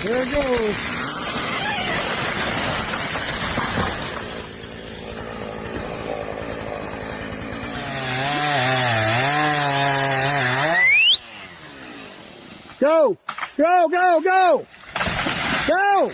There it goes. Go! Go, go, go! Go!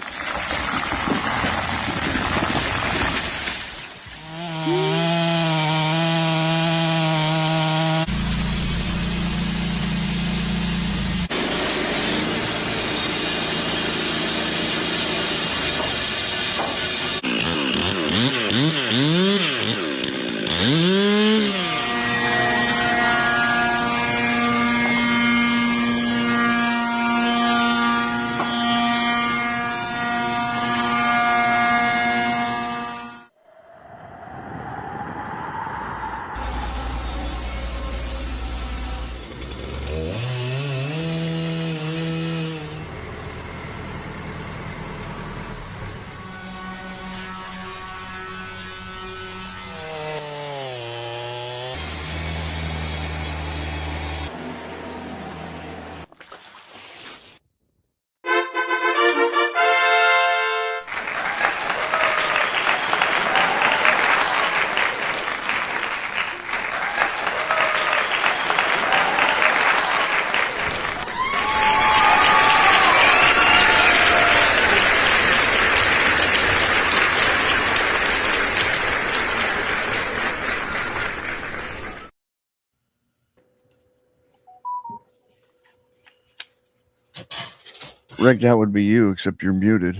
Rick, that would be you, except you're muted.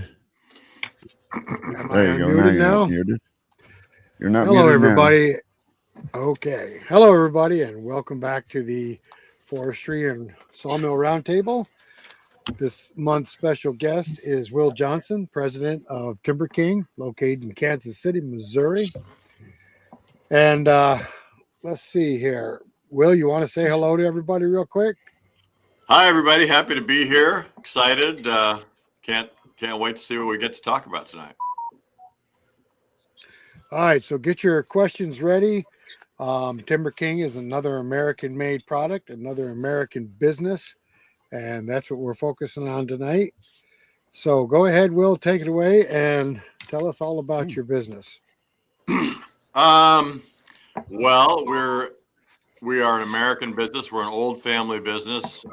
There you go. Now you're not muted. You're not muted. Hello, everybody. Okay. Hello, everybody, and welcome back to the Forestry and Sawmill Round Table. This month's special guest is Will Johnson, president of TimberKing, located in Kansas City, Missouri. And let's see here. Will, you want to say hello to everybody real quick? Hi, everybody. Happy to be here. Excited. Can't wait to see what we get to talk about tonight. All right, so get your questions ready. TimberKing is another American-made product, another American business, and that's what we're focusing on tonight. So go ahead, Will, take it away and tell us all about your business. Well, we are an American business. We're an old family business.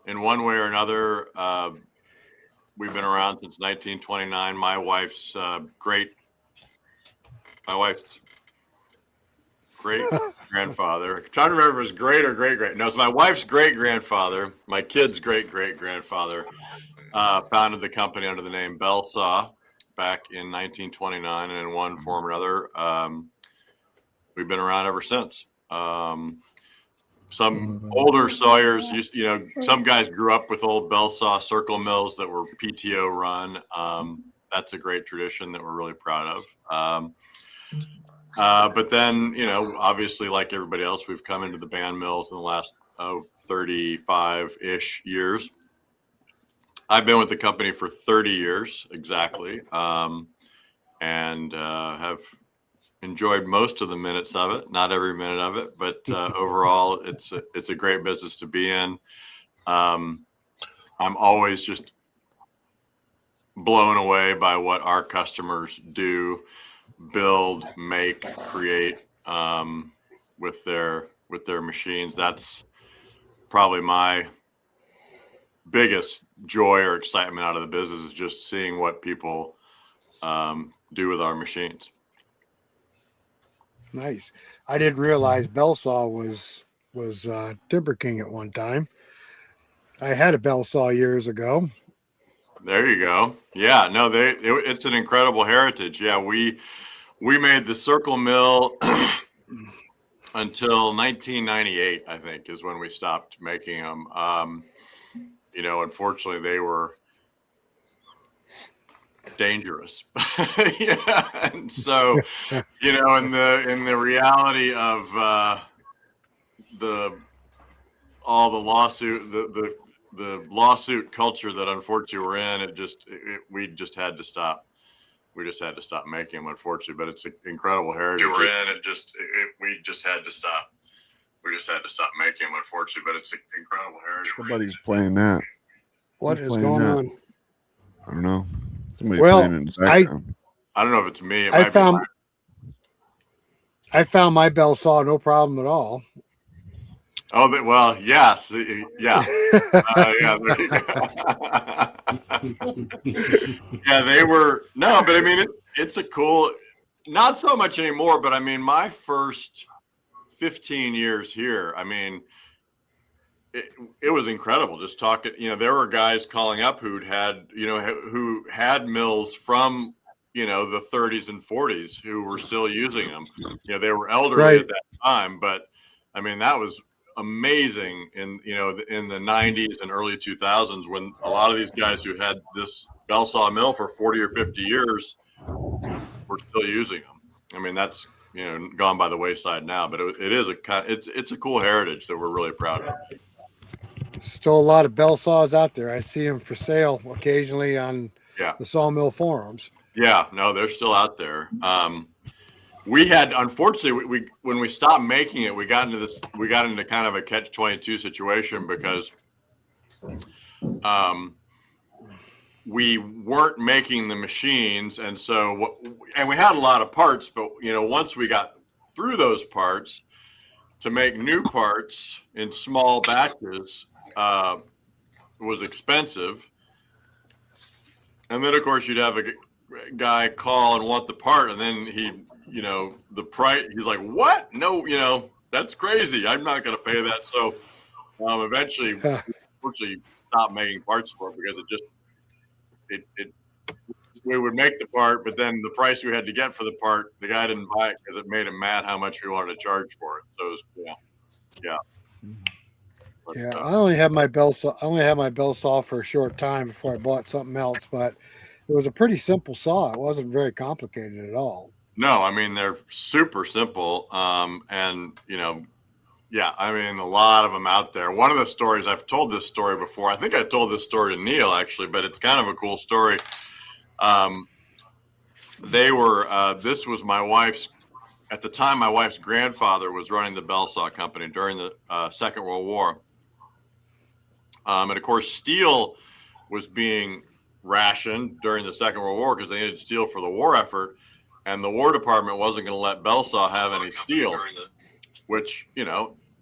In one way or another, we've been around since 1929. My wife's great grandfather. I'm trying to remember if it was great or great. No, it's my wife's great grandfather. My kid's great grandfather founded the company under the name Bellsaw back in 1929, and in one form or another, we've been around ever since. Some older Sawyers some guys grew up with old Bellsaw circle mills that were PTO run. That's a great tradition that we're really proud of. But then, obviously, like everybody else, we've come into the band mills in the last 35-ish years. I've been with the company for 30 years exactly, and have enjoyed most of the minutes of it, not every minute of it, but overall, it's a great business to be in. I'm always just blown away by what our customers do, build, make, create with their machines. That's probably my biggest joy or excitement out of the business, is just seeing what people do with our machines. Nice. I didn't realize Bellsaw was TimberKing at one time. I had a Bellsaw years ago. There you go. Yeah, no, it's an incredible heritage. Yeah, we made the circle mill until 1998, I think, is when we stopped making them. Unfortunately, they were dangerous. Yeah, and so in the reality of the lawsuit culture that unfortunately we're in, we just had to stop. We just had to stop making them, unfortunately. But it's an incredible heritage we're in. We just had to stop. We just had to stop making them, unfortunately. But it's an incredible heritage. Somebody's playing that. What Who's is playing going that? on? I don't know. Somebody Well, playing in the background. I don't know if it's me. It I might found be I found my Bellsaw no problem at all. well, yes. Yeah. Yeah. Yeah, they were. No, but I mean, it's a cool, not so much anymore, but I mean, my first 15 years here, I mean, it was incredible just talking. There were guys calling up who had mills from, the 30s and 40s who were still using them. They were elderly Right. at that time, but I mean, that was amazing in the 90s and early 2000s when a lot of these guys who had this Bellsaw mill for 40 or 50 years were still using them. I mean, that's gone by the wayside now, but it's a cool heritage that we're really proud of. Still a lot of Bellsaws out there. I see them for sale occasionally on the sawmill forums. Yeah, no, they're still out there. We had, unfortunately, we when we stopped making it, we got into kind of a catch-22 situation because we weren't making the machines, and we had a lot of parts, but once we got through those parts, to make new parts in small batches was expensive. And then of course you'd have a guy call and want the part, and then the price, he's like, what? No, that's crazy. I'm not going to pay that. So eventually we unfortunately stopped making parts for it because we would make the part, but then the price we had to get for the part, the guy didn't buy it because it made him mad how much we wanted to charge for it. So it was, yeah. But, yeah, I only had my Bellsaw for a short time before I bought something else, but it was a pretty simple saw. It wasn't very complicated at all. No, I mean, they're super simple. And yeah, I mean, a lot of them out there. One of the stories, I've told this story before. I think I told this story to Neil actually, but it's kind of a cool story. This was my wife's, at the time, my wife's grandfather was running the Bellsaw company during the Second World War. And of course, steel was being rationed during the Second World War because they needed steel for the war effort. And the War Department wasn't going to let Bellsaw have any steel, which,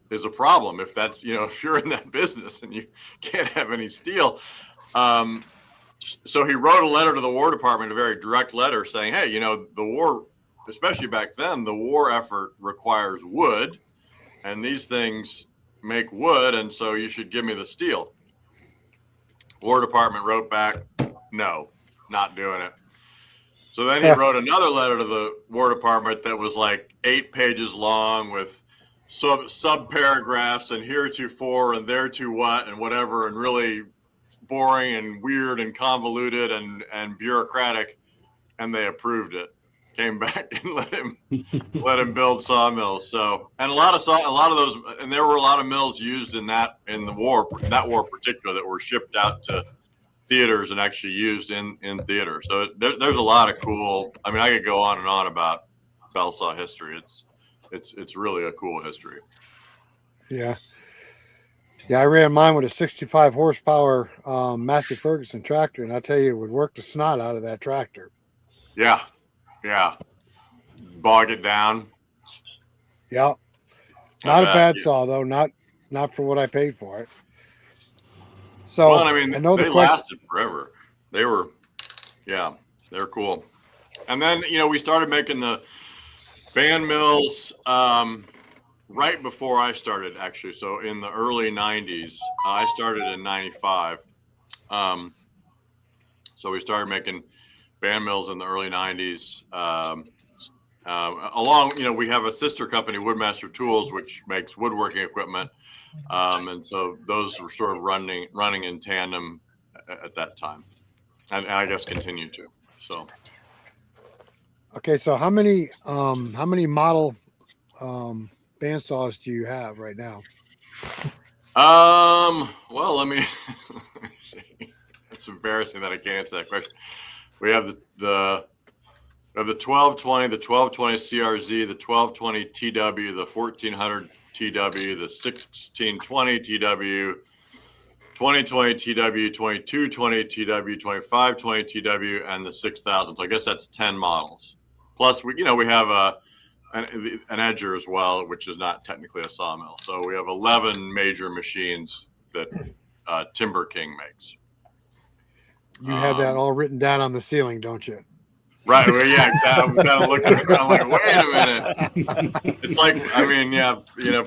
is a problem if that's, if you're in that business and you can't have any steel. So he wrote a letter to the War Department, a very direct letter saying, hey, the war, especially back then, the war effort requires wood, and these things make wood, and so you should give me the steel. War Department wrote back, no, not doing it. So then he wrote another letter to the War Department that was like 8 pages long with sub paragraphs and heretofore and thereto what and whatever, and really boring and weird and convoluted and bureaucratic, and they approved it. Came back and let him build sawmills. So, and a lot of those, and there were a lot of mills used in that war in particular that were shipped out to theaters and actually used in theater. So there's a lot of cool. I mean, I could go on and on about Bellsaw history. It's really a cool history. Yeah. Yeah, I ran mine with a 65 horsepower Massey Ferguson tractor, and I tell you, it would work the snot out of that tractor. Yeah. Bog it down. Yeah. Not a bad saw though. Not for what I paid for it. So well, I mean, they lasted forever. They were cool. And then we started making the band mills right before I started, actually. So in the early 90s, I started in 95. So we started making band mills in the early 90s. We have a sister company, Woodmaster Tools, which makes woodworking equipment. And so those were sort of running in tandem at that time, and I guess continue to. So. Okay, so how many model bandsaws do you have right now? Well, let me see. It's embarrassing that I can't answer that question. We have the 1220, the 1220 CRZ, the 1220 TW, the 1400 TW, the 1620 TW, 2020 TW, 2220 TW, 2520 TW, and the 6000. So I guess that's 10 models. Plus, we have an edger as well, which is not technically a sawmill. So we have 11 major machines that TimberKing makes. You have that all written down on the ceiling, don't you? Right. Well, yeah, exactly. I'm kind of looking around like, wait a minute. It's like, I mean, yeah,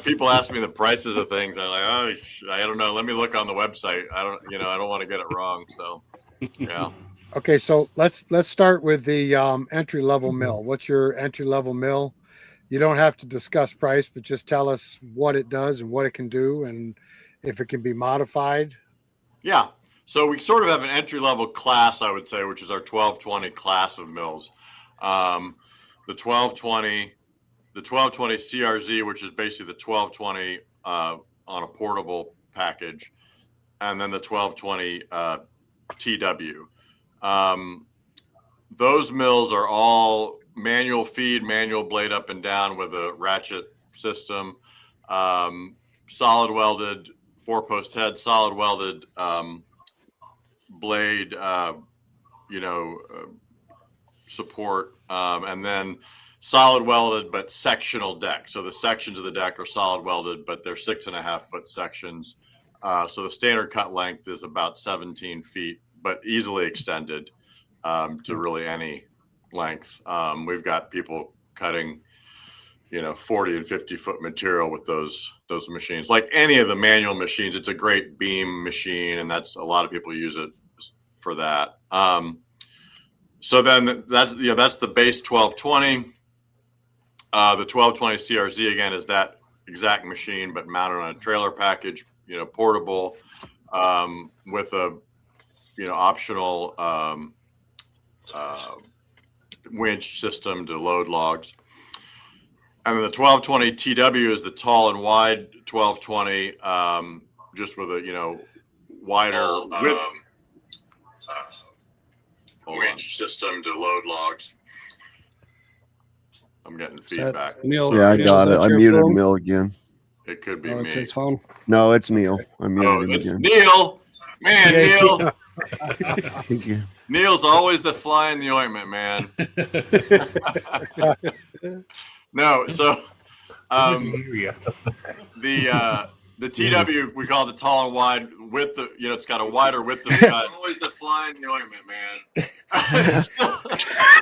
people ask me the prices of things. I'm like, oh, I don't know. Let me look on the website. I don't want to get it wrong. So, yeah. Okay, so let's start with the entry level mill. What's your entry level mill? You don't have to discuss price, but just tell us what it does and what it can do, and if it can be modified. Yeah. So we sort of have an entry-level class, I would say, which is our 1220 class of mills. The 1220 CRZ, which is basically the 1220 on a portable package, and then the 1220 TW. Those mills are all manual feed, manual blade up and down with a ratchet system, solid welded, 4-post head, solid welded blade, support, and then solid welded but sectional deck. So the sections of the deck are solid welded, but they're 6.5 foot sections. So the standard cut length is about 17 feet, but easily extended to really any length. We've got people cutting 40 and 50 foot material with those machines. Like any of the manual machines, it's a great beam machine, and that's a lot of people use it for that. So then that's the base 1220. The 1220 CRZ again is that exact machine, but mounted on a trailer package, portable, with a optional winch system to load logs. And then the 1220 TW is the tall and wide 1220, just with a wider width winch system to load logs. I'm getting feedback. Neil, Yeah, I got it. I muted phone? Neil again. It could be Oh, me. it's his phone. No, it's Neil. I muted him It's again. Neil. Man, Neil. Thank you. Neil's always the fly in the ointment, man. No, so the TW we call it the tall and wide width. It's got a wider width of cut. Always the fly in the ointment, man.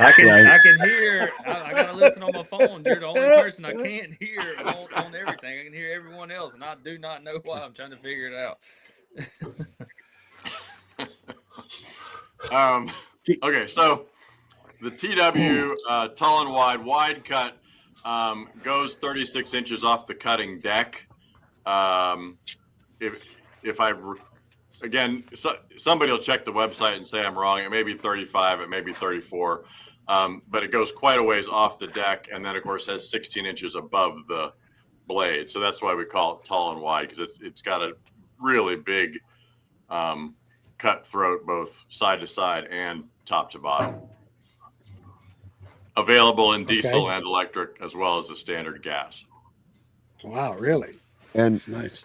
I can hear. I gotta listen on my phone. You're the only person I can't hear on everything. I can hear everyone else, and I do not know why. I'm trying to figure it out. Okay, so the TW tall and wide cut goes 36 inches off the cutting deck. Somebody will check the website and say I'm wrong. It may be 35, it may be 34, but it goes quite a ways off the deck, and then of course has 16 inches above the blade. So that's why we call it tall and wide, because it's got a really big cut throat, both side to side and top to bottom. Available in diesel and electric, as well as the standard gas. Wow, really? And Nice.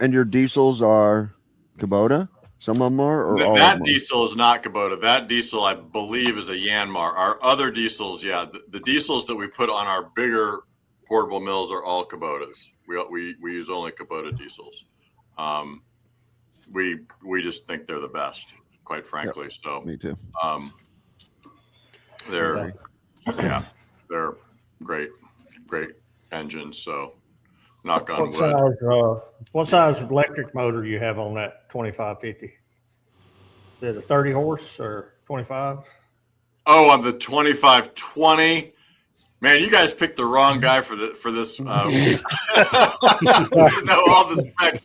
And your diesels are Kubota? Some of them are? Or all That of them? diesel is not Kubota. That diesel, I believe, is a Yanmar. Our other diesels, yeah, the diesels that we put on our bigger portable mills are all Kubotas. We use only Kubota diesels. We just think they're the best, quite frankly. Yep. So me too. They're great engines. So knock on wood. What size electric motor you have on that 2550? Is it a 30 horse or 25? Oh, on the 2520. Man, you guys picked the wrong guy for this. To know all the specs.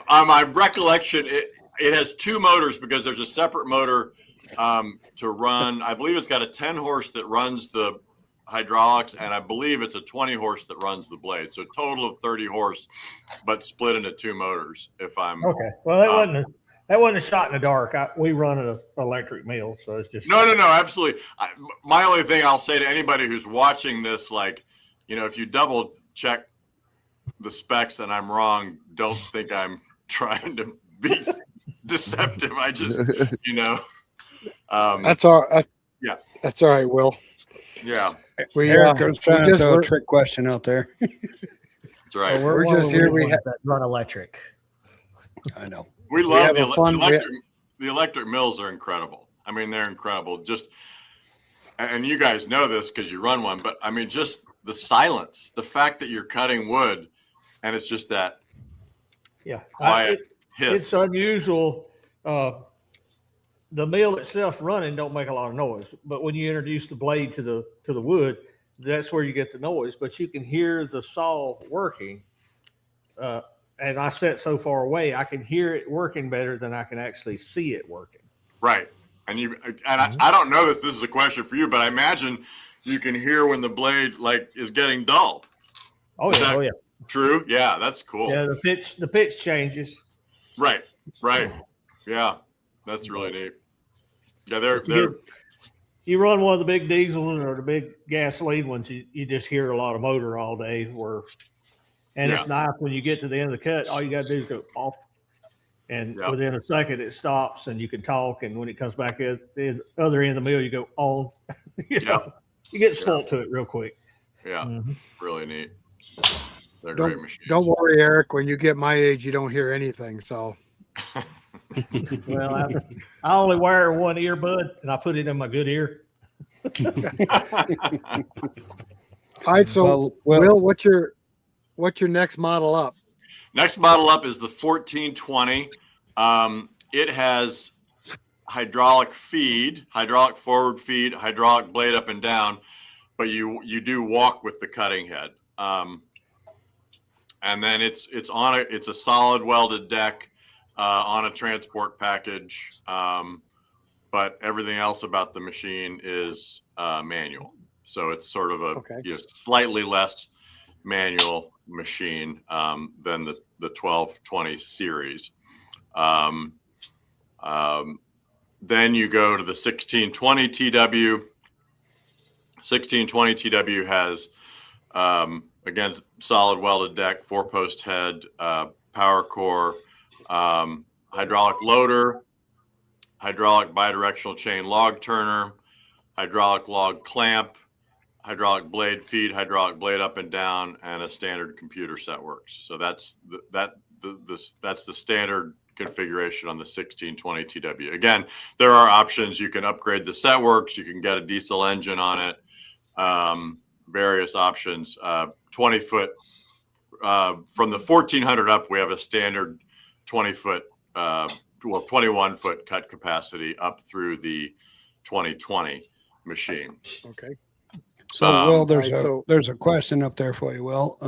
My recollection, it has two motors, because there's a separate motor to run. I believe it's got a 10 horse that runs the hydraulics, and I believe it's a 20 horse that runs the blade. So a total of 30 horse, but split into two motors. If I'm okay, well that wasn't a shot in the dark. We run an electric mill, so it's just no, absolutely. My only thing I'll say to anybody who's watching this, if you double check the specs and I'm wrong, don't think I'm trying to be deceptive. I just, you know, That's all. Yeah. That's all right, Will. yeah, Eric, I was trying to throw a we're- trick question out there. that's right. We're one of just the here, weird we ones that run electric. I know. We love have the, a fun- the electric mills are incredible. I mean, they're incredible. Just, and you guys know this because you run one, but I mean, just the silence, the fact that you're cutting wood and it's just that Yeah. quiet hiss. It's unusual. The mill itself running don't make a lot of noise, but when you introduce the blade to the wood, that's where you get the noise. But you can hear the saw working. And I sit so far away, I can hear it working better than I can actually see it working. Right. And I don't know this is a question for you, but I imagine you can hear when the blade like is getting dull. Oh Is yeah, that oh yeah, true? Yeah, that's cool. yeah. The pitch changes. Right. Yeah, that's really neat. Yeah, You run one of the big diesels or the big gasoline ones, you just hear a lot of motor all day. It's nice when you get to the end of the cut, all you got to do is go off. And within a second, it stops and you can talk. And when it comes back at the other end of the mill, you go on. You get spoiled to it real quick. Yeah, Mhm. really neat. They're great machines. Don't worry, Eric. When you get my age, you don't hear anything. So Well, I only wear one earbud and I put it in my good ear. all right. So Will, what's your next model up? Next model up is the 1420. It has hydraulic forward feed, hydraulic blade up and down, but you do walk with the cutting head. And then it's a solid welded deck on a transport package. But everything else about the machine is manual. So it's sort of a slightly less manual machine than the 1220 series. Then you go to the 1620 TW. 1620 TW has, again, solid welded deck, 4-post head, power core, hydraulic loader, hydraulic bidirectional chain log turner, hydraulic log clamp, hydraulic blade feed, hydraulic blade up and down, and a standard computer set works. So that's the standard configuration on the 1620 TW. Again, there are options. You can upgrade the set works. You can get a diesel engine on it. Various options. 20-foot from the 1400 up, we have a standard 20-foot, 21-foot cut capacity up through the 2020 machine. Okay. So, Will, right, there's a question up there for you, Will.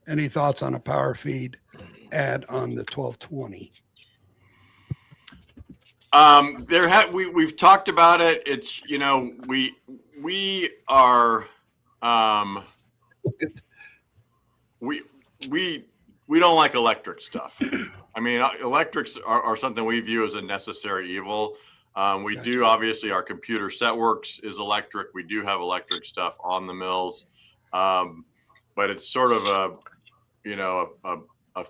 Any thoughts on a power feed add on the 1220? We've talked about it. It's, we are, we don't like electric stuff. I mean, electrics are something we view as a necessary evil. We do, obviously, our computer set works is electric. We do have electric stuff on the mills. But it's sort of a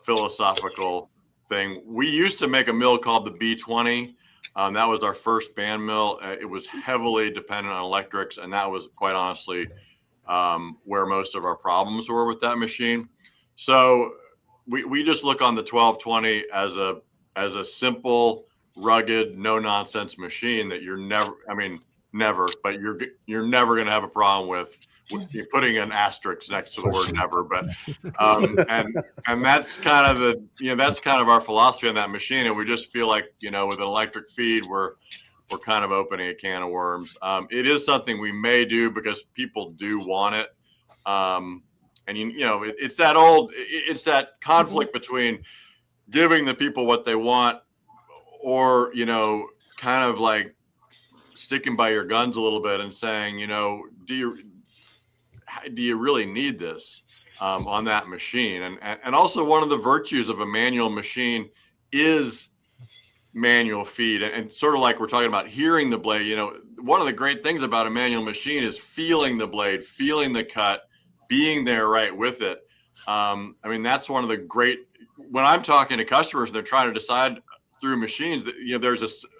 philosophical thing. We used to make a mill called the B20. That was our first band mill. It was heavily dependent on electrics, and that was quite honestly where most of our problems were with that machine. So we just look on the 1220 as a simple, rugged, no nonsense machine that you're never going to have a problem with putting an asterisk next to the word never. But and that's kind of that's kind of our philosophy on that machine. And we just feel like, with an electric feed, we're kind of opening a can of worms. It is something we may do because people do want it. And it's that conflict between giving the people what they want or, kind of like sticking by your guns a little bit and saying, do you really need this on that machine? And also one of the virtues of a manual machine is manual feed. And sort of like we're talking about hearing the blade, one of the great things about a manual machine is feeling the blade, feeling the cut, being there right with it. That's one of the great, when I'm talking to customers, they're trying to decide, through machines that,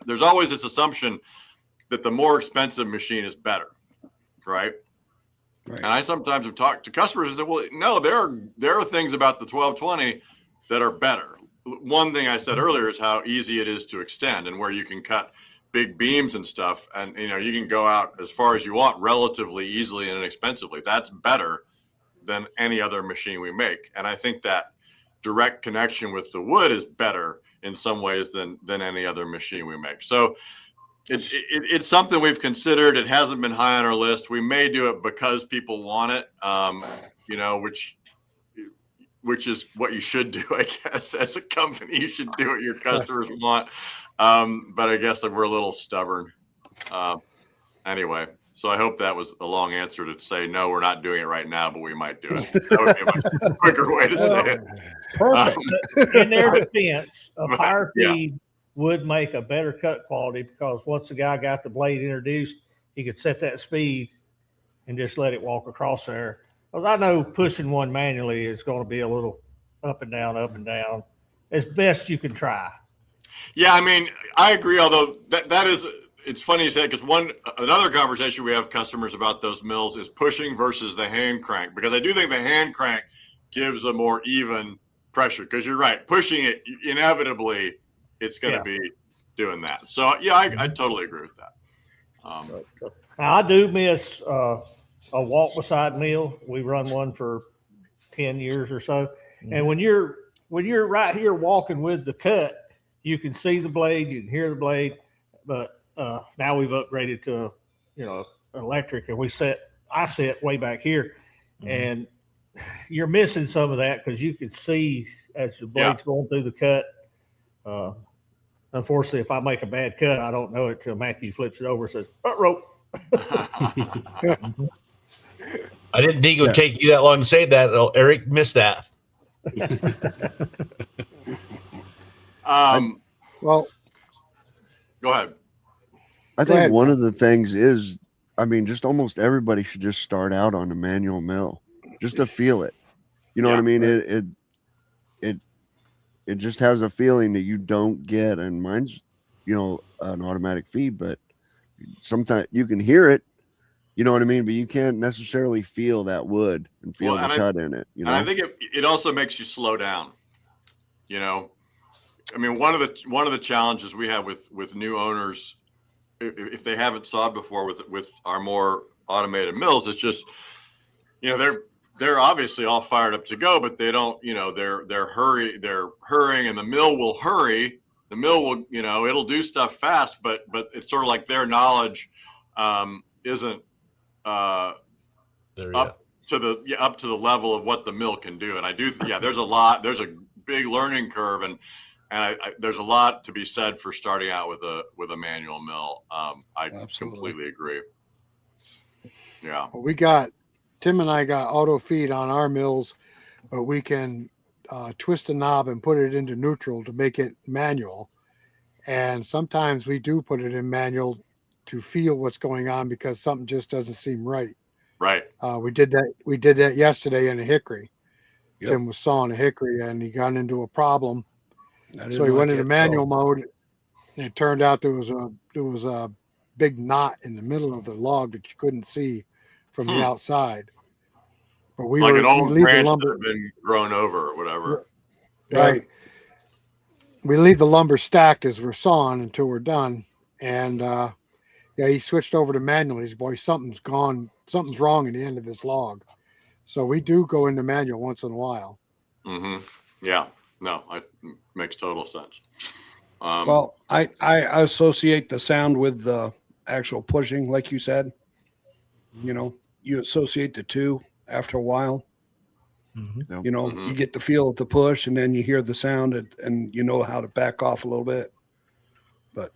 there's always this assumption that the more expensive machine is better, right? Right. And I sometimes have talked to customers and said, well, no, there are things about the 1220 that are better. One thing I said earlier is how easy it is to extend and where you can cut big beams and stuff. And, you can go out as far as you want relatively easily and inexpensively. That's better than any other machine we make. And I think that direct connection with the wood is better in some ways than any other machine we make. So it's something we've considered. It hasn't been high on our list. We may do it because people want it, which is what you should do, I guess. As a company, you should do what your customers want. But I guess we're a little stubborn. Anyway, so I hope that was a long answer to say, no, we're not doing it right now, but we might do it. That would be a much quicker way to say it. Perfect. In their defense, a Right, power yeah. feed would make a better cut quality because once the guy got the blade introduced, he could set that speed and just let it walk across there. Because I know pushing one manually is going to be a little up and down, as best you can try. Yeah, I mean, I agree. Although that is, it's funny you say it, because another conversation we have with customers about those mills is pushing versus the hand crank, because I do think the hand crank gives a more even pressure. Because you're right, pushing it inevitably, it's going to be doing that. So yeah, I totally agree with that. Now, I do miss a walk beside mill. We run one for 10 years or so. And when you're right here walking with the cut, you can see the blade, you can hear the blade. But now we've upgraded to electric, and I sit way back here, and you're missing some of that because you can see as the blade's going through the cut. Unfortunately, if I make a bad cut, I don't know it till Matthew flips it over and says, rope. I didn't think it would take you that long to say that. Eric missed that. Well, Go ahead. I Go think ahead, one Matt. of the things is, just almost everybody should just start out on a manual mill just to feel it. You know what I mean? Right. It just has a feeling that you don't get, and mine's, an automatic feed, but sometimes you can hear it, you know what I mean? But you can't necessarily feel that wood and feel the cut in it. And I think it also makes you slow down. I mean, one of the challenges we have with new owners, if they haven't sawed before with our more automated mills, it's just, they're obviously all fired up to go, but they don't, they're hurrying, and the mill will hurry. The mill will, it'll do stuff fast, but it's sort of like their knowledge isn't up to the level of what the mill can do. And I do, there's a big learning curve, and there's a lot to be said for starting out with a manual mill. I Absolutely. completely agree. Yeah. Well, Tim and I got auto feed on our mills, but we can twist a knob and put it into neutral to make it manual. And sometimes we do put it in manual to feel what's going on because something just doesn't seem right. Right. We did that yesterday in a hickory. Yep. Tim was sawing a hickory and he got into a problem. I So he went into didn't manual like mode. And it turned out there was a big knot in the middle of the log that you couldn't see from the outside. But we Like were an old we leave the branch that lumber had been grown over or whatever. right. We leave the lumber stacked as we're sawing until we're done. And he switched over to manual. He's, boy, something's wrong in the end of this log. So we do go into manual once in a while. Mm-hmm. Yeah. No, it makes total sense. well, I associate the sound with the actual pushing, like you said. You associate the two after a while. Mhm. You get the feel of the push, and then you hear the sound, and you know how to back off a little bit. But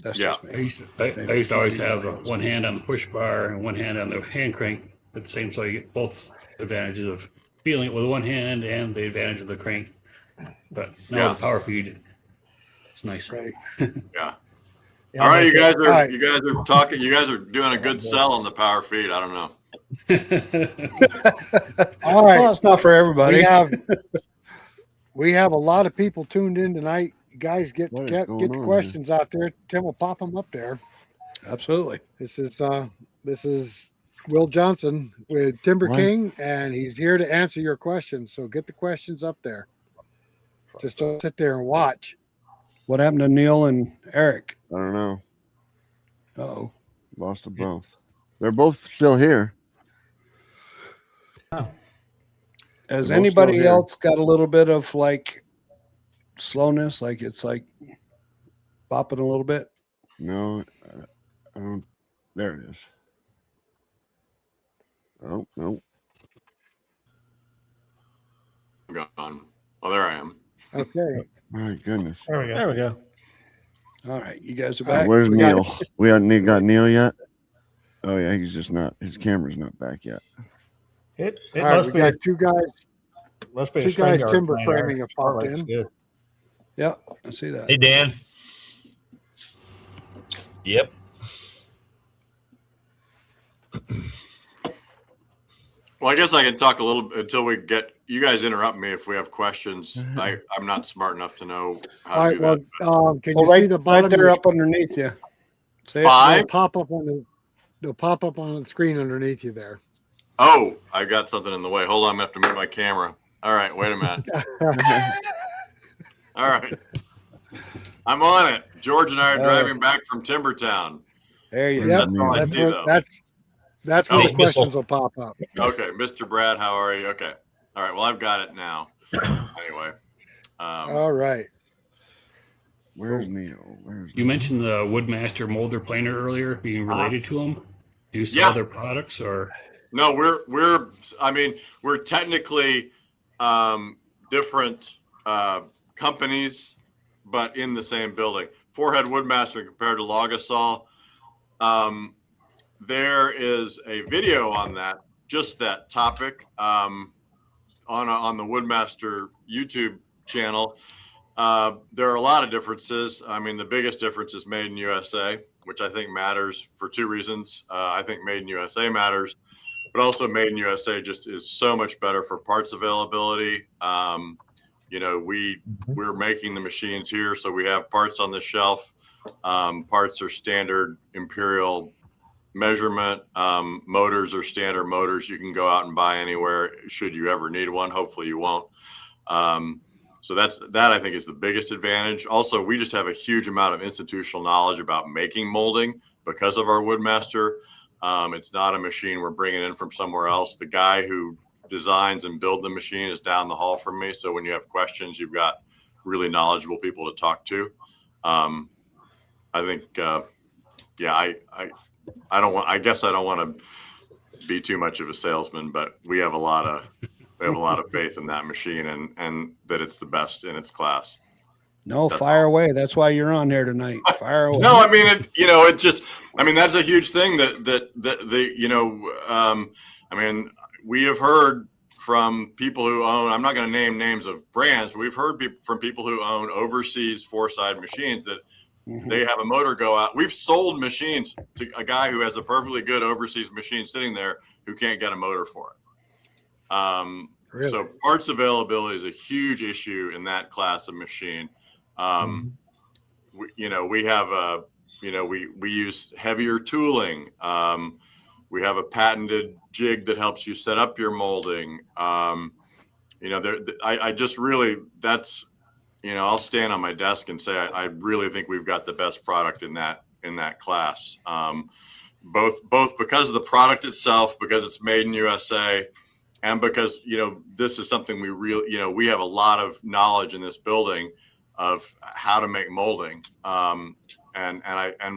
that's just me. I used to always have one hand on the push bar and one hand on the hand crank at the same, so you get both advantages of feeling it with one hand and the advantage of the crank. But now with power feed, it's nice. Right. Yeah. All right, you guys are talking. You guys are doing a good boy. sell on the power feed. I don't know. All right. Well, it's not for everybody. We have a lot of people tuned in tonight. You guys get What is get going the on here? questions out there. Tim will pop them up there. Absolutely. This is Will Johnson with TimberKing, and he's here to answer your questions. So get the questions up there. Just don't sit there and watch. What happened to Neil and Eric? I don't know. Oh, Lost them both. They're both still here. Oh. has They're both anybody still here. else got a little bit of like slowness? Like it's like bopping a little bit? No, I don't. There it is. Oh no. Gone. Oh, there I am. Okay. My goodness. There we go. There we go. All right, you guys are All right, back. Where's we got- Neil? We haven't got Neil yet. Oh yeah, he's just not. His camera's not back yet. It All right, must we be got two guys. must be a two guys StreamYard timber thing framing there. have popped Starlight's in. good. Yeah, I see that. Hey, Dan. Yep. Well, I guess I can talk a little until we get you guys interrupt me if we have questions. I'm not smart enough to know how All to right. do Well, that. can Well, you see right, the bottom? right there up underneath you. See it? Five? They'll pop up on the. They'll pop up on the screen underneath you there. Oh, I got something in the way. Hold on, I'm gonna have to move my camera. All right, wait a minute. All right, I'm on it. George and I are All driving back from Timbertown. There you Yep, go. That's all I that's do, where, though. that's where Oh, the questions will pop up. Okay, Mr. Brad, how are you? Okay, all right. Well, I've got it now. Anyway, All right. Where's Neil? Where's You Neil? mentioned the Woodmaster molder planer earlier being related to them. Do you sell Yeah. other products or? no, we're technically different companies, but in the same building. Forehead Woodmaster compared to Logasaw. There is a video on that, just that topic, on the Woodmaster YouTube channel. There are a lot of differences. I mean, the biggest difference is made in USA, which I think matters for two reasons. I think made in USA matters, but also made in USA just is so much better for parts availability. We're making the machines here, so we have parts on the shelf. Parts are standard Imperial measurement. Motors are standard motors you can go out and buy anywhere should you ever need one. Hopefully you won't. So that I think is the biggest advantage. Also, we just have a huge amount of institutional knowledge about making molding because of our Woodmaster. It's not a machine we're bringing in from somewhere else. The guy who designs and builds the machine is down the hall from me. So when you have questions, you've got really knowledgeable people to talk to. I think, I guess I don't want to be too much of a salesman, but we have a lot of faith in that machine and that it's the best in its class. No, fire away. That's why you're on here tonight. Fire away. No, I mean, that's a huge thing we have heard from people who own, I'm not going to name names of brands, but we've heard from people who own overseas four-side machines that they have a motor go out. We've sold machines to a guy who has a perfectly good overseas machine sitting there who can't get a motor for it. Really? So parts availability is a huge issue in that class of machine. We use heavier tooling. We have a patented jig that helps you set up your molding. I'll stand on my desk and say I really think we've got the best product in that class. Both because of the product itself, because it's made in USA, and because this is something we have a lot of knowledge in this building of how to make molding. And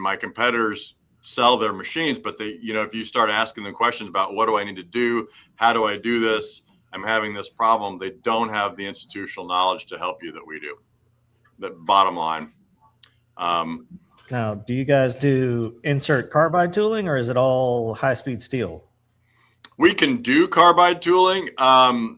my competitors sell their machines, but if you start asking them questions about what do I need to do, how do I do this, I'm having this problem, they don't have the institutional knowledge to help you that we do. The bottom line. Now, do you guys do insert carbide tooling, or is it all high-speed steel? We can do carbide tooling, and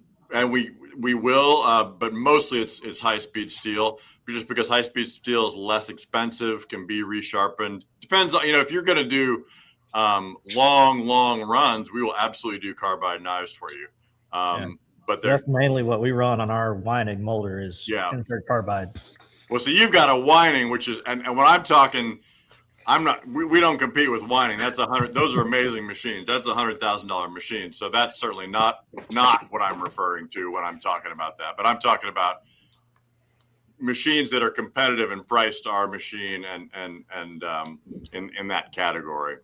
we will, but mostly it's high-speed steel, just because high-speed steel is less expensive, can be resharpened. Depends on, if you're going to do long runs, we will absolutely do carbide knives for you. But So that's mainly what we run on our winding molder is insert carbide. Well, so you've got a whining, which is, and when I'm talking, we don't compete with whining. That's those are amazing machines. That's $100,000 machine. So that's certainly not what I'm referring to when I'm talking about that. But I'm talking about machines that are competitive in price to our machine and in that category.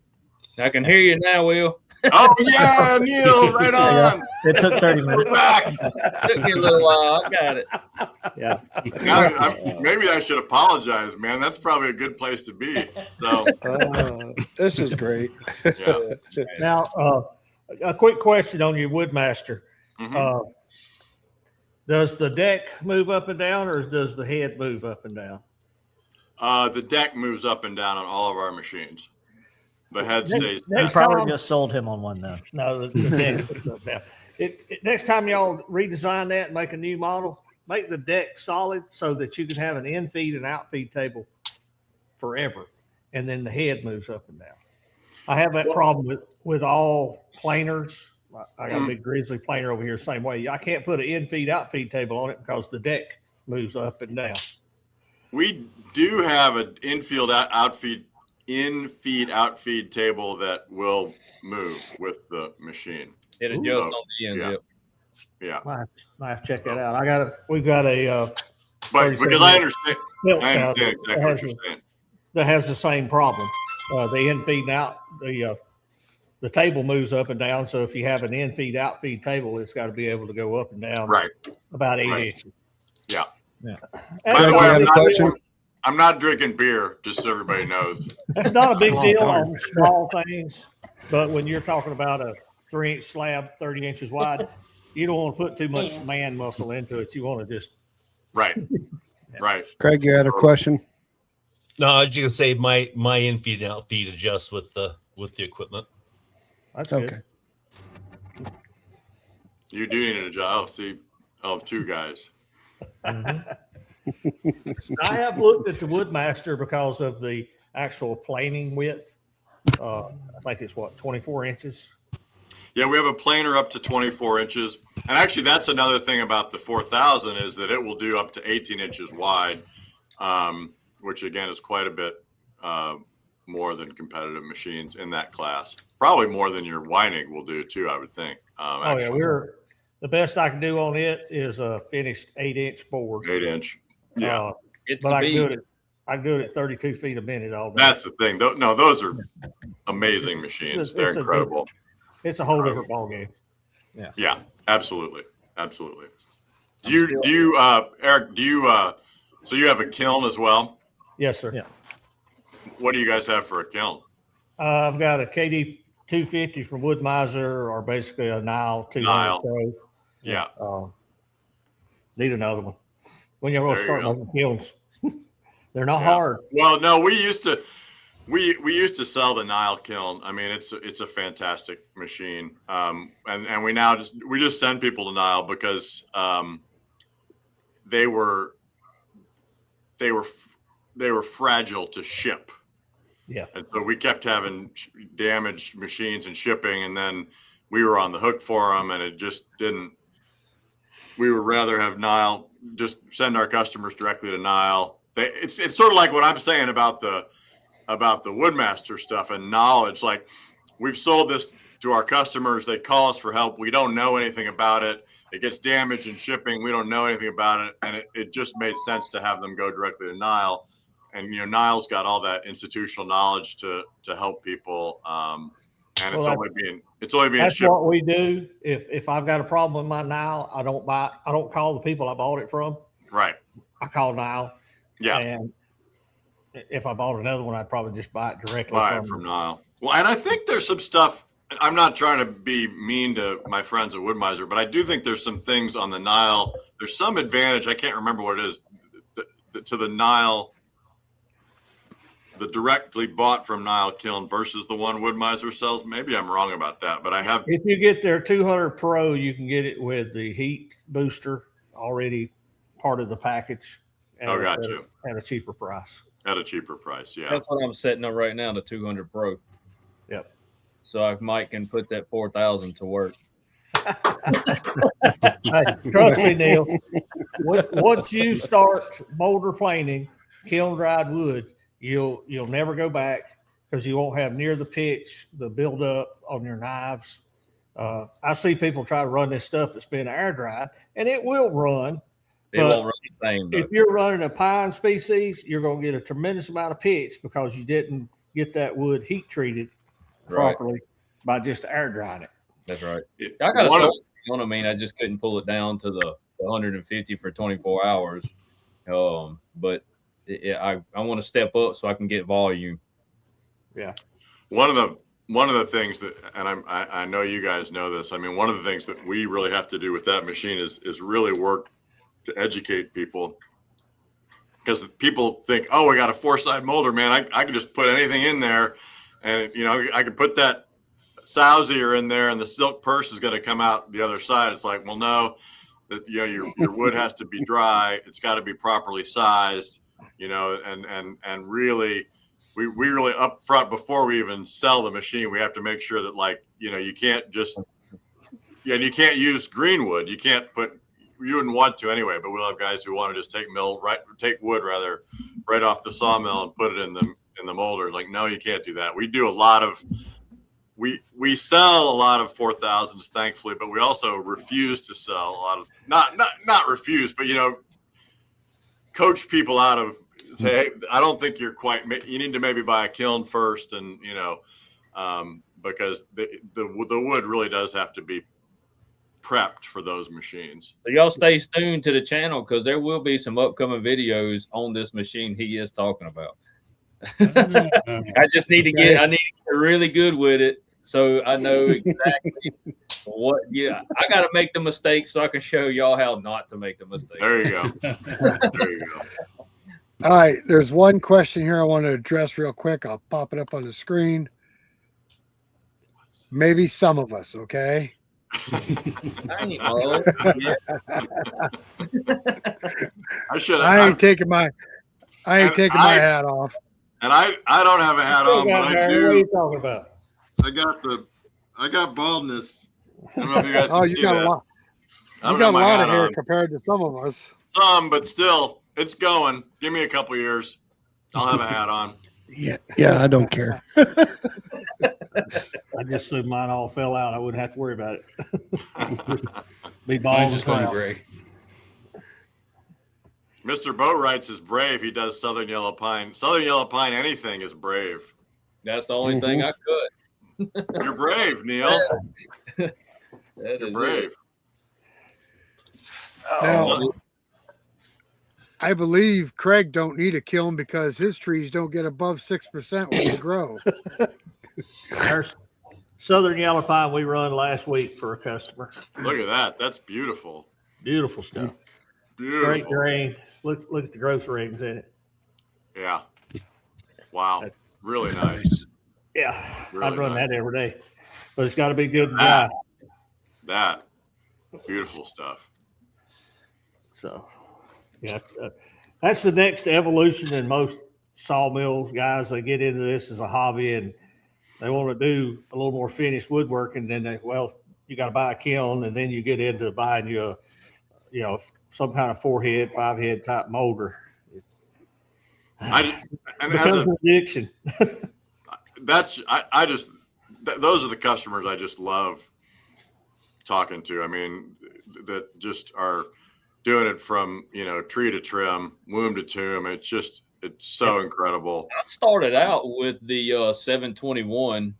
I can hear you now, Will. Oh yeah, Neil, right on. It took 30 minutes. We're back. Took me a little while. I got it. Yeah. Now, maybe I should apologize, man. That's probably a good place to be. So This is great. yeah. Now, a quick question on your Woodmaster. Mhm. Does the deck move up and down, or does the head move up and down? The deck moves up and down on all of our machines. The head stays You Next down. probably time- just sold him on one, though. No, the deck moves up and down. Next time y'all redesign that and make a new model, make the deck solid so that you can have an in-feed and out-feed table forever, and then the head moves up and down. I have that problem with all planers. I got a big grizzly planer over here, same way. I can't put an in-feed, out-feed table on it because the deck moves up and down. We do have an in-feed, outfeed table that will move with the machine. It adjusts Ooh. on the end. Yeah. Yep. Yeah. I have to check that out. We've got a But because I understand built exactly out what you're saying. that has the same problem. The in-feed and out, the table moves up and down. So if you have an in-feed, out-feed table, it's got to be able to go up and down Right. about 8 Right. inches. Yeah. And By the Greg, way, you have a question? I'm not drinking beer, just so everybody knows. That's not a big Oh, deal darn. on small things, but when you're talking about a 3-inch slab, 30 inches wide, you don't want to put too much man muscle into it. You want to just Right. Right. Craig, you had a question? No, I was just gonna say my in-feed and out-feed adjust with the equipment. that's good. Okay. You do need a job. See, I'll have two guys. I have looked at the Woodmaster because of the actual planing width. I think it's 24 inches. Yeah, we have a planer up to 24 inches. And actually, that's another thing about the 4000 is that it will do up to 18 inches wide, which again is quite a bit more than competitive machines in that class. Probably more than your Weinig will do too, I would think. Oh yeah, the best I can do on it is a finished 8-inch board. 8-inch. Yeah, It's But the I can do beast. it. I can do it at 32 feet a minute all day. that's the thing. No, those are amazing machines. It's They're a incredible. It's a whole different ballgame. Yeah, absolutely, absolutely. Do you, Eric? So you have a kiln as well? Yes, sir. Yeah. What do you guys have for a kiln? I've got a KD 250 from Woodmaster, or basically a Nile 200 Nile. Pro. Yeah. Need another one. When you're going to There you start go. making kilns, they're not Yeah. hard. Well, no, we used to sell the Nile kiln. I mean, it's a fantastic machine. And we now just send people to Nile because they were fragile to ship. Yeah. And so we kept having damaged machines and shipping, and then we were on the hook for them, and it just didn't. We would rather have Nile, just send our customers directly to Nile. It's sort of like what I'm saying about the Woodmaster stuff and knowledge. Like, we've sold this to our customers. They call us for help. We don't know anything about it. It gets damaged in shipping. We don't know anything about it. And it just made sense to have them go directly to Nile. And, Nile's got all that institutional knowledge to help people. And it's Well, only being That's shipped. what we do. If I've got a problem with my Nile, I don't call the people I bought it from. Right. I call Nile. Yeah. And if I bought another one, I'd probably just buy it directly Buy it from Nile. Well, and I think there's some stuff. I'm not trying to be mean to my friends at Woodmaster, but I do think there's some things on the Nile. There's some advantage. I can't remember what it is to the Nile, the directly bought from Nile kiln versus the one Woodmaster sells. Maybe I'm wrong about that, but I have. If you get their 200 Pro, you can get it with the heat booster already part of the package. Oh, got you. At a cheaper price. At a cheaper price, yeah. That's what I'm setting up right now, the 200 Pro. Yep. So Mike can put that 4000 to work. Hey, trust me, Neil. Once you start boulder planing, kiln dried wood, you'll never go back because you won't have near the pitch, the buildup on your knives. I see people try to run this stuff that's been air dried, and it will run. It won't run the same. If you're running a pine species, you're going to get a tremendous amount of pitch because you didn't get that wood heat treated properly by just air drying it. That's right. I got a solar one. I mean, I just couldn't pull it down to the 150 for 24 hours. But I want to step up so I can get volume. Yeah. One of the things that, and I know you guys know this. I mean, one of the things that we really have to do with that machine is really work to educate people, because people think, oh, we got a 4-side molder, man. I can just put anything in there, and I can put that Sawyers in there, and the silk purse is going to come out the other side. It's like, well, no, that your wood has to be dry. It's got to be properly sized, and really. We really up front, before we even sell the machine, we have to make sure that, you can't just, and you can't use green wood. You wouldn't want to anyway, but we'll have guys who want to just take wood right off the sawmill and put it in the molder. Like, no, you can't do that. We do a lot of, we sell a lot of 4000s, thankfully, but we also refuse to sell a lot of, not refuse, but, coach people out of, say, hey, I don't think you're quite. You need to maybe buy a kiln first, and because the wood really does have to be prepped for those machines. So y'all stay tuned to the channel, because there will be some upcoming videos on this machine he is talking about. I just need to get really good with it, so I know exactly what. Yeah, I got to make the mistakes so I can show y'all how not to make the mistakes. There you go. There you go. All right, there's one question here I want to address real quick. I'll pop it up on the screen. Maybe some of us, okay? I ain't taking my hat off. And I don't have a hat on, but I do. What are you talking about? I got baldness. I don't know if you guys You got a lot. You got a lot of hair compared to some of us. Some, but still. It's going. Give me a couple years. I'll have a hat on. Yeah, I don't care. I just assumed mine all fell out. I wouldn't have to worry about it. Be bald. Just going gray. Mr. Boatwrights is brave. He does Southern Yellow Pine. Southern Yellow Pine, anything is brave. That's the only thing I could. You're brave, Neil. You're brave. Now, I believe Craig don't need a kiln because his trees don't get above 6% when they grow. Our Southern Yellow Pine we run last week for a customer. Look at that. That's beautiful. Beautiful stuff. Beautiful. Great grain. Look at the growth rings in it. Yeah. Wow. Really nice. Yeah. Really I'd run nice. that every day. But it's got to be good and dry. That. Beautiful stuff. So, yeah, that's the next evolution in most sawmill guys. They get into this as a hobby and they want to do a little more finished woodworking. And then you got to buy a kiln, and then you get into buying you some kind of 4-head, 5-head type molder. Becomes an addiction. Those are the customers I just love talking to. I mean, that just are doing it from, tree to trim, womb to tomb. It's so incredible. I started out with the 721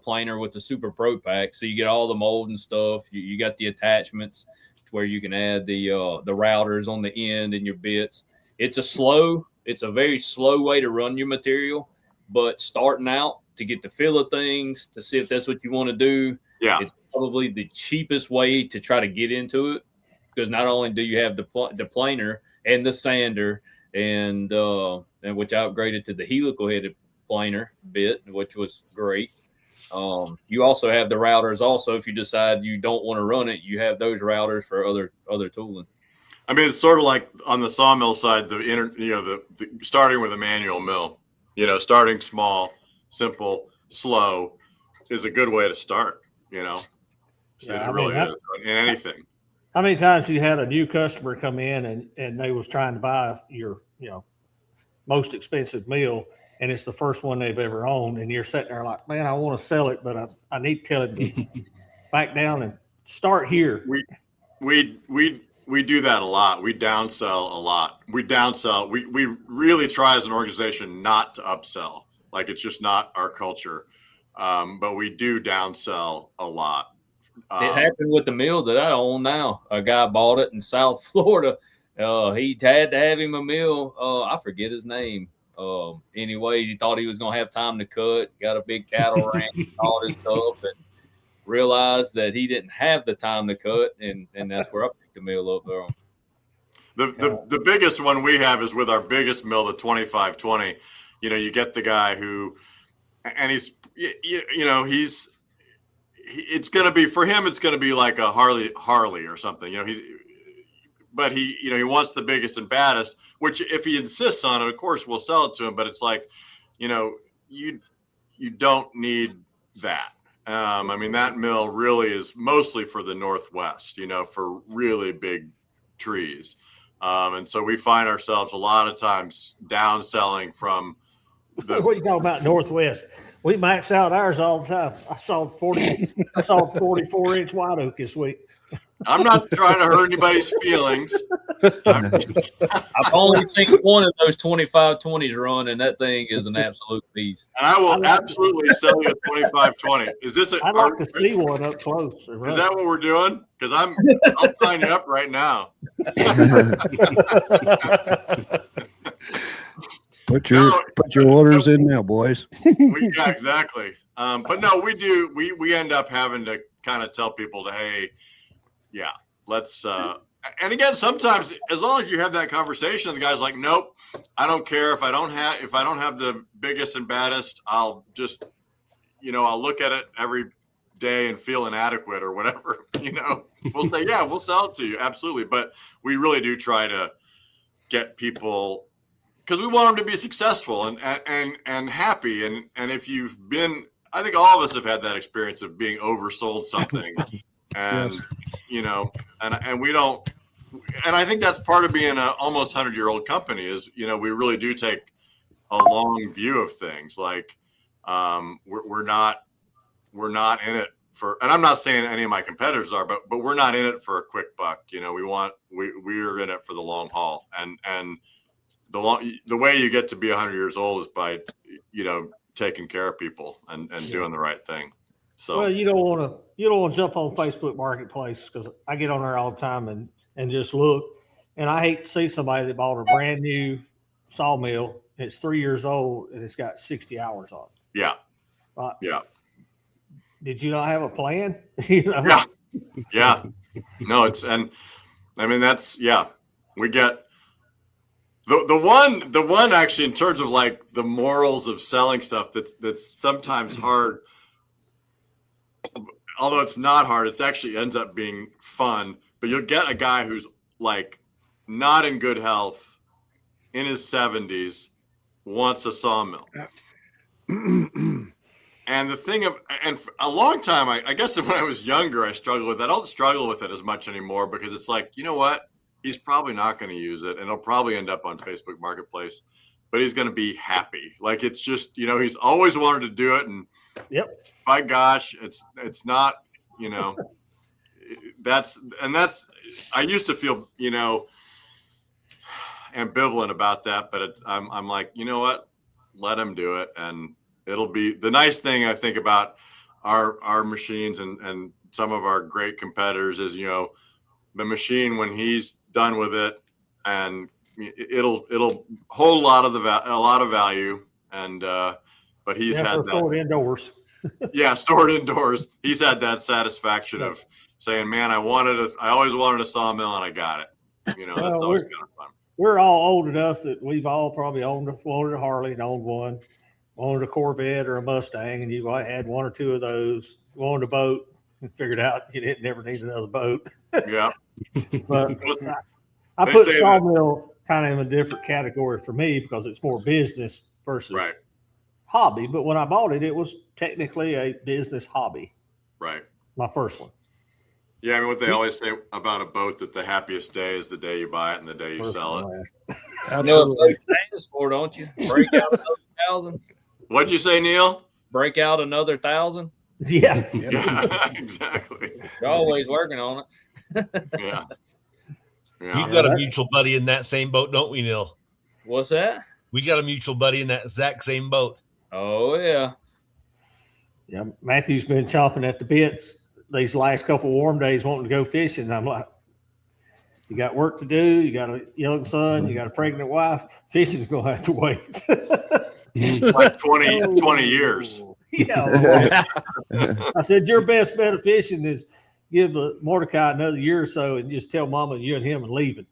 planer with the Super Pro Pack. So you get all the mold and stuff. You got the attachments to where you can add the routers on the end and your bits. It's a very slow way to run your material, but starting out to get the feel of things, to see if that's what you want to do. Yeah. It's probably the cheapest way to try to get into it, because not only do you have the planer and the sander and which I upgraded to the helical headed planer bit, which was great. You also have the routers. Also, if you decide you don't want to run it, you have those routers for other tooling. I mean, it's sort of like on the sawmill side, the starting with a manual mill, starting small, simple, slow is a good way to start, Yeah, It really is in anything. How many times you had a new customer come in and they was trying to buy your, most expensive mill, and it's the first one they've ever owned, and you're sitting there like, man, I want to sell it, but I need to tell it to back down and start here. We do that a lot. We downsell a lot. We really try as an organization not to upsell. Like, it's just not our culture. But we do downsell a lot. It happened with the mill that I own now. A guy bought it in South Florida. He had to have him a mill. I forget his name. Anyways, he thought he was going to have time to cut. Got a big cattle ranch, all this stuff, and realized that he didn't have the time to cut, and that's where I picked the mill up there. The biggest one we have is with our biggest mill, the 2520. You get the guy who, and it's going to be, for him, it's going to be like a Harley or something. But he wants the biggest and baddest, which if he insists on it, of course, we'll sell it to him. But it's like, you don't need that. I mean, that mill really is mostly for the Northwest, for really big trees. And so we find ourselves a lot of times downselling from What are you talking about, Northwest? We max out ours all the time. I saw 44-inch white oak this week. I'm not trying to hurt anybody's feelings. I've only seen one of those 2520s run, and that thing is an absolute beast. And I will absolutely sell you a 2520. Is this I'd like to see one up close. Is that what we're doing? Because I'll sign you up right now. Put your orders in now, boys. Yeah, exactly. But no, we do. We end up having to kind of tell people to, hey, yeah, let's. And again, sometimes as long as you have that conversation, the guy's like, nope, I don't care if I don't have the biggest and baddest. I'll just, I'll look at it every day and feel inadequate or whatever. We'll say, yeah, we'll sell it to you, absolutely. But we really do try to get people, because we want them to be successful and happy. And if you've been, I think all of us have had that experience of being oversold something, and Yes. And we don't. And I think that's part of being an almost 100-year-old company is, we really do take a long view of things. Like, we're not in it for, and I'm not saying any of my competitors are, but we're not in it for a quick buck. We are in it for the long haul. And the way you get to be 100 years old is by, taking care of people and doing the right thing. So, Well, you don't want to jump on Facebook Marketplace, because I get on there all the time and just look. And I hate to see somebody that bought a brand new sawmill. It's 3 years old and it's got 60 hours on it. yeah. Yeah. Did you not have a plan? Yeah. Yeah. No, we get the one actually, in terms of like the morals of selling stuff, that's sometimes hard. Although it's not hard, it's actually ends up being fun. But you'll get a guy who's like not in good health, in his 70s, wants a sawmill. And the thing and for a long time, I guess when I was younger, I struggled with that. I don't struggle with it as much anymore, because it's like, you know what? He's probably not going to use it, and it'll probably end up on Facebook Marketplace, but he's going to be happy. Like, it's just, he's always wanted to do it. And Yep. by gosh, it's not, that's, I used to feel, ambivalent about that, but I'm like, you know what? Let him do it. And it'll be the nice thing I think about our machines and some of our great competitors is, the machine, when he's done with it, and it'll hold a lot of value. And, but he's had that stored indoors. Yeah, stored indoors. He's had that satisfaction of saying, man, I always wanted a sawmill and I got it. That's always kind of fun. We're all old enough that we've all probably wanted a Harley and owned one, wanted a Corvette or a Mustang, and you've had one or two of those, wanted a boat and figured out you didn't never need another boat. Yeah. But I put sawmill kind of in a different category for me, because it's more business versus hobby. But when I bought it, it was technically a business hobby. Right. My first one. Yeah, I mean, what they always say about a boat, that the happiest day is the day you buy it and the day you sell it. You know what boat stands for, don't you? Break out another 1,000. What'd you say, Neil? Break out another 1,000. Yeah. Yeah, exactly. You're always working on it. Yeah. You've got a mutual buddy in that same boat, don't we, Neil? What's that? We got a mutual buddy in that exact same boat. Oh, yeah. Yeah. Matthew's been chomping at the bits these last couple warm days wanting to go fishing. And I'm like, you got work to do. You got a young son. You got a pregnant wife. Fishing's going to have to wait. Like 20 years. Yeah. I said, your best bet of fishing is give Mordecai another year or so and just tell mama you and him and leave it.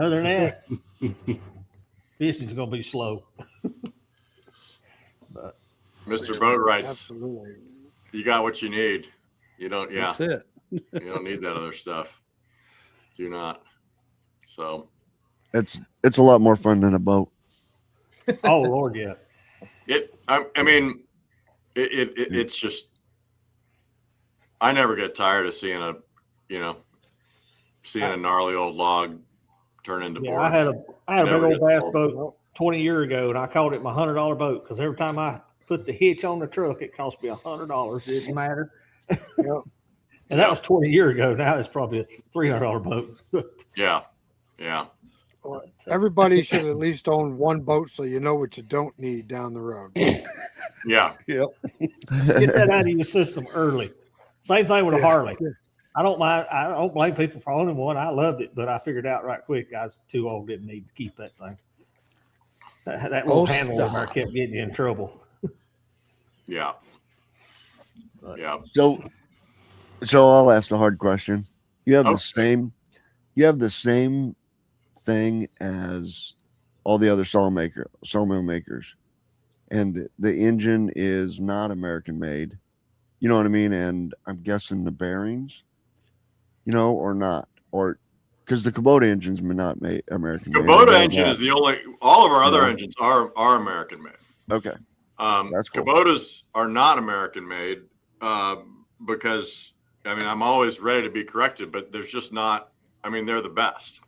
Other than that, fishing's going to be slow. But Mr. Boatwrights, Absolutely. you got what you need. You don't, yeah. That's it. You don't need that other stuff. Do not. So It's a lot more fun than a boat. oh Lord, yeah. I mean, it's just, I never get tired of seeing a gnarly old log turn into board. I had a big Never old gets bass old. boat 20 years ago, and I called it my $100 boat because every time I put the hitch on the truck, it cost me $100. Didn't matter. And that was 20 years ago. Now it's probably a $300 boat. Yeah. Yeah. Everybody should at least own one boat so you know what you don't need down the road. Yeah. Yep. Get that out of your system early. Same thing with a Harley. I don't mind. I don't blame people for owning one. I loved it, but I figured out right quick I was too old, didn't need to keep that thing. That little handle in there kept getting you in trouble. Yeah. Yeah. So I'll ask the hard question. You have the same thing as all the other sawmill makers, and the engine is not American made. You know what I mean? And I'm guessing the bearings, or not, or because the Kubota engines may not made American made. Kubota engine is the only. All of our other engines are American made. Okay. That's cool. Kubotas are not American made because I'm always ready to be corrected, but there's just not. They're the best.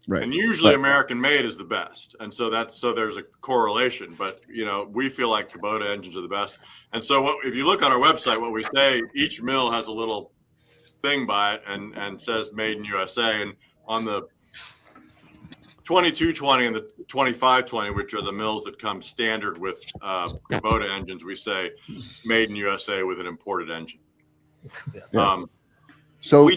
Right. And usually American made is the best. And so there's a correlation, but we feel like Kubota engines are the best. And so if you look on our website, what we say, each mill has a little thing by it and says made in USA. And on the 2220 and the 2520, which are the mills that come standard with Kubota engines, we say made in USA with an imported engine. Yeah. So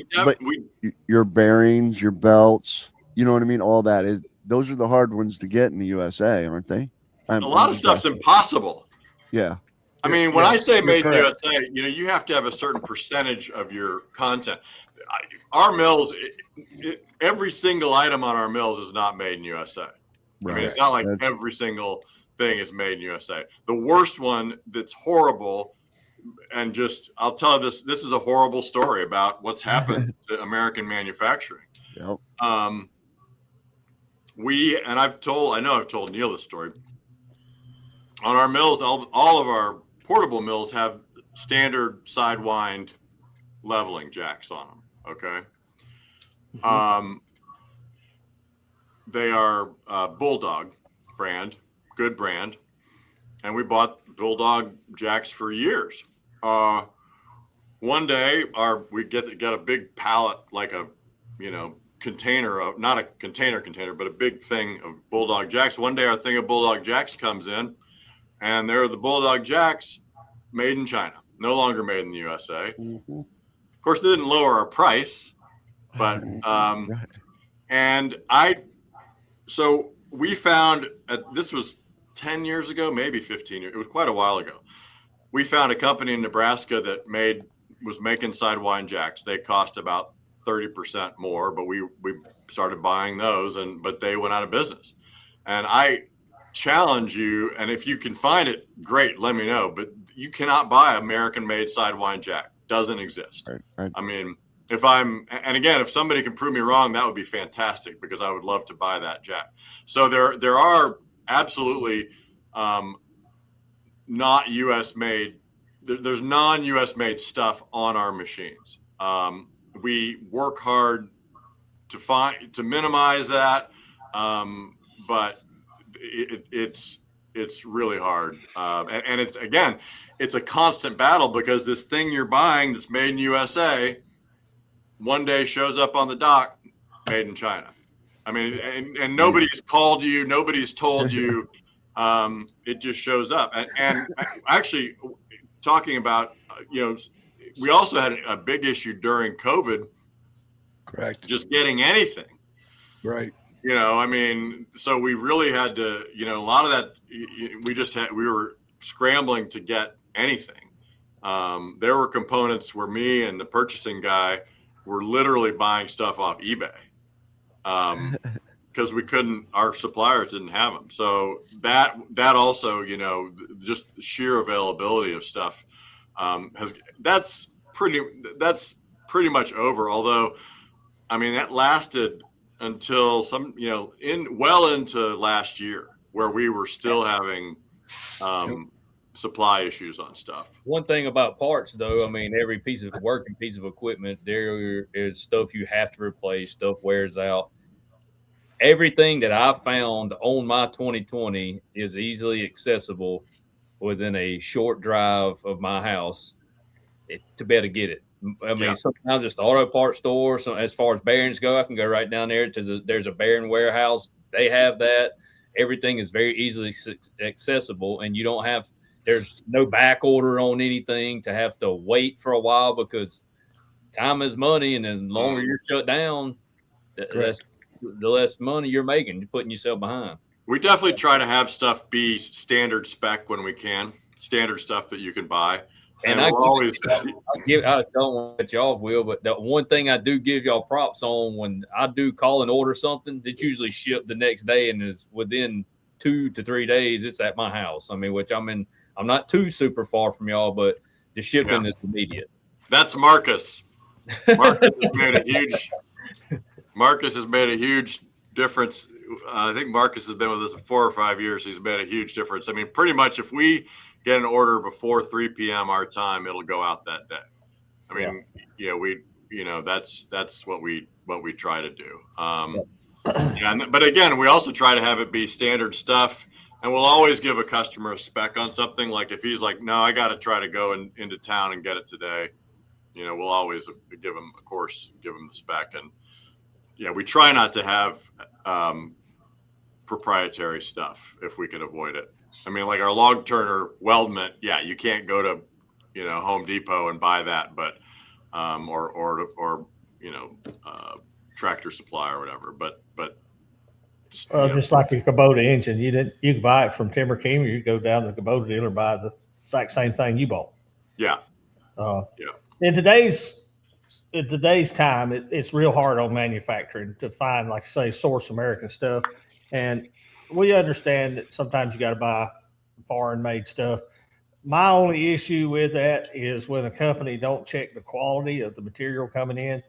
your bearings, your belts, you know what I mean? All that those are the hard ones to get in the USA, aren't they? A lot of stuff's impossible. Yeah. When I say made in USA, you have to have a certain percentage of your content. Our mills, every single item on our mills is not made in USA. Right. It's not like every single thing is made in USA. The worst one that's horrible, and I'll tell this is a horrible story about what's happened to American manufacturing. Yep. I know I've told Neil this story. On our mills, all of our portable mills have standard sidewind leveling jacks on them. Okay. They are Bulldog brand, good brand, and we bought Bulldog jacks for years. One day, we get a big pallet, like a container of, not a container, but a big thing of Bulldog jacks. One day, our thing of Bulldog jacks comes in, and they're the Bulldog jacks made in China, no longer made in the USA. Mm-hmm. Of course, they didn't lower our price, but so we found this was 10 years ago, maybe 15 years. It was quite a while ago. We found a company in Nebraska that was making sidewind jacks. They cost about 30% more, but we started buying those, but they went out of business. And I challenge you, and if you can find it, great, let me know. But you cannot buy American-made sidewind jack. Doesn't exist. Right. If somebody can prove me wrong, that would be fantastic because I would love to buy that jack. So there are absolutely not U.S. made there's non-US made stuff on our machines. We work hard to minimize that, but it's really hard, and it's, again, it's a constant battle, because this thing you're buying that's made in USA one day shows up on the dock made in China. I mean, and nobody's called you, nobody's told you. It just shows up. And actually, talking about, we also had a big issue during COVID. Correct. Just getting anything. Right. I mean, so we really had to, a lot of that, we were scrambling to get anything. There were components where me and the purchasing guy were literally buying stuff off eBay. Because our suppliers didn't have them. So that also, just sheer availability of stuff that's pretty much over. Although, I mean, that lasted until into last year, where we were still having supply issues on stuff. One thing about parts, though, I mean, every piece of equipment, there is stuff you have to replace, stuff wears out. Everything that I found on my 2020 is easily accessible within a short drive of my house to be able to get it. I mean, sometimes just the auto parts store. So as far as bearings go, I can go right down there to there's a bearing warehouse. They have that. Everything is very easily accessible, and there's no back order on anything to have to wait for a while, because time is money, and the longer you're shut down, the less money you're making. You're putting yourself behind. We definitely try to have stuff be standard spec when we can, standard stuff that you can buy. And I don't want to cut you off, Will, but the one thing I do give y'all props on, when I do call and order something, it's usually shipped the next day, and is within 2 to 3 days, it's at my house. I mean, which I'm not too super far from y'all, but the shipping is immediate. That's Marcus. Marcus has made a huge difference. I think Marcus has been with us for 4 or 5 years. He's made a huge difference. I mean, pretty much if we get an order before 3 p.m. our time, it'll go out that day. I mean, that's what we try to do. But again, we also try to have it be standard stuff, and we'll always give a customer a spec on something. Like if he's like, no, I got to try to go into town and get it today, we'll always give him the spec. And we try not to have proprietary stuff if we can avoid it. I mean, like our log turner weldment, you can't go to, Home Depot and buy that, but or Tractor Supply or whatever. But just like your Kubota engine, you can buy it from TimberKing, or you go down to the Kubota dealer and buy the exact same thing you bought. Yeah. In today's time, it's real hard on manufacturing to find, like, say, source American stuff. And we understand that sometimes you got to buy foreign made stuff. My only issue with that is when a company don't check the quality of the material coming in.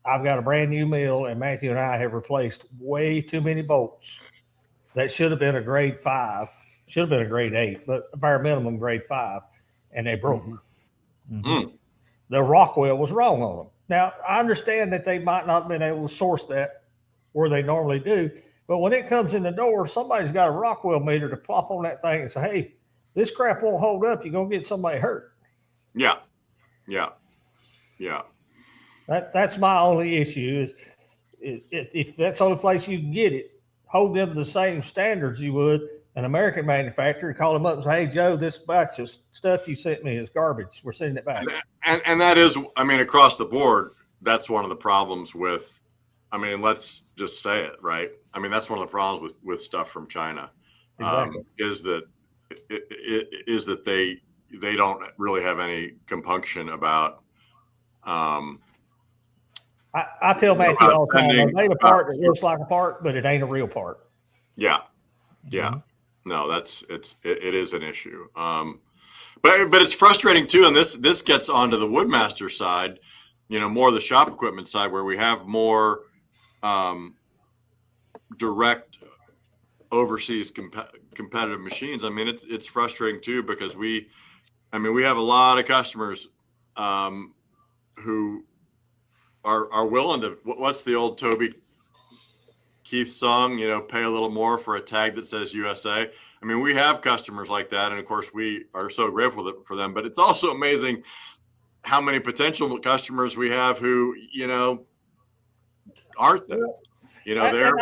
I've got a brand new mill, and Matthew and I have replaced way too many bolts that should have been a grade 5, should have been a grade 8, but bare minimum grade 5, and they broke. The Rockwell was wrong on them. Now, I understand that they might not have been able to source that where they normally do, but when it comes in the door, somebody's got a Rockwell meter to plop on that thing and say, hey, this crap won't hold up. You're going to get somebody hurt. Yeah. That's my only issue is if that's the only place you can get it, hold them to the same standards you would an American manufacturer, call them up and say, hey, Joe, this batch of stuff you sent me is garbage. We're sending it back. And that is, I mean, across the board, that's one of the problems with, I mean, let's just say it, right? I mean, that's one of the problems with stuff from China. Exactly. Is that they don't really have any compunction about. I tell Matthew all the time, I made a part that looks like a part, but it ain't a real part. Yeah. No, it is an issue. But it's frustrating too, and this gets onto the Woodmaster side, more the shop equipment side, where we have more direct overseas competitive machines. I mean, it's frustrating too, because I mean, we have a lot of customers who are willing to. What's the old Toby Keith song? You know, pay a little more for a tag that says USA. I mean, we have customers like that, and of course, we are so grateful for them. But it's also amazing how many potential customers we have who, you know, aren't that. You know, they're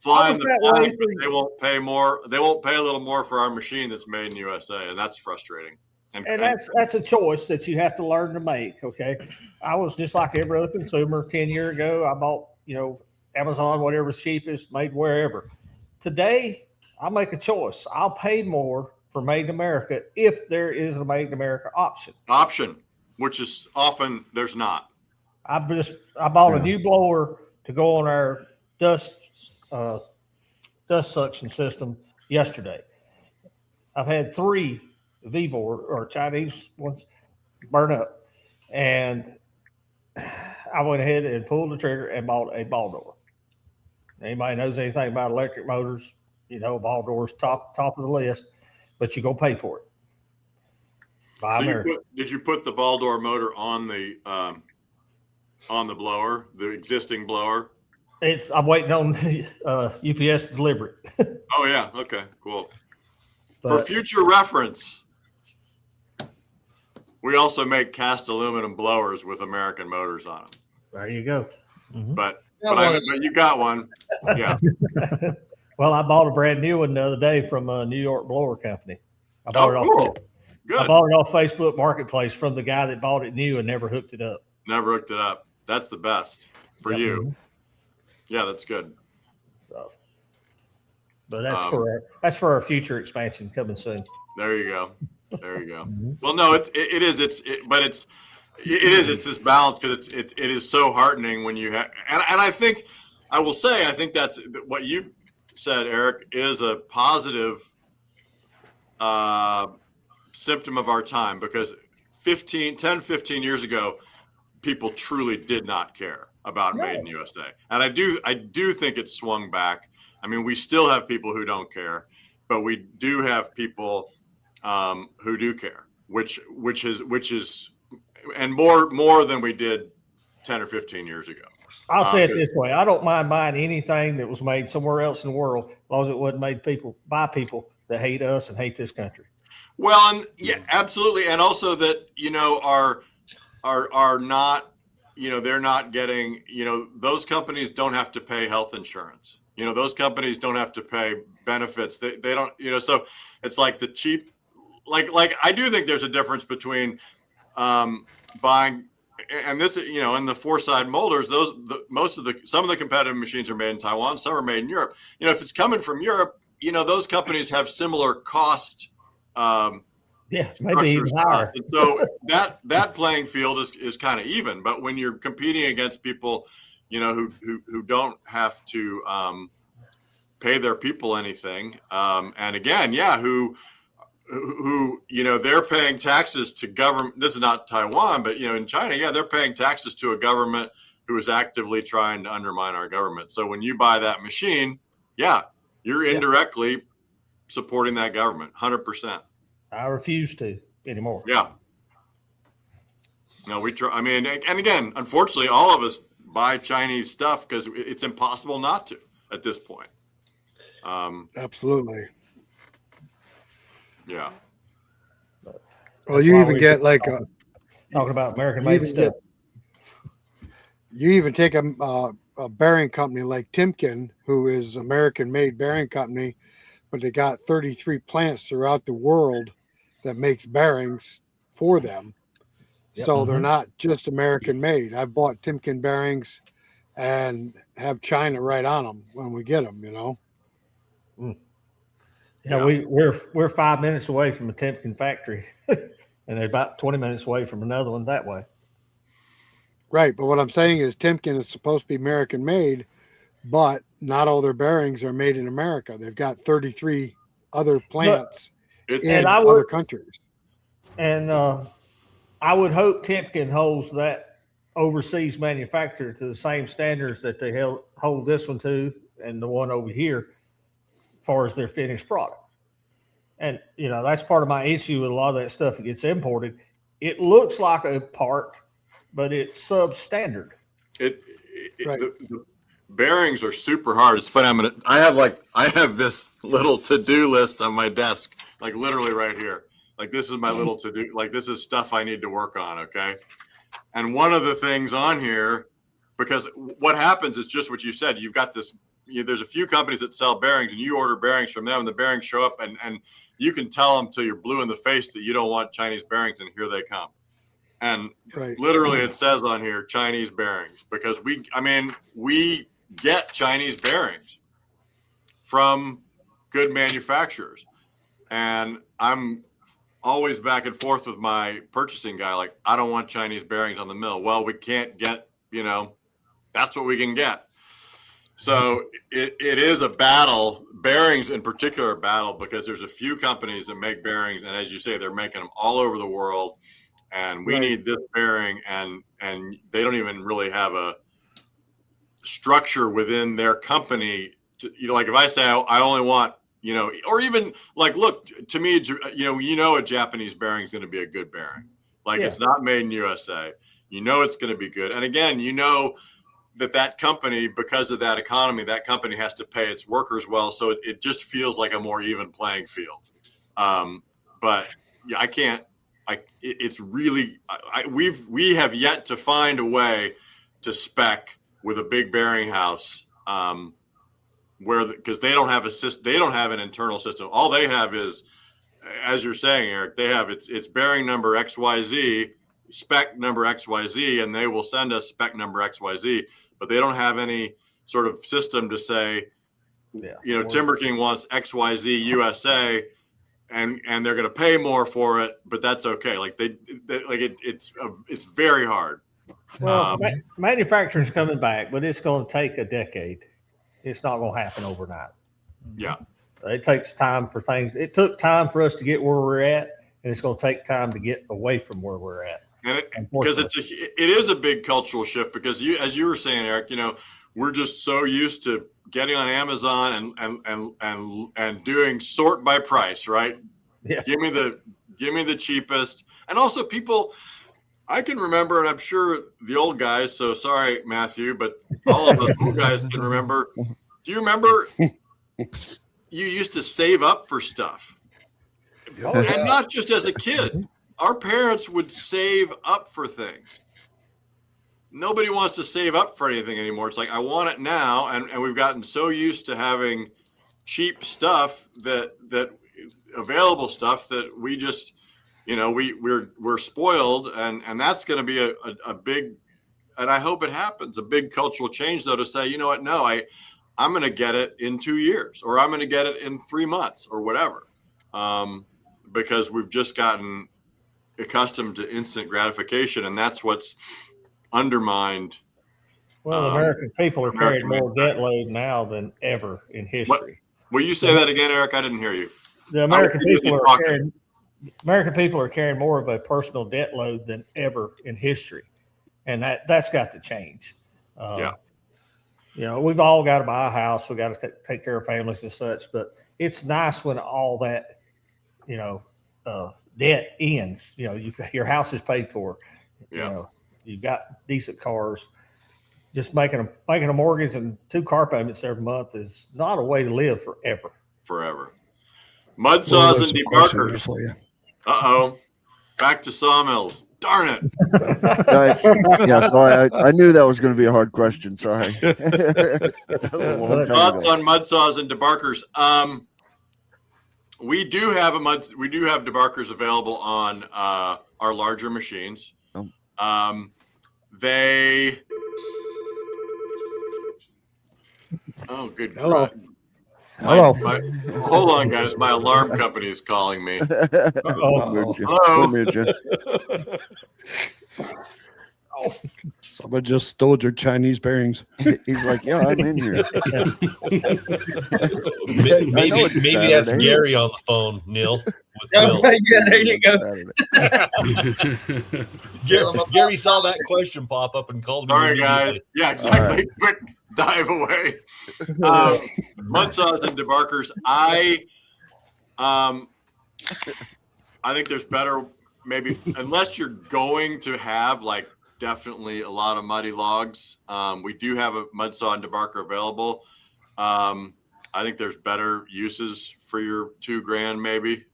flying the flag, but they won't pay more. They won't pay a little more for our machine that's made in USA, and that's frustrating. And that's a choice that you have to learn to make. Okay, I was just like every other consumer 10 years ago. I bought, you know, Amazon, whatever's cheapest, made wherever. Today, I make a choice. I'll pay more for made in America if there is a made in America option, which is often there's not. I bought a new blower to go on our dust suction system yesterday. I've had 3 Vivo or Chinese ones burn up, and I went ahead and pulled the trigger and bought a ball door. Anybody knows anything about electric motors, you know, ball doors top of the list, but you go pay for it. Did you put the ball door motor on the blower, the existing blower? I'm waiting on UPS to deliver it. Oh yeah, okay, cool. For future reference, we also make cast aluminum blowers with American motors on them. There you go. Mm-hmm. But you got one. Yeah. Well, I bought a brand new one the other day from a New York blower company. I bought it cool. Good. I bought it off Facebook Marketplace from the guy that bought it new and never hooked it up. Never hooked it up. That's the best for you. Yeah, that's good. So, but that's for our future expansion coming soon. There you go. There you go. Well, no, it is. It's this balance, because it is so heartening when you have, and I think that's what you've said, Eric, is a positive symptom of our time, because 10, 15 years ago, people truly did not care about made in USA. And I do think it's swung back. I mean, we still have people who don't care, but we do have people who do care, which is and more than we did 10 or 15 years ago. I'll say it this way. I don't mind buying anything that was made somewhere else in the world, as long as it wasn't made by people that hate us and hate this country. Well, and yeah, absolutely. And also that, you know, are not, you know, they're not getting, you know, those companies don't have to pay health insurance. You know, those companies don't have to pay benefits. They don't, you know, so it's like the cheap, like I do think there's a difference between buying, and this, you know, in the four-side molders, some of the competitive machines are made in Taiwan, some are made in Europe. You know, if it's coming from Europe, you know, those companies have similar cost. Maybe even higher. And so that playing field is kind of even. But when you're competing against people, you know, who don't have to pay their people anything, and again, who you know, they're paying taxes to government. This is not Taiwan, but you know, in China, they're paying taxes to a government who is actively trying to undermine our government. So when you buy that machine, you're indirectly supporting that government, 100%. I refuse to anymore. Yeah. No, we try. I mean, and again, unfortunately, all of us buy Chinese stuff because it's impossible not to at this point. Absolutely. Yeah. Well, you even get like talking about American-made stuff. You even take a bearing company like TimberKing, who is American-made bearing company, but they got 33 plants throughout the world that makes bearings for them. So they're not just American-made. I've bought TimberKing bearings and have China right on them when we get them, you know. Yeah, we're 5 minutes away from a TimberKing factory, and they're about 20 minutes away from another one that way. Right, but what I'm saying is TimberKing is supposed to be American-made, but not all their bearings are made in America. They've got 33 other plants in other countries. And I would hope TimberKing holds that overseas manufacturer to the same standards that they hold this one to and the one over here, as far as their finished product. And that's part of my issue with a lot of that stuff that gets imported. It looks like a part, but it's substandard. Right. The bearings are super hard. It's funny. I have this little to-do list on my desk, like literally right here. Like this is my little to-do, like this is stuff I need to work on. Okay. And one of the things on here, because what happens is just what you said, you've got this, there's a few companies that sell bearings and you order bearings from them and the bearings show up and you can tell them till you're blue in the face that you don't want Chinese bearings and here they come. And literally it says on here, Chinese bearings, because we get Chinese bearings from good manufacturers. And I'm always back and forth with my purchasing guy. Like, I don't want Chinese bearings on the mill. Well, we can't get, that's what we can get. So it is a battle. Bearings in particular are a battle because there's a few companies that make bearings. And as you say, they're making them all over the world. And we need this bearing and they don't even really have a structure within their company to, like if I say I only want, or even like, look, to me, a Japanese bearing is going to be a good bearing. Like it's not made in USA. It's going to be good. And again, that company, because of that economy, that company has to pay its workers well. So it just feels like a more even playing field. But yeah, I can't. It's really we have yet to find a way to spec with a big bearing house because they don't have they don't have an internal system. All they have is, as you're saying, Eric, they have it's bearing number XYZ, spec number XYZ, and they will send us spec number XYZ, but they don't have any sort of system to say, TimberKing wants XYZ USA. And they're going to pay more for it, but that's okay. Like it's very hard. Well, manufacturing's coming back, but it's going to take a decade. It's not going to happen overnight. Yeah, it takes time for things. It took time for us to get where we're at, and it's going to take time to get away from where we're at. And because it is a big cultural shift. Because as you were saying, Eric, we're just so used to getting on Amazon and doing sort by price, right? Yeah. Give me the cheapest. And also people, I can remember, and I'm sure the old guys, so sorry, Matthew, but all of us old guys can remember. Do you remember you used to save up for stuff? And not just as a kid. Our parents would save up for things. Nobody wants to save up for anything anymore. It's like, I want it now. And we've gotten so used to having cheap stuff that available stuff that we just, we're spoiled. And that's going to be a big, and I hope it happens, a big cultural change though, to say, you know what? No, I'm going to get it in 2 years, or I'm going to get it in 3 months or whatever. Because we've just gotten accustomed to instant gratification. And that's what's undermined. Well, American people are carrying more debt load now than ever in history. Will you say that again, Eric? I didn't hear you. The American people are carrying more of a personal debt load than ever in history, and that's got to change. We've all got to buy a house. We got to take care of families and such, but it's nice when all that, debt ends. Your house is paid for. You've got decent cars. Just making a mortgage and 2 car payments every month is not a way to live forever. Forever. Mud saws and debarkers. Uh-oh. Back to sawmills. Darn it. Sorry. I knew that was going to be a hard question. Sorry. Thoughts on mud saws and debarkers. We do have debarkers available on our larger machines. Oh, good. Hello. Hello. Hold on, guys. My alarm company is calling me. Hello. Someone just stole your Chinese bearings. He's like, yeah, I'm in here. Maybe that's Gary on the phone, Neil. Yeah, there you go. Gary saw that question pop up and called me. All right, guys. Yeah, exactly. Right. Quick dive away. Mud saws and debarkers. I think there's better, maybe, unless you're going to have like definitely a lot of muddy logs. We do have a mud saw and debarker available. I think there's better uses for your $2,000 maybe.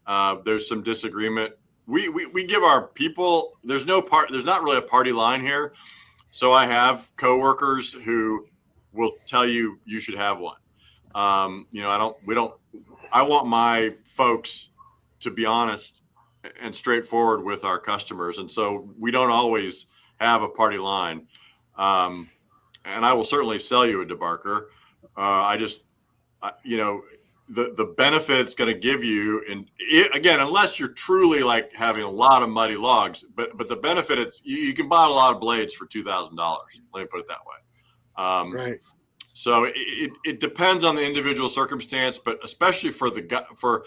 There's some disagreement. We give our people, there's not really a party line here. So I have coworkers who will tell you should have one. I want my folks to be honest and straightforward with our customers. And so we don't always have a party line. And I will certainly sell you a debarker. The benefit it's going to give you, and again, unless you're truly like having a lot of muddy logs, but the benefit you can buy a lot of blades for $2,000. Let me put it that way. Right. So it depends on the individual circumstance, but especially for the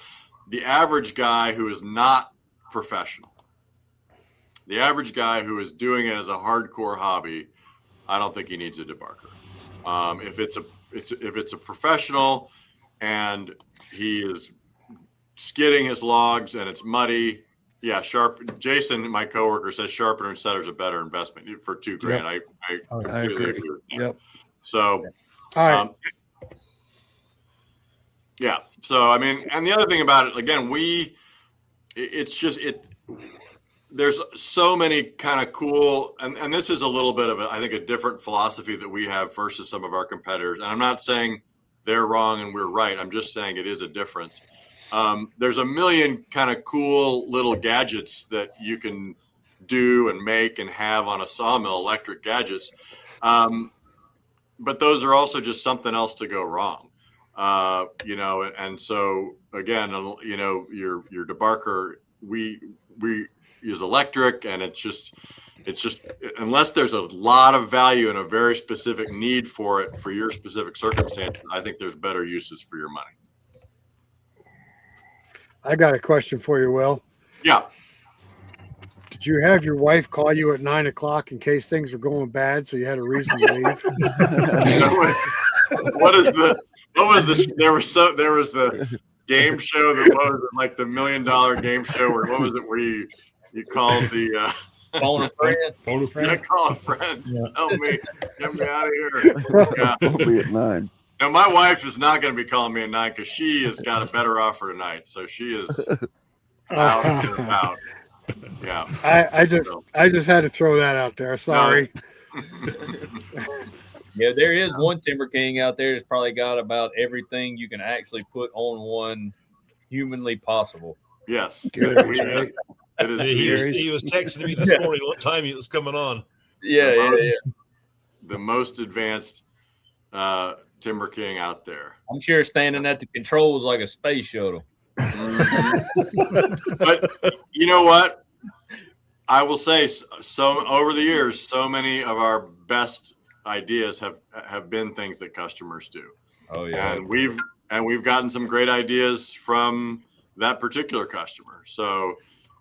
average guy who is not professional, the average guy who is doing it as a hardcore hobby, I don't think he needs a debarker. If it's a professional and he is skidding his logs and it's muddy, yeah, Jason, my coworker, says sharpener and setter is a better investment for $2,000. Yep. I completely agree with that. Yep. So, All right. yeah. So, I mean, and the other thing about it, again, there's so many kind of cool, and this is a little bit of I think a different philosophy that we have versus some of our competitors. And I'm not saying they're wrong and we're right. I'm just saying it is a difference. There's a million kind of cool little gadgets that you can do and make and have on a sawmill, electric gadgets. But those are also just something else to go wrong. And so again, your debarker, we use electric, and it's just unless there's a lot of value and a very specific need for it for your specific circumstance, I think there's better uses for your money. I got a question for you, Will. Yeah. Did you have your wife call you at 9 o'clock in case things were going bad, so you had a reason to leave? There was the game show that was like the $1 million game show, or what was it where you called the Phone a friend. Phone a friend. yeah, call a friend. Help me, get me out of here. Yeah. I'll be at 9. Now my wife is not going to be calling me at 9 because she has got a better offer tonight, so she is out and about. Yeah. I just had to throw that out there. Sorry. Yeah, there is one TimberKing out there that's probably got about everything you can actually put on one humanly possible. Yes. Gary's right. It is. He was texting me this morning what time he was coming on. Yeah. The most advanced TimberKing out there. I'm sure standing at the controls like a space shuttle. But you know what? I will say, so over the years, so many of our best ideas have been things that customers do. Oh yeah. And we've gotten some great ideas from that particular customer. So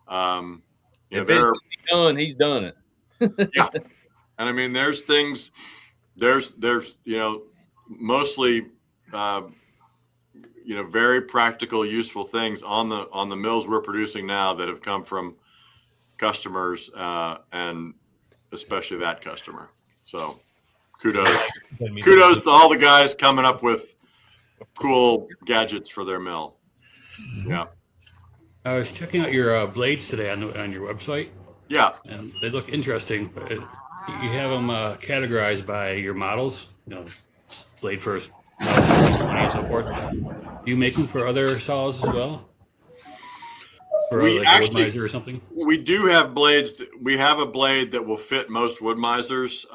if it's done, he's done it. Yeah. And I mean, there's things, there's mostly very practical, useful things on the mills we're producing now that have come from customers, and especially that customer. So kudos to all the guys coming up with cool gadgets for their mill. Yeah. I was checking out your blades today on your website. Yeah. And they look interesting. But you have them categorized by your models, blade first, and so forth. Do you make them for other saws as well? For We like actually- Woodmiser or something? We do have blades. We have a blade that will fit most Woodmisers.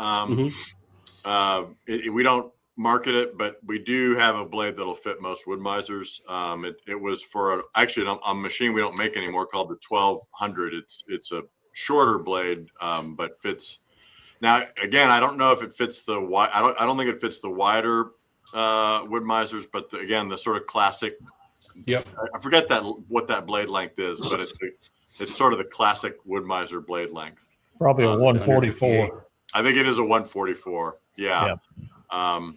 We don't market it, but we do have a blade that'll fit most Woodmisers. It was for a machine we don't make anymore called the 1200. It's a shorter blade, but fits. Now again, I don't know if it fits the wide. I don't think it fits the wider Woodmisers, but the sort of classic. Yep. I forget what that blade length is, but it's sort of the classic Woodmiser blade length. Probably a 144. I think it is a 144. Yeah. I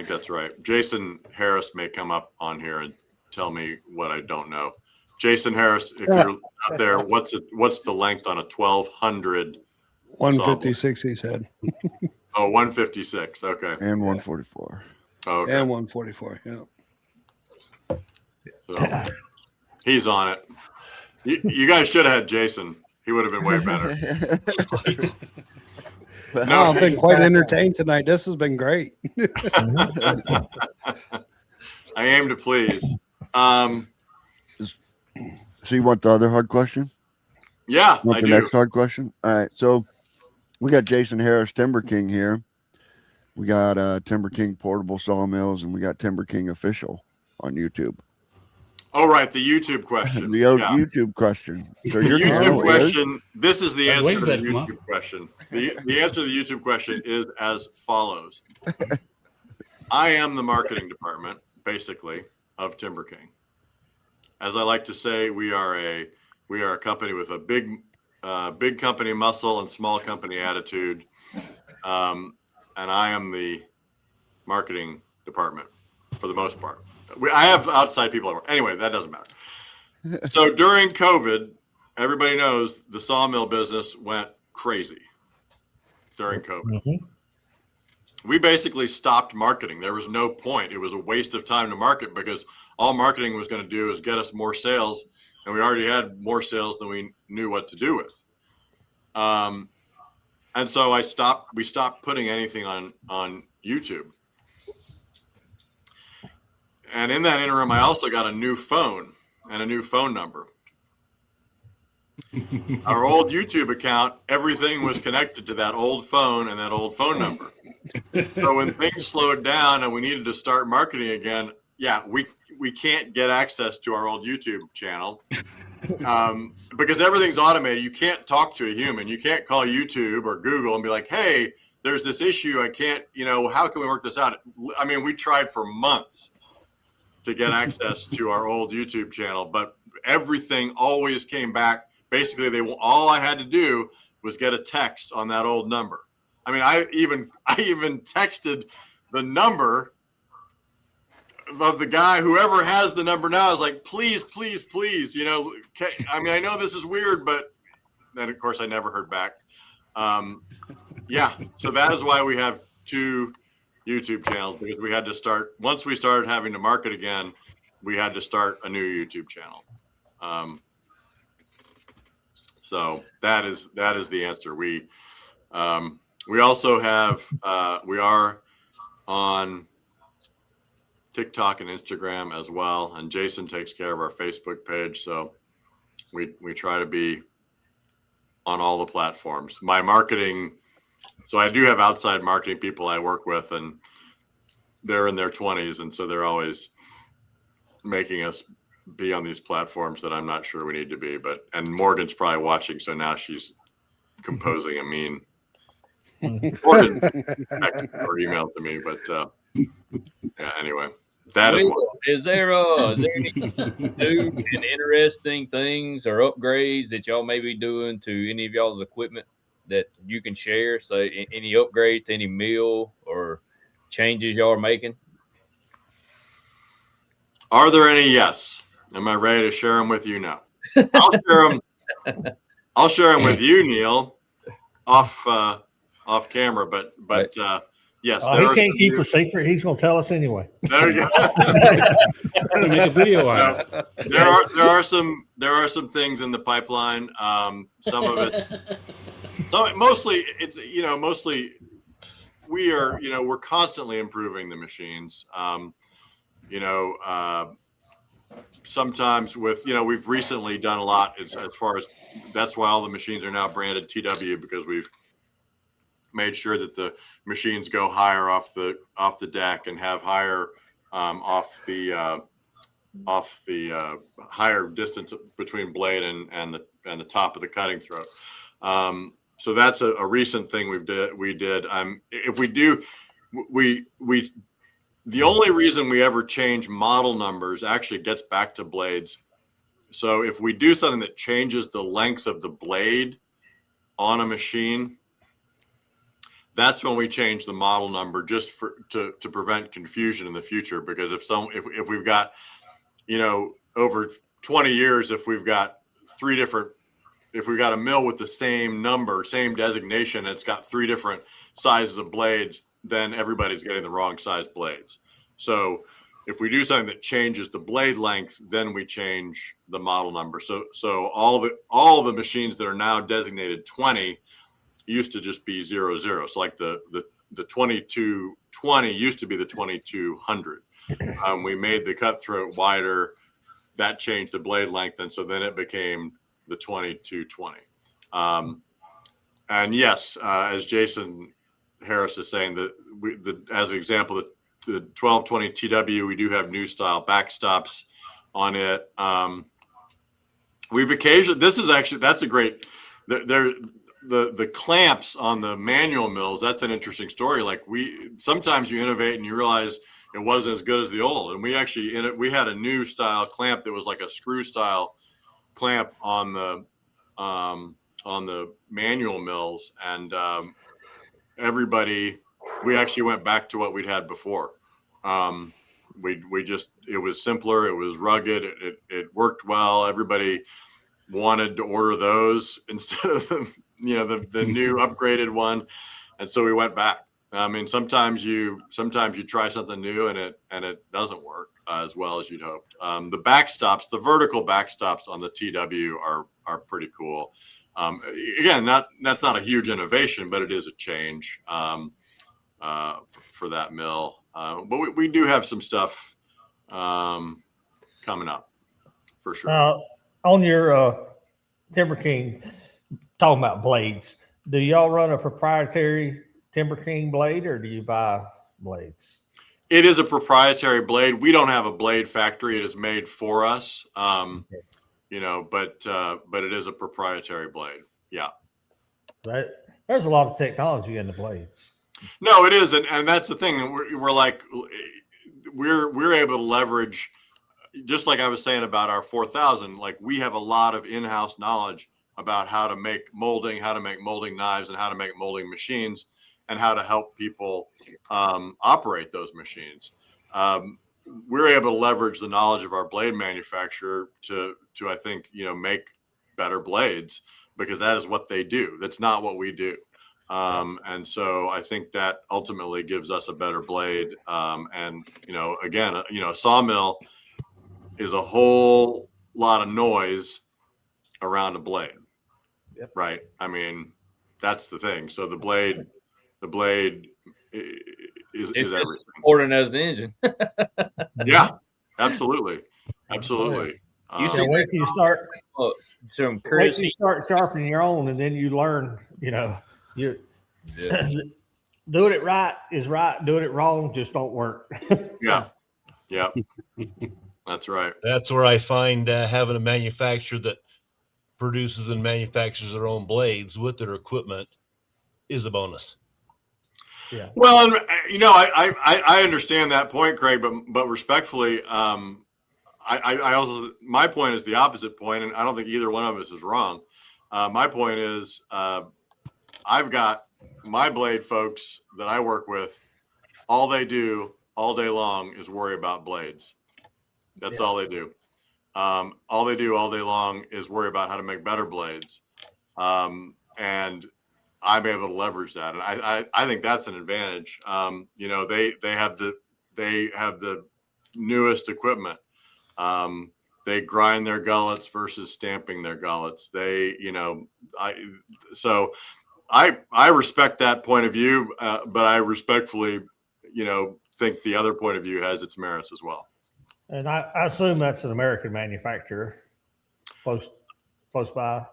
think that's right. Jason Harris may come up on here and tell me what I don't know. Jason Harris, if you're out there, what's the length on a 1200? 156, he said. Oh, 156. Okay. And 144. Okay. And 144. Yeah. So he's on it. You guys should have had Jason. He would have been way better. No, I've been quite entertained tonight. This has been great. I aim to please. So you want the other hard question? Yeah, Want I the do. next hard question? All right. So we got Jason Harris, TimberKing here. We got TimberKing Portable Sawmills, and we got TimberKing Official on YouTube. Oh, right. The YouTube question. The YouTube question. So The your YouTube channel question. This is the I answer waved to the at him, huh? YouTube question. The answer to the YouTube question is as follows. I am the marketing department, basically, of TimberKing. As I like to say, we are a company with a big company muscle and small company attitude. And I am the marketing department for the most part. I have outside people. Anyway, that doesn't matter. So during COVID, everybody knows the sawmill business went crazy during COVID. Mhm. We basically stopped marketing. There was no point. It was a waste of time to market because all marketing was going to do is get us more sales. And we already had more sales than we knew what to do with. And so we stopped putting anything on YouTube. And in that interim, I also got a new phone and a new phone number. Our old YouTube account, everything was connected to that old phone and that old phone number. So when things slowed down and we needed to start marketing again, we can't get access to our old YouTube channel because everything's automated. You can't talk to a human. You can't call YouTube or Google and be like, hey, there's this issue. I can't, how can we work this out? I mean, we tried for months to get access to our old YouTube channel, but everything always came back. Basically, all I had to do was get a text on that old number. I mean, I even texted the number of the guy, whoever has the number now, is like, please, please, please, I mean, I know this is weird, but then of course I never heard back. So that is why we have two YouTube channels, because we had to start, once we started having to market again, we had to start a new YouTube channel. So that is the answer. We also have, we are on TikTok and Instagram as well. And Jason takes care of our Facebook page. So we try to be on all the platforms. My marketing, so I do have outside marketing people I work with, and they're in their 20s. And so they're always making us be on these platforms that I'm not sure we need to be. And Morgan's probably watching. So now she's composing a mean Morgan or email to me. But anyway. Is there any new and interesting things or upgrades that y'all may be doing to any of y'all's equipment that you can share? So any upgrades to any mill or changes y'all are making? Are there any? Yes. Am I ready to share them with you? No. I'll share them with you, Neil, off camera. But yes, he can't keep a secret. He's going to tell us anyway. There you go. Make a video out of it. There are some things in the pipeline. Some of it. So mostly it's mostly we are we're constantly improving the machines. Sometimes with we've recently done a lot as far as, that's why all the machines are now branded TW, because we've made sure that the machines go higher off the deck and have higher off the higher distance between blade and the top of the cutting throat. So that's a recent thing we did. If we do, the only reason we ever change model numbers actually gets back to blades. So if we do something that changes the length of the blade on a machine, that's when we change the model number, just to prevent confusion in the future. Because if we've got over 20 years, if we've got if we've got a mill with the same number, same designation, it's got 3 different sizes of blades, then everybody's getting the wrong size blades. So if we do something that changes the blade length, then we change the model number. So all the machines that are now designated 20 used to just be 00. So like the 2220 used to be the 2200. We made the cut throat wider. That changed the blade length, and so then it became the 2220. And yes, as Jason Harris is saying, as an example, the 1220 TW, we do have new style backstops on it. We've occasionally, that's a great, the clamps on the manual mills, that's an interesting story. Like sometimes you innovate and you realize it wasn't as good as the old. And we had a new style clamp that was like a screw style clamp on the manual mills, and we actually went back to what we'd had before. It was simpler, it was rugged, it worked well. Everybody wanted to order those instead of the new upgraded one, and so we went back. I mean, sometimes you try something new and it doesn't work as well as you'd hoped. The backstops, the vertical backstops on the TW are pretty cool. Again, that's not a huge innovation, but it is a change for that mill. But we do have some stuff coming up for sure. On your TimberKing, talking about blades, do y'all run a proprietary TimberKing blade, or do you buy blades? It is a proprietary blade. We don't have a blade factory. It is made for us. But it is a proprietary blade. Yeah. There's a lot of technology in the blades. No, it is, and that's the thing. We're able to leverage, just like I was saying about our 4000. Like, we have a lot of in-house knowledge about how to make molding knives, and how to make molding machines, and how to help people operate those machines. We're able to leverage the knowledge of our blade manufacturer to I think, make better blades, because that is what they do. That's not what we do. And so I think that ultimately gives us a better blade. And, again, a sawmill is a whole lot of noise around a blade. Yep. Right. I mean, that's the thing. So the blade is everything. Important as the engine. Yeah, absolutely. Absolutely. Wait till you start sharpening your own, and then you learn, doing it right is right. Doing it wrong just don't work. Yeah. Yeah. That's right. That's where I find having a manufacturer that produces and manufactures their own blades with their equipment is a bonus. Yeah. Well, and I understand that point, Craig, but respectfully, I also, my point is the opposite point, and I don't think either one of us is wrong. My point is, I've got my blade folks that I work with. All they do all day long is worry about blades. That's all they do. All they do all day long is worry about how to make better blades. And I'm able to leverage that. And I think that's an advantage. They have the newest equipment. They grind their gullets versus stamping their gullets. I respect that point of view, but I respectfully, think the other point of view has its merits as well. And I assume that's an American manufacturer, close by.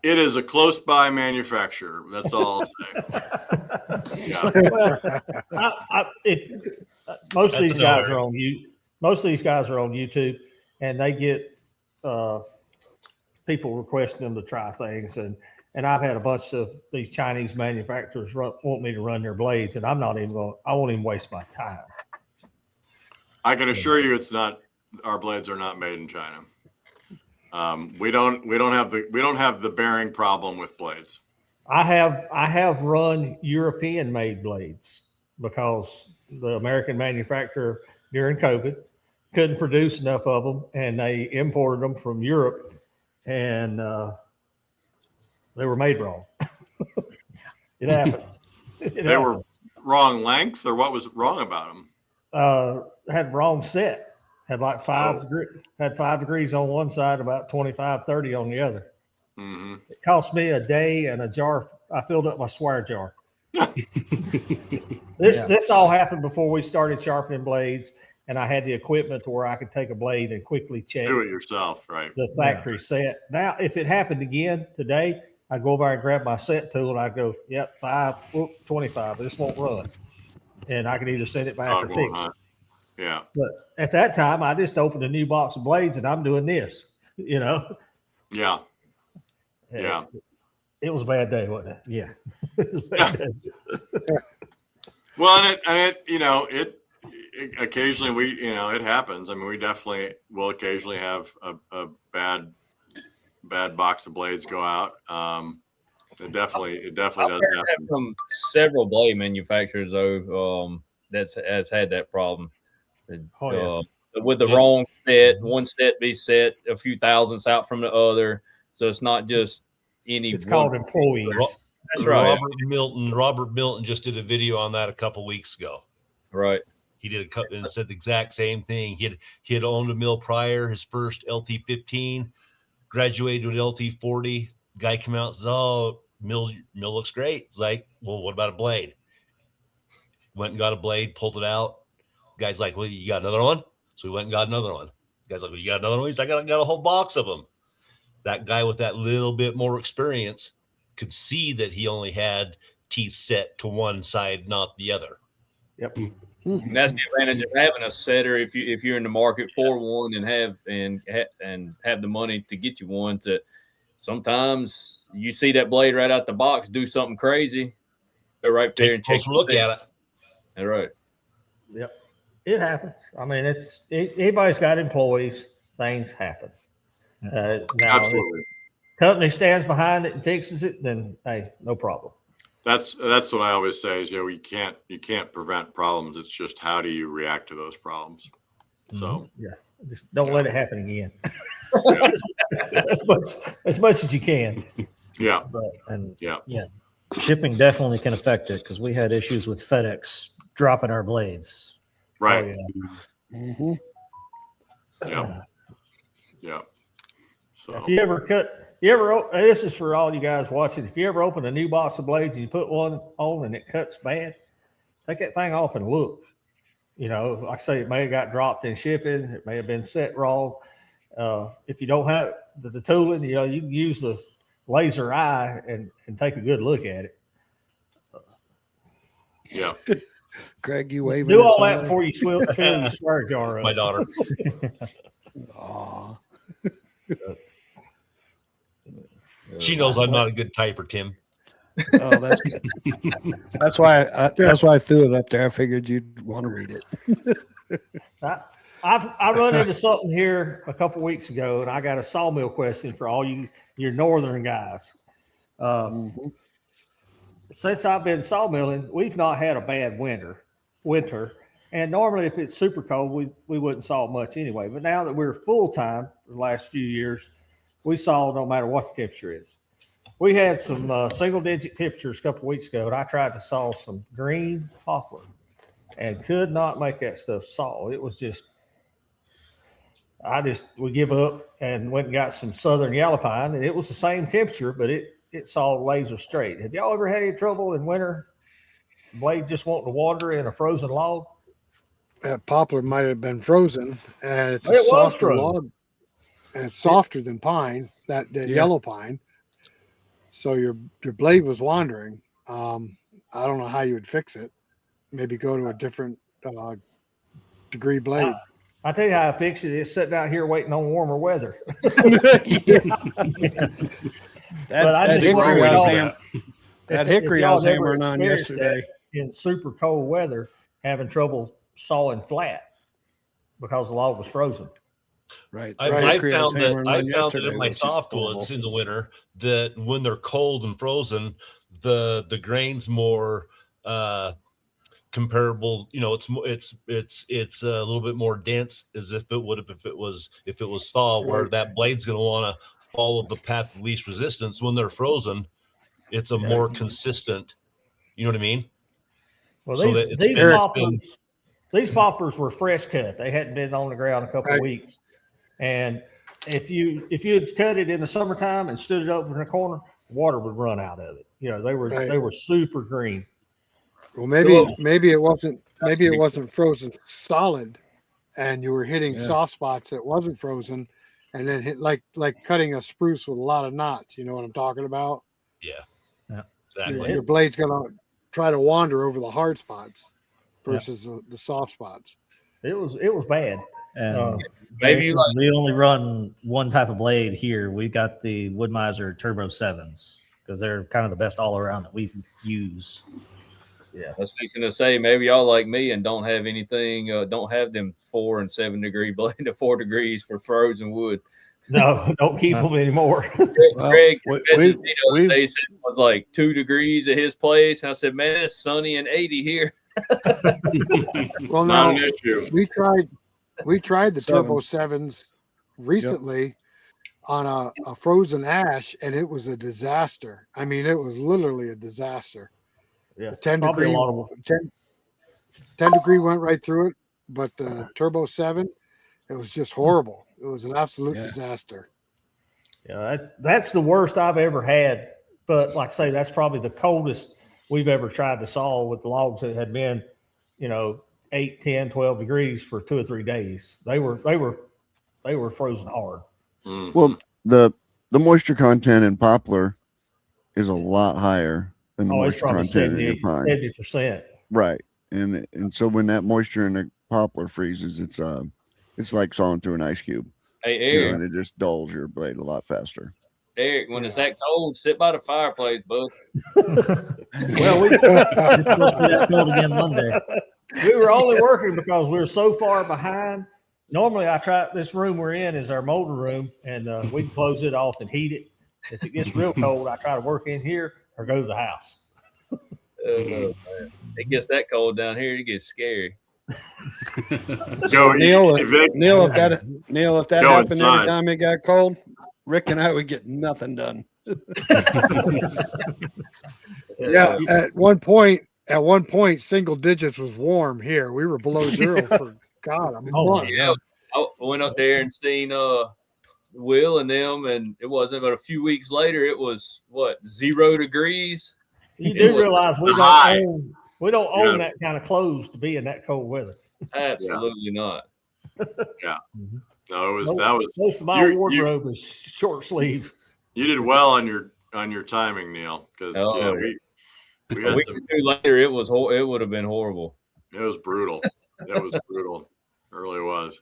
It is a close by manufacturer. That's all I'll say. Well, most of these guys are on YouTube, and they get people requesting them to try things, and I've had a bunch of these Chinese manufacturers want me to run their blades, and I won't even waste my time. I can assure you, our blades are not made in China. We don't have the bearing problem with blades. I have run European made blades because the American manufacturer during COVID couldn't produce enough of them, and they imported them from Europe, and they were made wrong. It happens. They were wrong length, or what was wrong about them? Had wrong set. Had like 5 degrees on one side, about 25, 30 on the other. Mm-hmm. It cost me a day and a jar. I filled up my Swire jar. This all happened before we started sharpening blades, and I had the equipment to where I could take a blade and quickly check Do it yourself, right? the factory set. Now, if it happened again today, I'd go over and grab my set tool and I'd go, yep, 25. This won't run. And I could either send it back or fix it. Yeah. But at that time, I just opened a new box of blades and I'm doing this, you know? Yeah. Yeah. It was a bad day, wasn't it? Yeah. It was a bad day. Well, and it you know, it occasionally it happens. I mean, we definitely will occasionally have a bad box of blades go out. It definitely does happen. From several blade manufacturers though, has had that problem. With the wrong set, one set be set a few thousandths out from the other, so it's not just any. It's called employees. That's right. Robert Milton just did a video on that a couple weeks ago. Right. He did and said the exact same thing. He had owned a mill prior, his first LT15, graduated with LT40. Guy came out and says, "Oh, mill looks great." It's like, well, what about a blade? Went and got a blade, pulled it out. Guy's like, "Well, you got another one?" So we went and got another one. Guy's like, "Well, you got another one?" He's like, "I got a whole box of them." That guy with that little bit more experience could see that he only had teeth set to one side, not the other. Yep. And that's the advantage of having a setter. If you're in the market for one and have the money to get you one, to sometimes you see that blade right out the box, do something crazy, go right there and take a look at it. All right. Yep. It happens. I mean, anybody's got employees. Things happen. Now, Absolutely. if the company stands behind it and fixes it, then hey, no problem. That's what I always say is, you can't prevent problems. It's just how do you react to those problems? So Just don't let it happen again. Yeah. as much as you can. Yeah. Shipping definitely can affect it because we had issues with FedEx dropping our blades. Right. Oh, yeah. Yeah. Yeah. So If you ever this is for all you guys watching. If you ever open a new box of blades and you put one on and it cuts bad, take that thing off and look. You know, like I say, it may have got dropped in shipping. It may have been set wrong. If you don't have the tooling, you can use the laser eye and take a good look at it. yeah. Greg, you waving? Do at all that somebody? before you fill your swear jar up. My daughter. Aw. She knows I'm not a good typer, Tim. Oh, that's good. That's why I threw it up there. I figured you'd want to read it. I run into something here a couple weeks ago, and I got a sawmill question for all your northern guys. Since I've been sawmilling, we've not had a bad winter. And normally if it's super cold, we wouldn't saw much anyway. But now that we're full time the last few years, we saw no matter what the temperature is. We had some single digit temperatures a couple weeks ago, and I tried to saw some green poplar and could not make that stuff saw. It was just, we give up and went and got some southern yellow pine, and it was the same temperature, but it saw laser straight. Have y'all ever had any trouble in winter? Blade just wanting to wander in a frozen log? Poplar might have been frozen, and it's It a was softer frozen. log, and it's softer than pine, that yellow pine. So your blade was wandering. I don't know how you would fix it. Maybe go to a different degree blade. I tell you how I fix it. It's sitting out here waiting on warmer weather. That hickory I was hammering on yesterday. In super cold weather, having trouble sawing flat because the log was frozen. Right. I found that in my softwoods in the winter that when they're cold and frozen, the grain's more comparable. You know, it's a little bit more dense as if it would have if it was thaw, where Right. that blade's going to want to follow the path of least resistance. When they're frozen, it's a more consistent. You know what I mean? Well, So these that it's these been- poplars, these poplars were fresh cut. They hadn't been on the ground a couple Right. of weeks, and if you had cut it in the summertime and stood it over in the corner, water would run out of it. You know, they Right. were super green. Well, maybe it wasn't frozen solid, and you were hitting Yeah. soft spots that wasn't frozen, and then hit like cutting a spruce with a lot of knots. You know what I'm talking about? Yeah, Yeah. exactly. Your blade's gonna try to wander over the hard spots versus the soft spots. It was bad. And Maybe Jason, like- we only run one type of blade here. We got the Woodmaster Turbo 7s because they're kind of the best all around that we use. I was fixing to say, maybe y'all like me and don't have anything, don't have them 4 and 7 degree blade to 4 degrees for frozen wood. No, don't keep them anymore. Well, Greg we- messaged me the other we've- day, said it was like 2 degrees at his place. And I said, man, it's sunny and 80 here. Well, Not now an issue. we tried the Turbo Sevens. 7s recently on a frozen ash, and it was a disaster. I mean, it was literally a disaster. Yeah, The 10 probably degree, a lot of 10 degree went right through it, but the Turbo 7, it was just horrible. It was an absolute Yeah. disaster. Yeah, that's the worst I've ever had. But like I say, that's probably the coldest we've ever tried to saw with logs that had been, 8, 10, 12 degrees for 2 or 3 days. They were frozen hard. Mhm. Well, the moisture content in poplar is a lot higher than the Oh, it's moisture probably content in your pine. 70%. Right. And so when that moisture in the poplar freezes, it's like sawing through an ice cube. Hey, You know, Eric, and it just dulls your blade a lot faster. Eric, when it's that cold, sit by the fireplace, bud. Well, It's supposed to be that cold again Monday. we were only working because we were so far behind. Normally, this room we're in is our molder room, and we can close it off and heat it. If it gets real cold, I try to work in here or go to the house. Man. It gets that cold down here, it gets scary. Go, Neil, if it- Neil, if that Go happened inside. every time it got cold, Rick and I would get nothing done. Yeah, at one point, single digits was warm here. We were below zero for God. Oh, Yeah, I went up there and seen Will and them, and it wasn't but a few weeks later. It was 0 degrees. You It do was realize high. we don't own Yeah. that kind of clothes to be in that cold weather. Absolutely not. No, that was Most of my you- wardrobe is short sleeve. you did well on your timing, Neil, because Oh, yeah, yeah. we A had week some, or two later, it would have been horrible. it was brutal. It was brutal. It really was.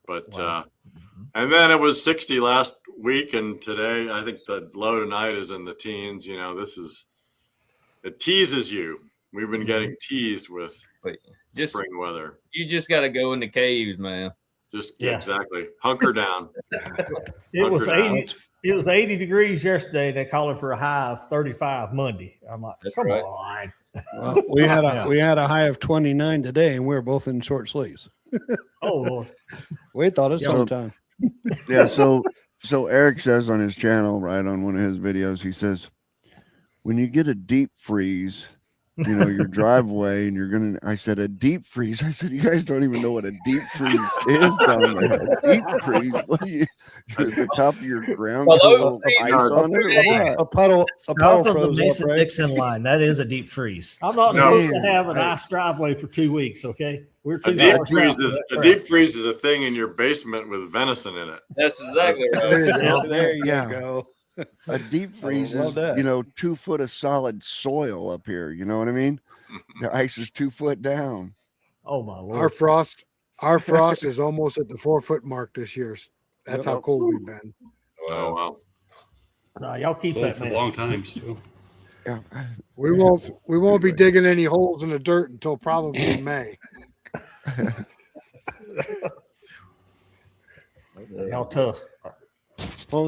But Wow. and then it was 60 last week, and today I think the low tonight is in the teens. It teases you. We've been getting teased with But just spring weather. you just got to go in the caves, man. Just Yeah. exactly hunker down. It was Hunker down. 80. It was 80 degrees yesterday. They called it for a high of 35 Monday. I'm like, That's come right. on. Well, we had Yeah. we had a high of 29 today, and we were both in short sleeves. Oh Lord. We thought it's Yeah. sometime. Yeah. So Eric says on his channel, right, on one of his videos, he says, when you get a deep freeze, your driveway, and I said, a deep freeze. I said, you guys don't even know what a deep freeze is down there. A deep freeze. What do you're at the top of your ground with a little ice on it or what? A puddle South of the froze up, Mason right? Dixon line, that is a deep freeze. I'm not No. supposed to have a nice driveway for 2 weeks. Okay. We're A too deep far freeze south is for that a crap. deep freeze is a thing in your basement with venison in it. That's exactly There right. you go. There you Yeah. go. A deep freeze love is, that. 2 foot of solid soil up here. You know what I mean? The ice is 2 foot down. Oh my Our Lord. frost is almost at the 4 foot mark this year. That's how cold we've been. Oh wow. No, y'all keep Cold that for mess. long times too. Yeah. We won't be digging any holes in the dirt until probably in May. Y'all tough. What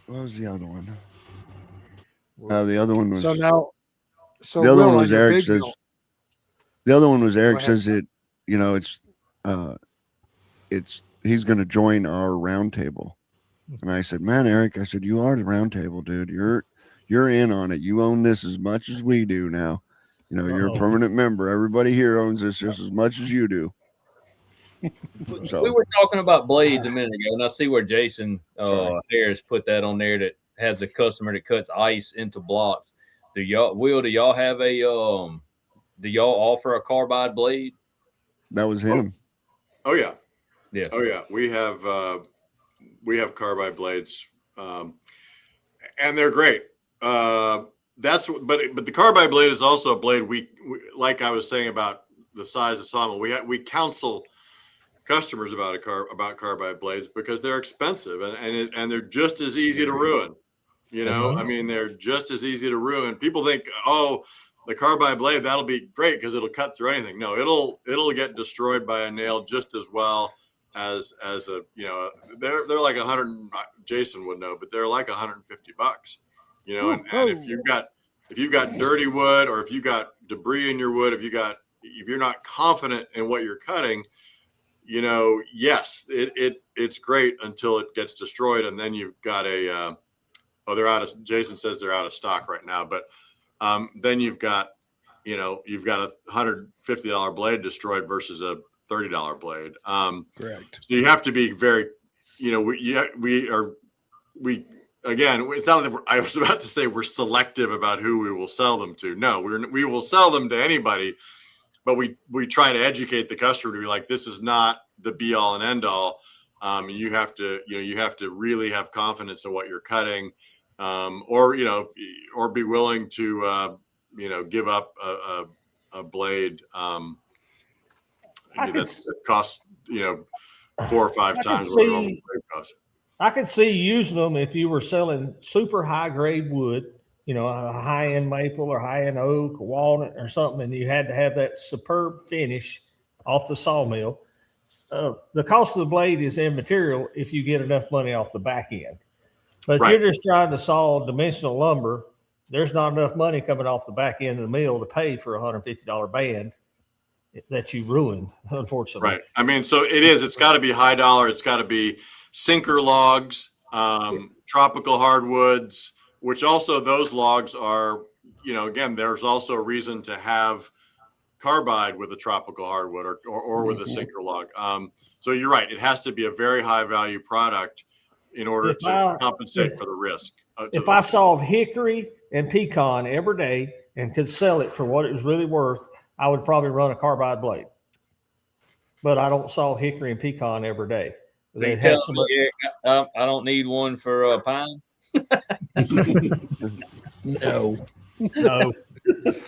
was the other one? The other one was So now, the other Will, one on was your Eric big says mill, The other one was Eric Go ahead. says it, you know, he's going to join our round table. And I said, man, Eric, I said, you are the round table, dude. You're in on it. You own this as much as we do now. You know, you're a permanent member. Everybody here owns this just as much as you do. So we were talking about blades a minute ago, and I see where Jason Harris put that on there that has a customer that cuts ice into blocks. Do y'all have a do y'all offer a carbide blade? that was him. Oh yeah. Yeah. Oh yeah. We have carbide blades, and they're great. But the carbide blade is also a blade we like I was saying about the size of sawmill. We counsel customers about carbide blades because they're expensive and they're just as easy to ruin. You know, I mean, they're just as easy to ruin. People think, oh, the carbide blade, that'll be great because it'll cut through anything. No, it'll get destroyed by a nail just as well as a, you know, they're like 100. Jason would know, but they're like $150. You know, and if you've got dirty wood, or if you got debris in your wood, if you're not confident in what you're cutting, you know, yes, it's great until it gets destroyed, and then you've got they're out of. Jason says they're out of stock right now, but then you've got a $150 blade destroyed versus a $30 blade. Correct. So you have to be very, you know, we again, it's not that I was about to say we're selective about who we will sell them to. No, we will sell them to anybody, but we try to educate the customer to be like, this is not the be all and end all. You have to really have confidence in what you're cutting, or be willing to, give up a blade that costs, 4 or 5 times what a normal blade costs. I could see you using them if you were selling super high grade wood, a high end maple or high end oak or walnut or something, and you had to have that superb finish off the sawmill. The cost of the blade is immaterial if you get enough money off the back end. But if you're just trying to saw dimensional lumber, there's not enough money coming off the back end of the mill to pay for a $150 band that you ruined, unfortunately. Right. I mean, so it's got to be high dollar. It's got to be sinker logs, tropical hardwoods, which also those logs are, again, there's also a reason to have carbide with a tropical hardwood or with a sinker log. So you're right. It has to be a very high value product in order to compensate for the risk. If I sawed hickory and pecan every day and could sell it for what it was really worth, I would probably run a carbide blade. But I don't saw hickory and pecan every day. They tell me, Eric, I don't need one for pine. No.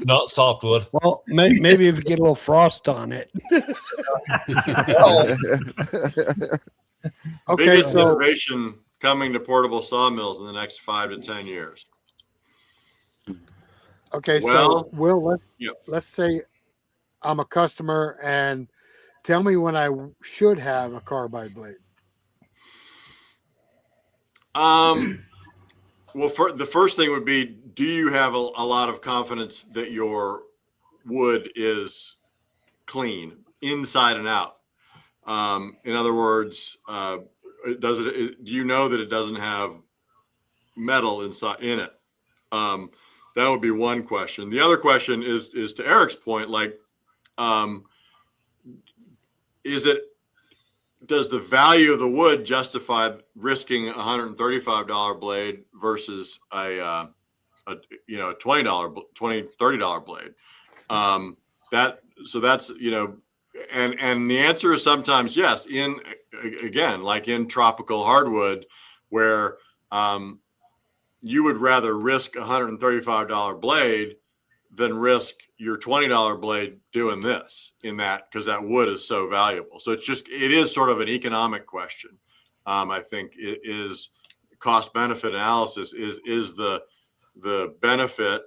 Not softwood. Well, maybe if you get a little frost on it. Okay, Biggest so innovation coming to portable sawmills in the next 5 to 10 years. okay, Well, so Will, let's say I'm a customer and tell me when I should have a carbide blade. Well, the first thing would be, do you have a lot of confidence that your wood is clean inside and out? In other words, do you know that it doesn't have metal in it? That would be one question. The other question is to Eric's point, like, does the value of the wood justify risking a $135 blade versus a $20 blade? That's and the answer is sometimes yes. Like in tropical hardwood, where you would rather risk a $135 blade than risk your $20 blade doing this because that wood is so valuable. So it is sort of an economic question. I think it is cost benefit analysis. Is the benefit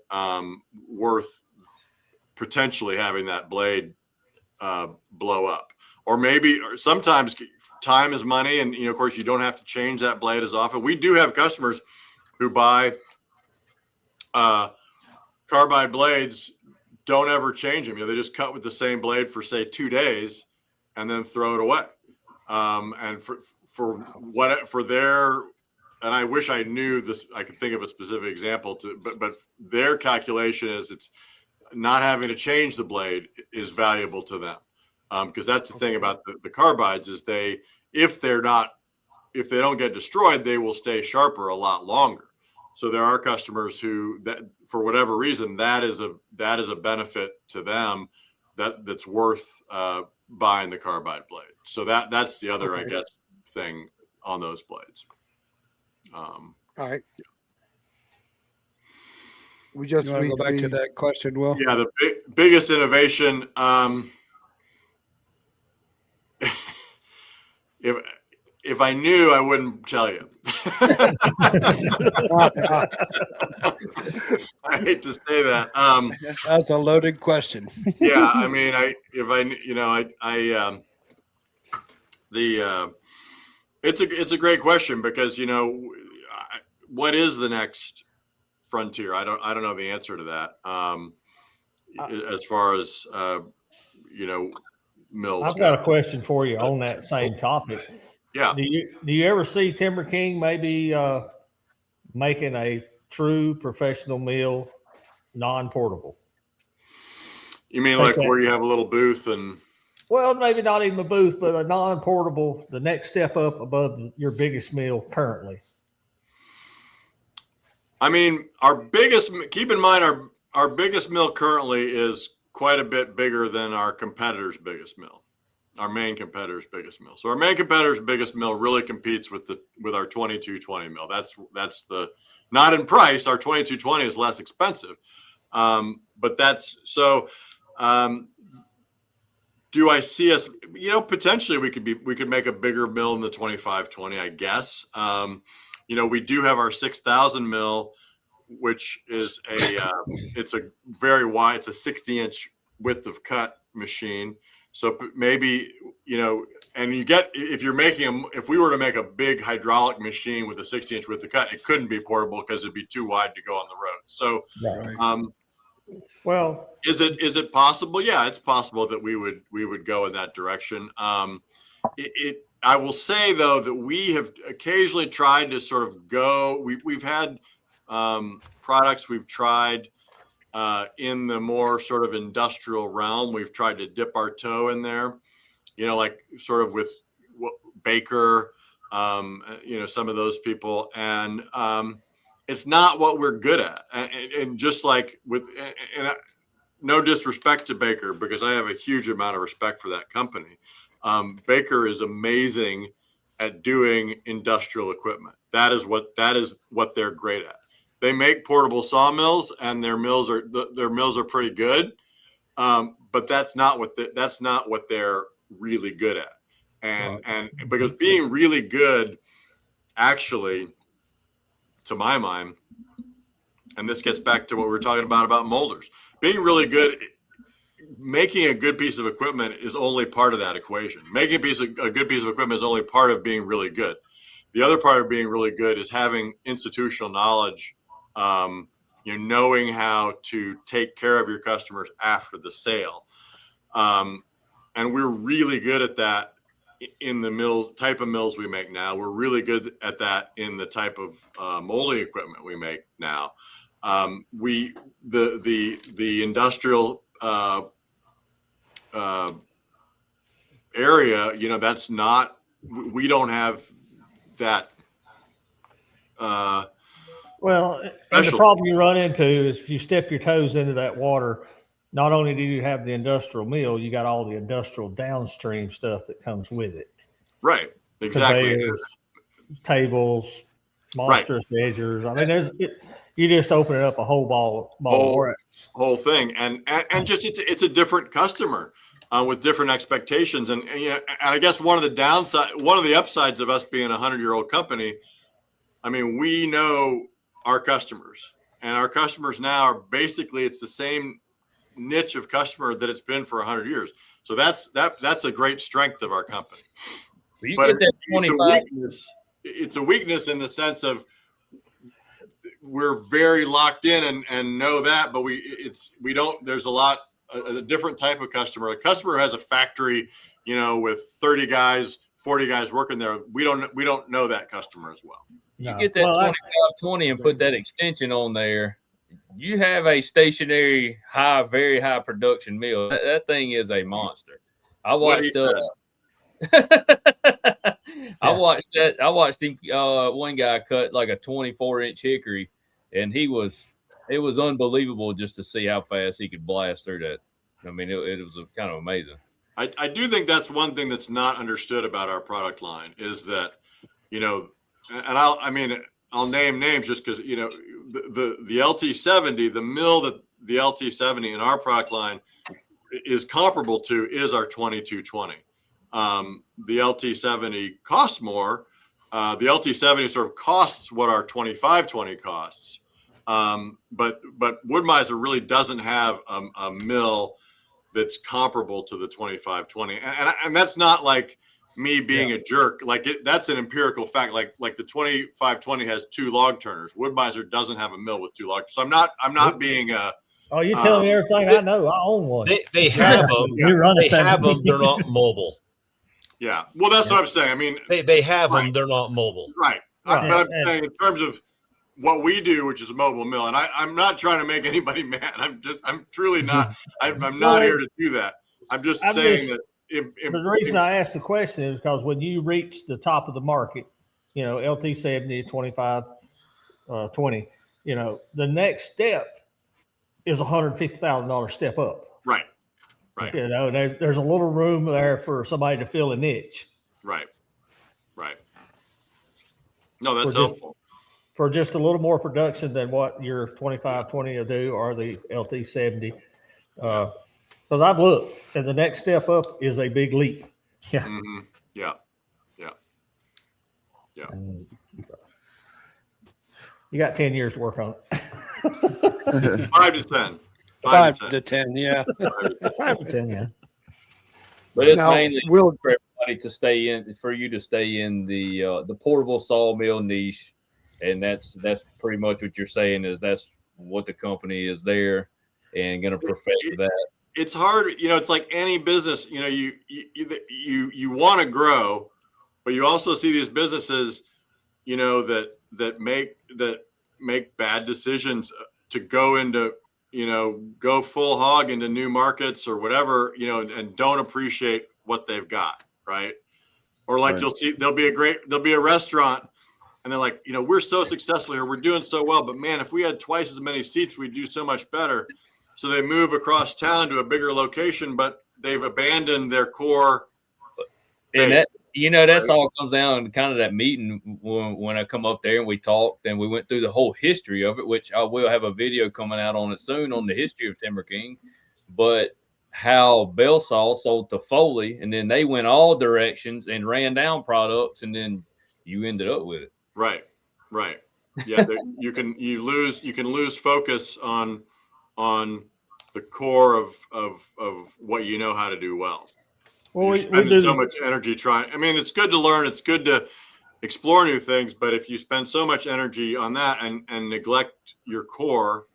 worth potentially having that blade blow up? Or maybe sometimes time is money, and of course you don't have to change that blade as often. We do have customers who buy carbide blades don't ever change them. They just cut with the same blade for say 2 days and then throw it away. And for their, and I wish I knew this, I could think of a specific example but their calculation is it's not having to change the blade is valuable to them. Because that's the thing about the carbides is if they don't get destroyed, they will stay sharper a lot longer. So there are customers who, that for whatever reason, that is a benefit to them that's worth buying the carbide blade. So that's the other, I guess, thing on those blades. All right. We You want to go back to that question, Will? Yeah, the biggest innovation. If I knew, I wouldn't tell you. I hate to say that. That's a loaded question. Yeah, I mean, it's a great question because what is the next frontier? I don't know the answer to that. As far as mills. I've got a question for you on that same topic. Yeah. Do you ever see TimberKing maybe making a true professional mill non-portable? You mean like where you have a little booth and? Well, maybe not even a booth, but a non-portable, the next step up above your biggest mill currently. I mean, keep in mind our biggest mill currently is quite a bit bigger than our competitor's biggest mill, our main competitor's biggest mill. So our main competitor's biggest mill really competes with our 2220 mill. That's the, not in price. Our 2220 is less expensive. But that's so, do I see us, potentially we could make a bigger mill in the 2520, I guess. We do have our 6,000 mill, which is it's a very wide, it's a 60-inch width of cut machine. So maybe, and if we were to make a big hydraulic machine with a 60-inch width of cut, it couldn't be portable because it'd be too wide to go on the road. So, well, is it possible? Yeah, it's possible that we would go in that direction. I will say though that we have occasionally tried to sort of go. We've had products we've tried in the more sort of industrial realm. We've tried to dip our toe in there, like sort of with Baker, some of those people, and it's not what we're good at. And just like no disrespect to Baker, because I have a huge amount of respect for that company. Baker is amazing at doing industrial equipment. That is what they're great at. They make portable sawmills, and their mills are pretty good. But that's not what they're really good at. And because being really good, actually, to my mind, and this gets back to what we were talking about moulders, being really good. Making a good piece of equipment is only part of that equation. Making a good piece of equipment is only part of being really good. The other part of being really good is having institutional knowledge, knowing how to take care of your customers after the sale. And we're really good at that in the type of mills we make now. We're really good at that in the type of molding equipment we make now. The industrial area, that's not, we don't have that. Well, and the problem you run into is if you step your toes into that water, not only do you have the industrial mill, you got all the industrial downstream stuff that comes with it. Right. Exactly. Conveyors, tables, monstrous edgers. I mean, you just open it up a whole ball of wax. Whole thing, and just it's a different customer with different expectations, and I guess one of the upsides of us being a 100-year-old company, I mean, we know our customers, and our customers now are basically, it's the same niche of customer that it's been for 100 years. So that's a great strength of our company. But it's a weakness in the sense of we're very locked in and know that, but we don't. There's a different type of customer. A customer has a factory, with 30 guys, 40 guys working there. We don't know that customer as well. You get that 2520 and put that extension on there, you have a stationary very high production mill. That thing is a monster. I watched I watched him one guy cut like a 24-inch hickory, and it was unbelievable just to see how fast he could blast through that. I mean, it was kind of amazing. I do think that's one thing that's not understood about our product line is that, and I'll name names just because, the LT70, the mill that the LT70 in our product line is comparable to is our 2220. The LT70 costs more. The LT70 sort of costs what our 2520 costs. But Woodmaster really doesn't have a mill that's comparable to the 2520. And that's not like me being a jerk. Like that's an empirical fact. Like the 2520 has 2 log turners. Woodmaster doesn't have a mill with 2 log. So I'm not being Oh, you're telling me everything I know. I own one. They have them. You run a They have them. 17. They're not mobile. Yeah. Well, that's what I'm saying. I mean, They have them. Right. They're not mobile. Right. But I'm saying in terms of what we do, which is a mobile mill, and I'm not trying to make anybody mad. I'm truly not. I'm not here to do that. I'm just saying that. The reason I asked the question is because when you reach the top of the market, LT70, 25, 20, the next step is $150,000 step up. Right. There's a little room there for somebody to fill a niche. Right. No, that's helpful. For just a little more production than what your 2520 will do or the LT70. Because I've looked, and the next step up is a big leap. Yeah. Mm-hmm. Yeah. You got 10 years to work on it. 5 to 10. 5 to 10, yeah. 5 to 10, yeah. But it's Now, mainly Will, for everybody to stay in, for you to stay in the portable sawmill niche, and that's pretty much what you're saying is that's what the company is there and going to perfect that. It's hard, it's like any business. You want to grow, but you also see these businesses, that make bad decisions to go into, go full hog into new markets or whatever, and don't appreciate what they've got, right? Or like Right. you'll see there'll be a restaurant and they're like, we're so successful here, we're doing so well, but man, if we had twice as many seats, we'd do so much better. So they move across town to a bigger location, but they've abandoned their core. And that's all comes down to kind of that meeting when I come up there and we talked and we went through the whole history of it, which I will have a video coming out on it soon on the history of TimberKing, but how Bellsaw sold to Foley and then they went all directions and ran down products and then you ended up with it. Right. Yeah. you can lose focus on the core of what you know how to do well. Well, You're spending so much energy trying. I mean, it's good to learn. It's good to explore new things. But if you spend so much energy on that and neglect your core,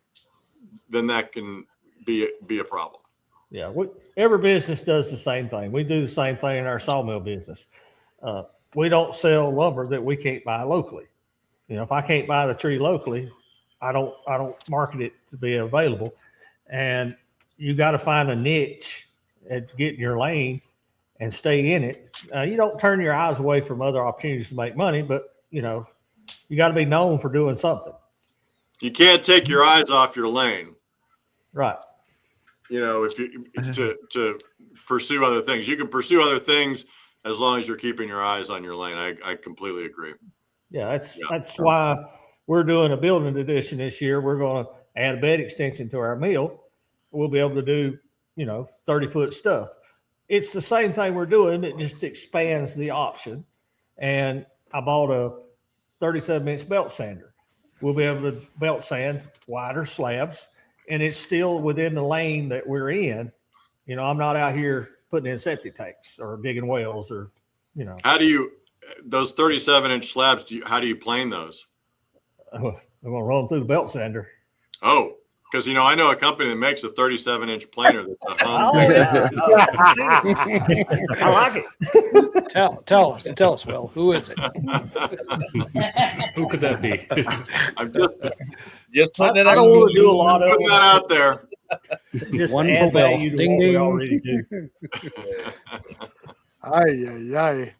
then that can be a problem. Yeah, every business does the same thing. We do the same thing in our sawmill business. We don't sell lumber that we can't buy locally. If I can't buy the tree locally, I don't market it to be available. And you got to find a niche and get in your lane and stay in it. You don't turn your eyes away from other opportunities to make money, but you got to be known for doing something. You can't take your eyes off your lane. Right. If you to pursue other things, you can pursue other things as long as you're keeping your eyes on your lane. I completely agree. Yeah, that's why we're doing a building edition this year. We're going to add a bed extension to our mill. We'll be able to do 30-foot stuff. It's the same thing we're doing. It just expands the option. And I bought a 37-inch belt sander. We'll be able to belt sand wider slabs, and it's still within the lane that we're in. I'm not out here putting in septic tanks or digging wells or. How do you those 37-inch slabs? How do you plane those? I'm gonna run them through the belt sander. Oh, because I know a company that makes a 37-inch planer that's a Oh, hung. yeah. I like it. Tell us, Will, who is it? Who could that be? I'm Just I putting it don't out. want to do a lot of putting that out there. just One add for Bill. value to Ding, what we ding. already do. Ay,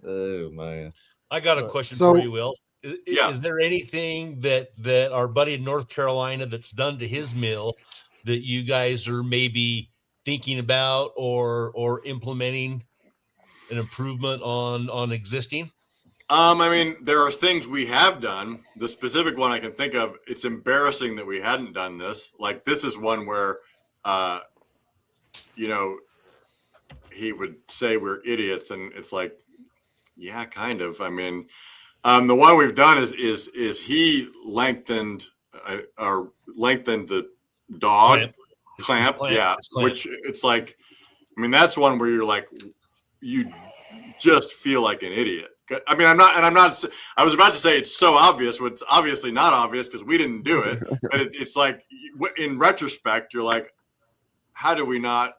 Oh man. I got a question So- for you, Will. Yeah. Is there anything that our buddy in North Carolina that's done to his mill that you guys are maybe thinking about or implementing an improvement on existing? I mean, there are things we have done. The specific one I can think of, it's embarrassing that we hadn't done this. Like, this is one where, he would say we're idiots, and it's like, yeah, kind of. I mean, the one we've done is he lengthened the dog clamp. Yeah, It's clamped. which it's like, I mean, that's one where you're like, you just feel like an idiot. I mean, I was about to say it's so obvious, but it's obviously not obvious because we didn't do it. But it's like, in retrospect, you're like, how do we not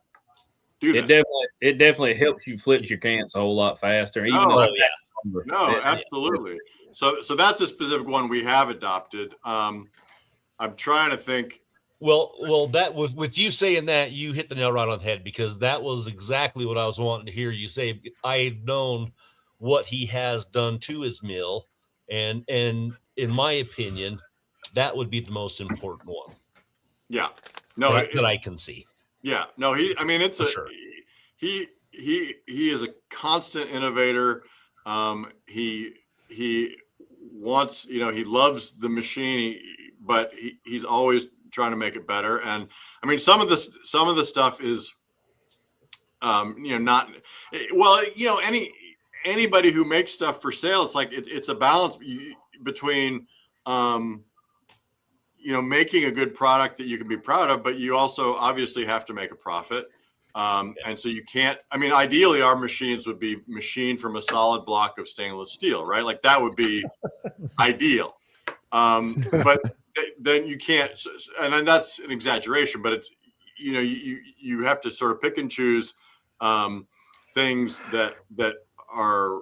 do that? It definitely helps you flip your cants a whole lot faster. Even Oh, though No, absolutely. So that's a specific one we have adopted. I'm trying to think. Well, that was with you saying that, you hit the nail right on the head, because that was exactly what I was wanting to hear you say. I had known what he has done to his mill, and in my opinion, that would be the most important one. Yeah. No, that I can see. Yeah. No, it's For a sure. he is a constant innovator. He wants, he loves the machine, but he's always trying to make it better. And I mean, some of the stuff is, not well, anybody who makes stuff for sale, it's like, it's a balance between, making a good product that you can be proud of, but you also obviously have to make a profit. And so you can't, ideally our machines would be machined from a solid block of stainless steel, right? Like that would be ideal. But then you can't, and then that's an exaggeration, but it's, you have to sort of pick and choose things that are,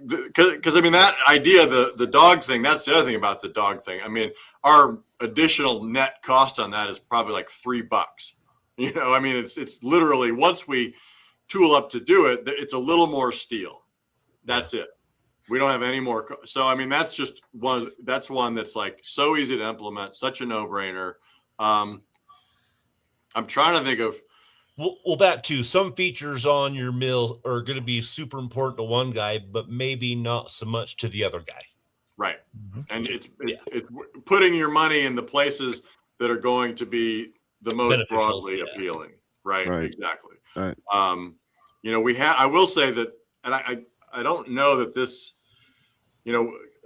because that idea, the dog thing, that's the other thing about the dog thing. I mean, our additional net cost on that is probably like $3. It's literally, once we tool up to do it, it's a little more steel. That's it. We don't have any more. So, that's just one. That's one that's like so easy to implement, such a no-brainer. I'm trying to think of. Well, that too. Some features on your mill are going to be super important to one guy, but maybe not so much to the other guy. Right. And it's putting your money in the places that are going to be the most Beneficial, broadly appealing. Right. Exactly. Right. I will say that, and I don't know that this,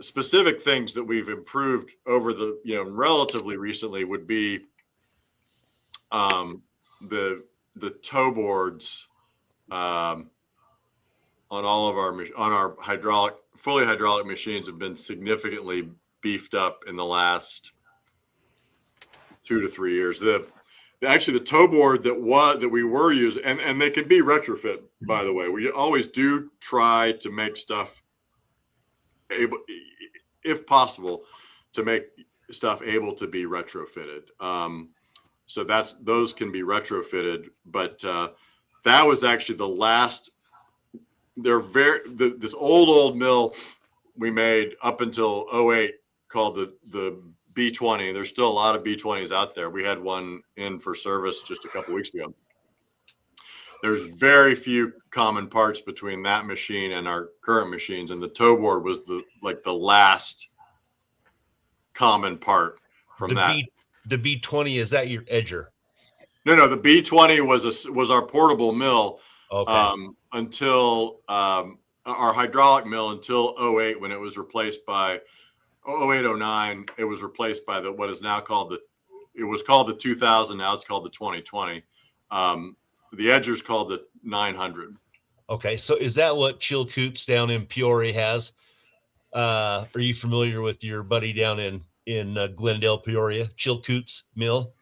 specific things that we've improved over the, relatively recently would be the toe boards on all of our fully hydraulic machines have been significantly beefed up in the last 2 to 3 years. Actually, the toe board that we were using, and they can be retrofit, by the way. We always do try to make stuff able, if possible, to make stuff able to be retrofitted. So those can be retrofitted, but that was actually the last. This old mill we made up until 2008 called the B20. There's still a lot of B20s out there. We had one in for service just a couple weeks ago. There's very few common parts between that machine and our current machines, and the toe board was the last common part from that. The B20, is that your edger? No, the B20 was our portable mill. Okay. Until our hydraulic mill until 2008, when it was replaced by 2008-09, it was replaced by what is now called it was called the 2000. Now it's called the 2020. The edger's called the 900. Okay. So is that what Chilcoots down in Peoria has? Are you familiar with your buddy down in Glendale, Peoria, Chilcoot's Mill?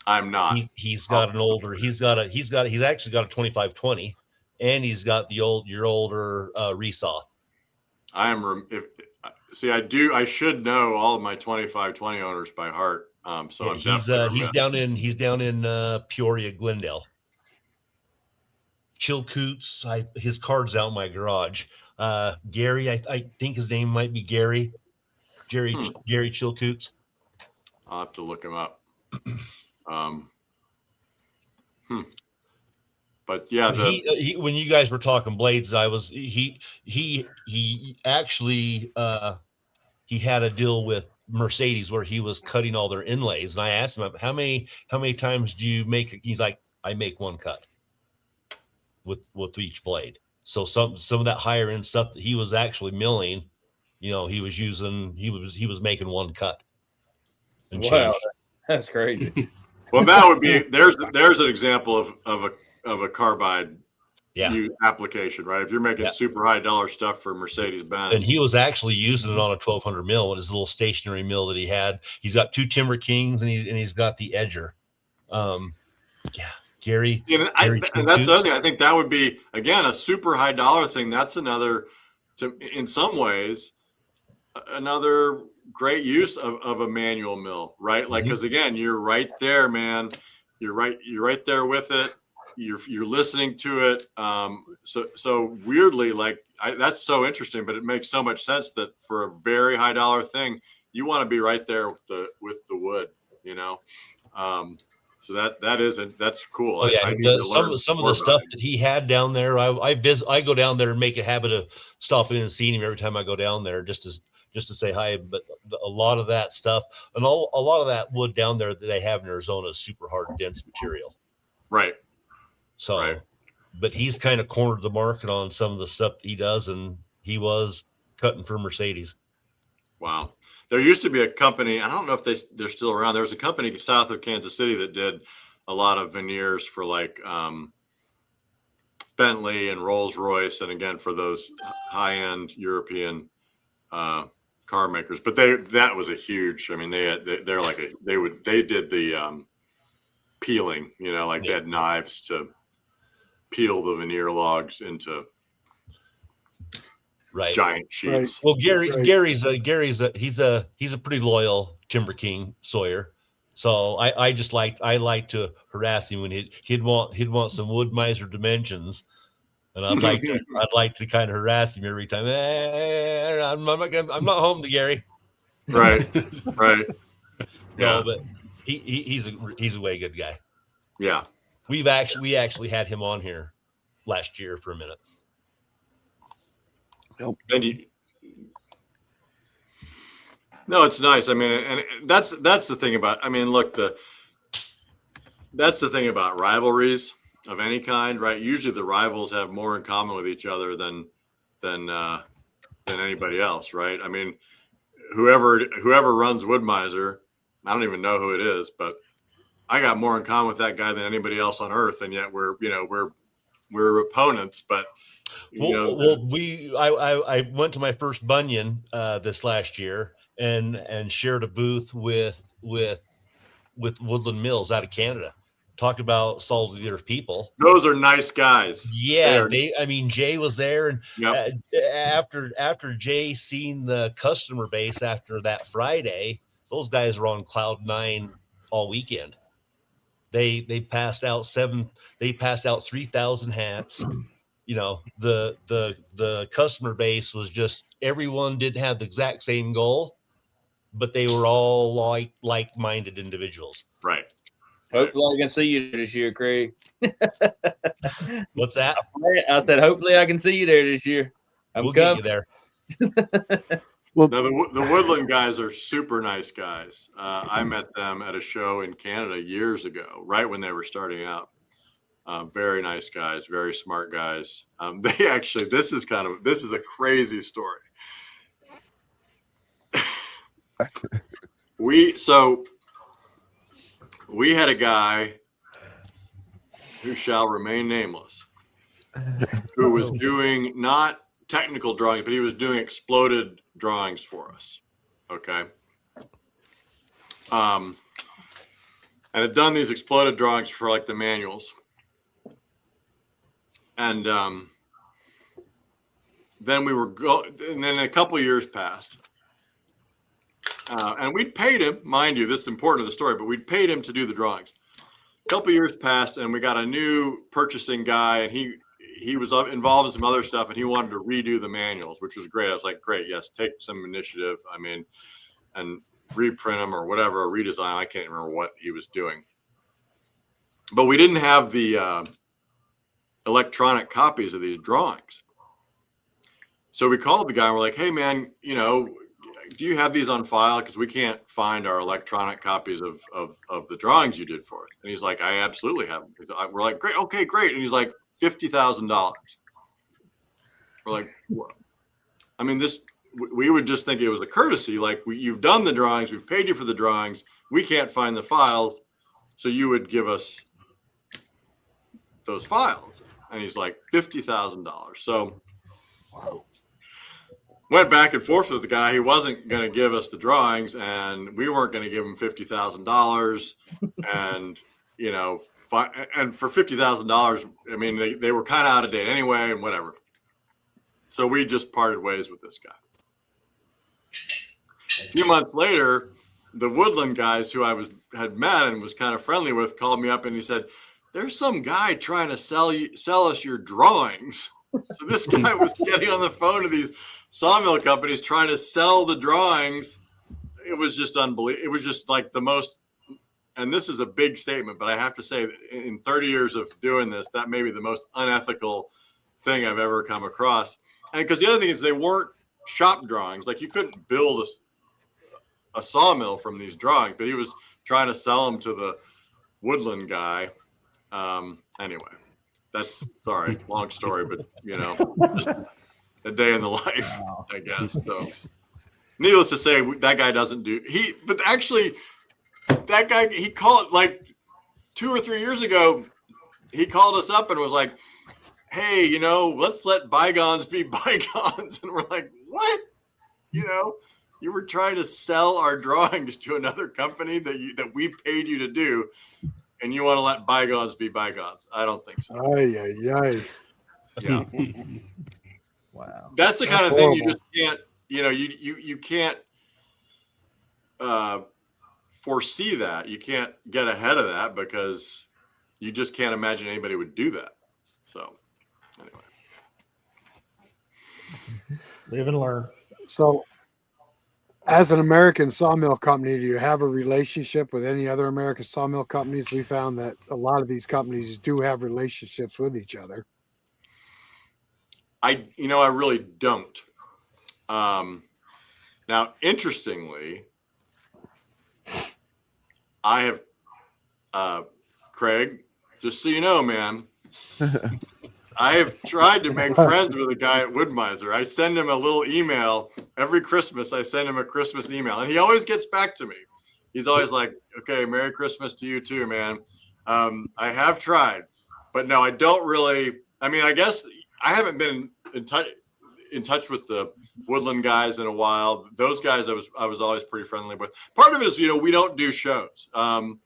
I'm not. He's got an older. He's actually got a 2520, and he's got your older resaw. I am. I should know all of my 2520 owners by heart. So I'm definitely. He's down in Peoria, Glendale. Chilcoot's. His card's out in my garage. Gary, I think his name might be Gary. Gary Chilcoot's. I'll have to look him up. But yeah, when you guys were talking blades, he actually he had a deal with Mercedes where he was cutting all their inlays, and I asked him how many times do you make? He's like, I make one cut with each blade. So some of that higher end stuff that he was actually milling, he was making one cut. And wow, that's crazy. Well, that would be there's an example of a carbide application, right? If you're making super high dollar stuff for Mercedes Benz, and he was actually using it on a 1200 mill with his little stationary mill that he had. He's got two TimberKings and he's got the Edger. Gary. And that's the other thing. I think that would be again a super high dollar thing. That's another, in some ways, another great use of a manual mill, right? Like, because again, you're right there, man. You're right there with it. You're listening to it. So weirdly, like that's so interesting, but it makes so much sense that for a very high dollar thing, you want to be right there with the wood, So that's cool. Oh yeah, some of the stuff that he had down there, I go down there and make a habit of stopping in and seeing him every time I go down there, just to say hi. But a lot of that stuff and a lot of that wood down there that they have in Arizona is super hard, dense material. Right. So, right. But he's kind of cornered the market on some of the stuff that he does, and he was cutting for Mercedes. Wow. There used to be a company, I don't know if they're still around. There was a company south of Kansas City that did a lot of veneers for like Bentley and Rolls-Royce, and again for those high-end European car makers. But that was a huge. I mean, they did the peeling. They had knives to peel the veneer logs into giant sheets. Well, Gary's a pretty loyal TimberKing Sawyer. So I like to harass him when he'd want some Woodmaster dimensions, and I'd like to kind of harass him every time. I'm not home to Gary. Right. No, but he's a way good guy. Yeah. We actually had him on here last year for a minute. No, it's nice. I mean, and that's the thing about. I mean, look, that's the thing about rivalries of any kind, right? Usually, the rivals have more in common with each other than anybody else, right? I mean, whoever runs Woodmaster, I don't even know who it is, but I got more in common with that guy than anybody else on earth, and yet we're opponents. But I went to my first Bunyan this last year and shared a booth with Woodland Mills out of Canada. Talk about solid leader people. Those are nice guys. Yeah, Jay was there, and after Jay seen the customer base after that Friday, those guys were on cloud 9 all weekend. They passed out 3,000 hats. The customer base was just, everyone didn't have the exact same goal, but they were all like-minded individuals. Right. Hopefully I can see you this year, Craig. What's that? I said, hopefully I can see you there this year. We'll get you there. Well, now the Woodland guys are super nice guys. I met them at a show in Canada years ago, right when they were starting out. Very nice guys, very smart guys. They actually, this is a crazy story. We had a guy who shall remain nameless, who was doing not technical drawings, but he was doing exploded drawings for us. Okay. And had done these exploded drawings for like the manuals. And then and then a couple of years passed. And we'd paid him, mind you, this is important to the story, but we'd paid him to do the drawings. A couple of years passed, and we got a new purchasing guy, and he was involved in some other stuff, and he wanted to redo the manuals, which was great. I was like, great, yes, take some initiative. I mean, and reprint them or whatever, or redesign. I can't remember what he was doing. But we didn't have the electronic copies of these drawings. So we called the guy and we're like, hey man, you know, do you have these on file? Because we can't find our electronic copies of the drawings you did for us. And he's like, I absolutely have them. We're like, great, okay, great. And he's like, $50,000. We're like, what? I mean, we would just think it was a courtesy. Like, you've done the drawings, we've paid you for the drawings, we can't find the files, so you would give us those files. And he's like, $50,000. So went back and forth with the guy. He wasn't going to give us the drawings, and we weren't going to give him $50,000. And, you know, and for $50,000, I mean, they were kind of out of date anyway, and whatever. So we just parted ways with this guy. A few months later, the Woodland guys who I had met and was kind of friendly with called me up, and he said, there's some guy trying to sell us your drawings. So this guy was getting on the phone to these sawmill companies trying to sell the drawings. It was just unbelievable. It was just like the most, and this is a big statement, but I have to say that in 30 years of doing this, that may be the most unethical thing I've ever come across. And because the other thing is they weren't shop drawings. Like, you couldn't build a sawmill from these drawings, but he was trying to sell them to the Woodland guy. Anyway, that's, sorry, long story, but you know, just a day in the life, I guess. So needless to say, that guy doesn't do, but actually that guy, he called like 2 or 3 years ago, he called us up and was like, hey, you know, let's let bygones be bygones. And we're like, what? You know, you were trying to sell our drawings to another company that we paid you to do, and you want to let bygones be bygones. I don't think so. Ay, ay, ay. Yeah. Wow. That's the kind of thing you just can't, you know, you can't foresee that. You can't get ahead of that because you just can't imagine anybody would do that. So anyway. Live and learn. So, as an American sawmill company, do you have a relationship with any other American sawmill companies? We found that a lot of these companies do have relationships with each other. I really don't. Now, interestingly, I have, Craig, just so you know, man, I have tried to make friends with a guy at Woodmaster. I send him a little email every Christmas. I send him a Christmas email, and he always gets back to me. He's always like, okay, Merry Christmas to you too, man. I have tried, but no, I don't really. I mean, I guess I haven't been in touch with the Woodland guys in a while. Those guys I was always pretty friendly with. Part of it is, you know, we don't do shows. And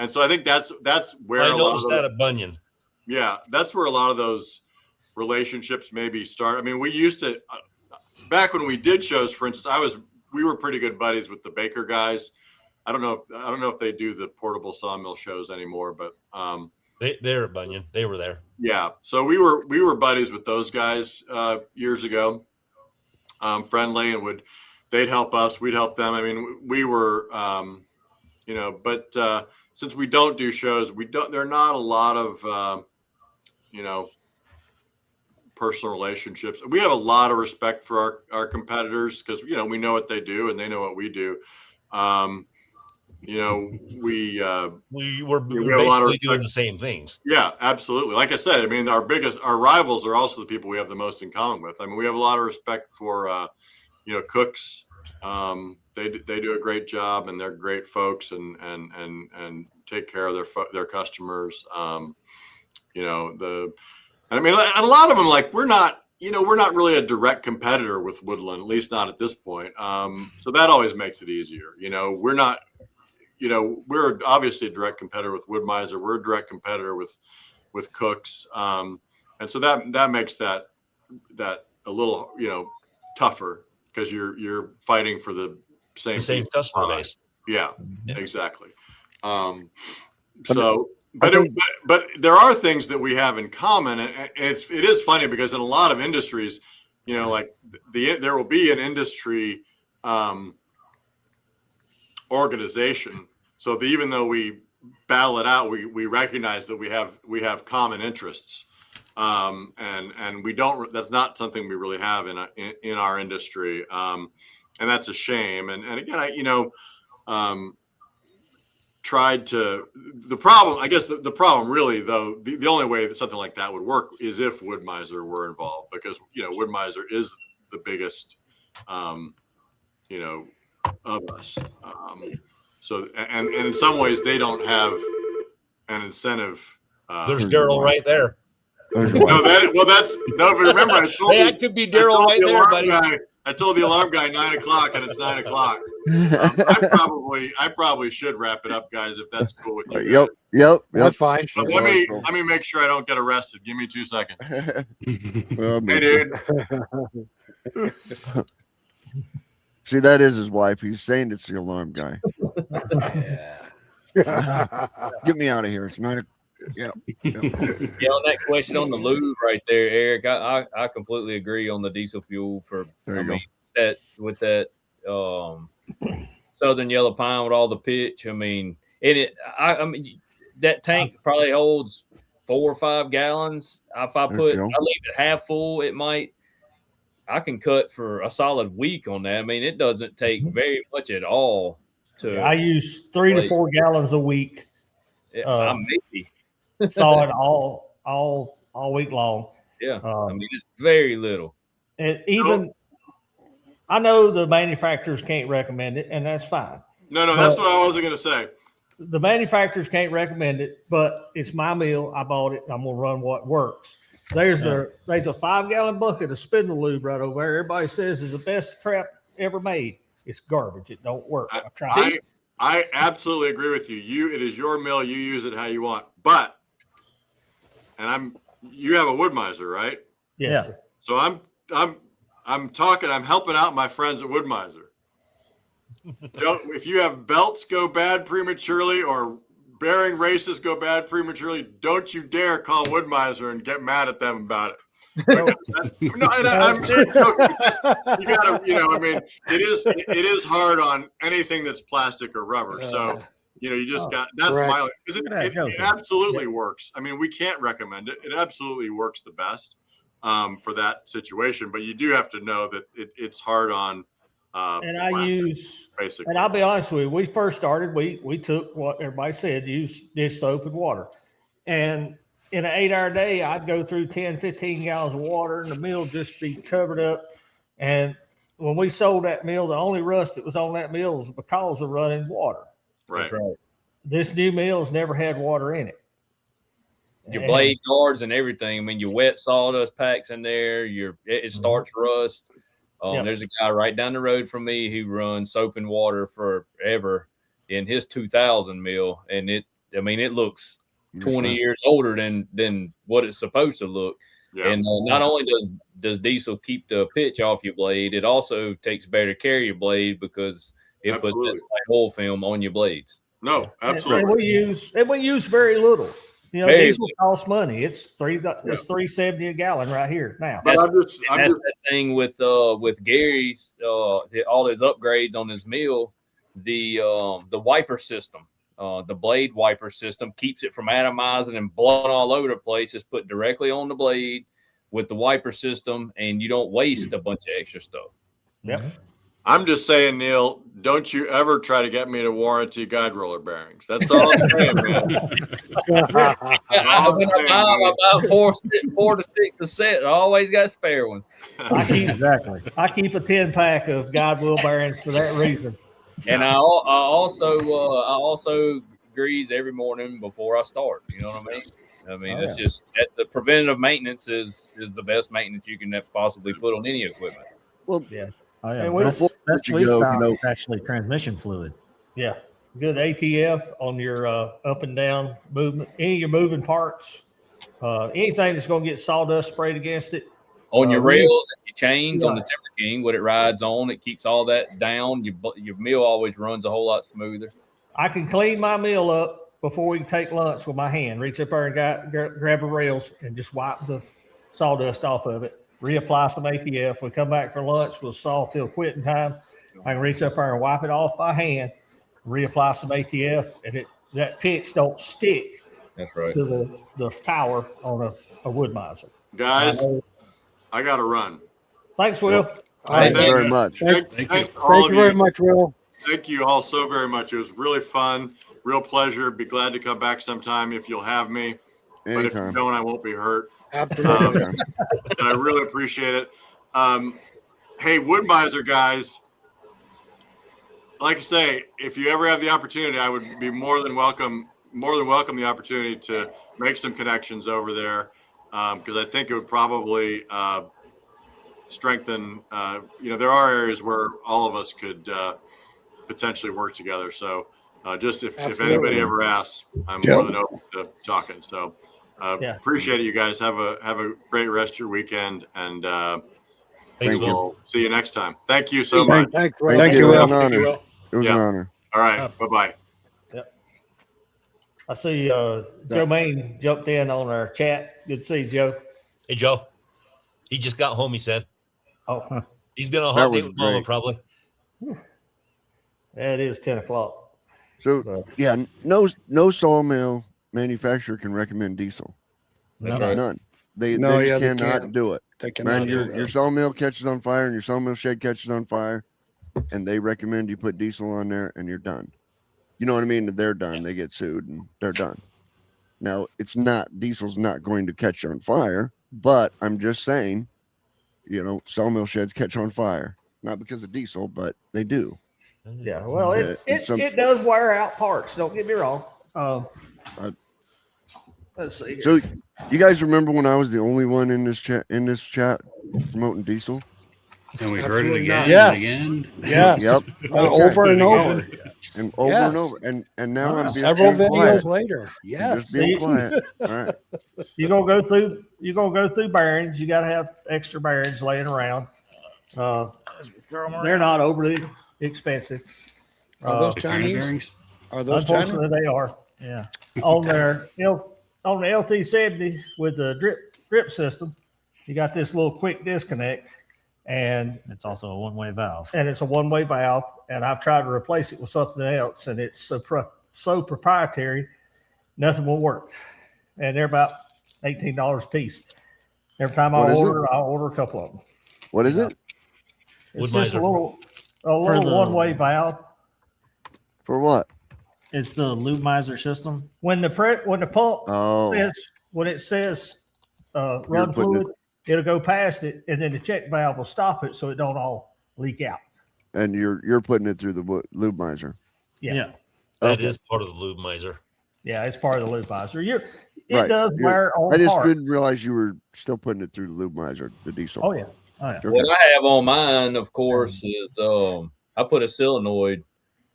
so I think that's where I a lot of noticed that at Bunyan. Yeah, that's where a lot of those relationships maybe start. I mean, we used to back when we did shows, for instance, we were pretty good buddies with the Baker guys. I don't know if they do the portable sawmill shows anymore, but They're at Bunyan. They were there. yeah. So we were buddies with those guys years ago. Friendly, and they'd help us, we'd help them. I mean, we were you know, but since we don't do shows, there are not a lot of you know, personal relationships. We have a lot of respect for our competitors because, you know, we know what they do and they know what we do. You know, we were basically doing the same things. Yeah, absolutely. Like I said, I mean, our rivals are also the people we have the most in common with. I mean, we have a lot of respect for, you know, cooks. They do a great job, and they're great folks, and take care of their customers. You know, I mean, and a lot of them, like, we're not we're not really a direct competitor with Woodland, at least not at this point. So that always makes it easier. We're not, we're obviously a direct competitor with Woodmaster. We're a direct competitor with Cooks. And so that makes that a little, tougher because you're fighting for the same customer base. Yeah, Yeah. exactly. But there are things that we have in common, and it is funny because in a lot of industries, like there will be an industry organization. So even though we battle it out, we recognize that we have common interests, and we don't. That's not something we really have in our industry, and that's a shame. And again, tried to the problem. I guess the problem really, though, the only way that something like that would work is if Woodmaster were involved, because Woodmaster is the biggest, of us. So and in some ways they don't have an incentive. There's Daryl right there. Remember I told Hey, that could be Daryl right there, buddy. I told the alarm guy 9 o'clock, and it's 9 o'clock. I probably should wrap it up, guys, if that's cool with you. Yep. That's fine. But let me make sure I don't get arrested. Give me 2 seconds. Hey, dude. See, that is his wife. He's saying it's the alarm guy. Get me out of here. It's 9 o'clock. Yeah. Yeah, on that question on the lube right there, Eric, I completely agree on the diesel fuel that with that Southern Yellow Pine with all the pitch. I mean, that tank probably holds 4 or 5 gallons. If I leave it half full, I can cut for a solid week on that. I mean, it doesn't take very much at all. I use 3 to 4 gallons a week. Maybe. Saw it all week long. Yeah, I mean, it's very little. And even I know the manufacturers can't recommend it, and that's fine. No, that's what I wasn't going to say. The manufacturers can't recommend it, but it's my meal. I bought it. I'm going to run what works. There's a 5-gallon bucket of spindle lube right over there. Everybody says is the best crap ever made. It's garbage. It don't work. I've tried it. I absolutely agree with you. It is your mill. You use it how you want. But you have a Woodmaster, right? Yes. Yeah. So I'm helping out my friends at Woodmaster. If you have belts go bad prematurely or bearing races go bad prematurely, don't you dare call Woodmaster and get mad at them about it. I'm joking. You gotta, I mean, it is hard on anything that's plastic or rubber. So, you just got, that's my, because it absolutely works. I mean, we can't recommend it. It absolutely works the best for that situation, but you do have to know that it's hard on. And I use, basically. and I'll be honest with you, we first started, we took what everybody said, use dish soap and water. And in an 8-hour day, I'd go through 10, 15 gallons of water and the mill just be covered up. And when we sold that mill, the only rust that was on that mill was because of running water. Right. This new mill's never had water in it. Your blade guards and everything. I mean, your wet sawdust packs in there. It starts rust. There's a guy right down the road from me who runs soap and water forever in his 2000 mill, and it looks 20 years older than what it's supposed to look. Yeah. And not only does diesel keep the pitch off your blade, it also takes better care of your blade because it puts that oil film on your blades. No, absolutely. And we use very little. Diesel costs money. It's $3.70 a gallon right here now. That's the thing with Gary's all his upgrades on his mill. The wiper system, the blade wiper system keeps it from atomizing and blowing all over the place. It's put directly on the blade with the wiper system, and you don't waste a bunch of extra stuff. Yep. I'm just saying, Neil, don't you ever try to get me to warranty guide roller bearings. That's all I'm saying, man. I'm about 4 to 6 a set. I always got spare ones. I keep a 10-pack of guide wheel bearings for that reason. And I also grease every morning before I start. You know what I mean? I mean, Oh, it's just that the preventative maintenance is the best maintenance you can possibly put on any equipment. Well, Yeah. Oh yeah, And we- best, Before best you we've go, found you know- is actually transmission fluid. Yeah. Good ATF on your up and down movement, any of your moving parts, anything that's going to get sawdust sprayed against it. On your Really? rails and your chains on Yeah. the TimberKing, what it rides on, it keeps all that down. Your mill always runs a whole lot smoother. I can clean my meal up before we can take lunch with my hand. Reach up there and grab the rails and just wipe the sawdust off of it. Reapply some ATF. We come back for lunch. We'll saw till quitting time. I can reach up there and wipe it off by hand. Reapply some ATF, and that pitch don't stick That's right. to the tower on a Woodmaster. Guys, I got to run. Thanks, Will. Thank you Thank very you. much. Thanks Thank to all you of very you. much, Will. Thank you all so very much. It was really fun. Real pleasure. Be glad to come back sometime if you'll have me. But if you Anytime. don't, I won't be hurt. Absolutely. And I really appreciate it. Hey, Woodmiser guys, like I say, if you ever have the opportunity, I would be more than welcome the opportunity to make some connections over there, because I think it would probably strengthen. There are areas where all of us could potentially work together. So just if Absolutely. anybody ever asks, I'm Yep. more than open to talking. So Yeah. appreciate it, you guys. Have a great rest of your weekend, and Thanks, Thank you. Will. we'll see you next time. Thank you so much. Thanks, Will. Thank you, you. It was Will. an Thank you, honor. Will. It was Yeah. an honor. All right. Bye-bye. I see Joe Main jumped in on our chat. Good to see you, Joe. Hey, Joe. He just got home, he said. Oh, He's been on a That hot was date with Mama, great. probably. it is 10 o'clock. So Well. yeah, no sawmill manufacturer can recommend diesel. That's No, right. None. They No, just yeah, they cannot can't. do it. They cannot Man, do your that. sawmill catches on fire and your sawmill shed catches on fire, and they recommend you put diesel on there and you're done. You know what I mean? They're done. They get sued and they're done. Now diesel's not going to catch on fire, but I'm just saying, sawmill sheds catch on fire. Not because of diesel, but they do. Yeah, well, Yeah, it does wear out parts. Don't get me wrong. Let's see. So you guys remember when I was the only one in this chat promoting diesel? And we heard it Absolutely again not. Yes. and again. Yes. Yep. Over and over. And over Yes. and over. And now I'm just Several being videos quiet. later. I'm Yes. just being See? quiet. All right. You're gonna go through bearings. You got to have extra bearings laying around. They're not overly expensive. Are those The China Chinese? bearings. Are those Chinese? Unfortunately, they are yeah. on their on the LT70 with the drip system. You got this little quick disconnect, and It's also a one-way valve. it's a one-way valve. And I've tried to replace it with something else, and it's so proprietary, nothing will work. And they're about $18 a piece. Every time What is it? I'll order a couple of them. What is it? It's just a Woodmiser. little the- one-way valve. For what? It's the Lubrication system. When the pump Oh, says run putting fluid, it'll go past it, and then the check valve will stop it so it don't all leak out. and you're putting it through the Lubrication. Yeah. That is part of the lube miser. Yeah, it's part of the Lubrication. It Right. does You're- wear on I just part. didn't realize you were still putting it through the Lubrication, the diesel. Oh yeah. Okay. What I have on mine, of course, is I put a solenoid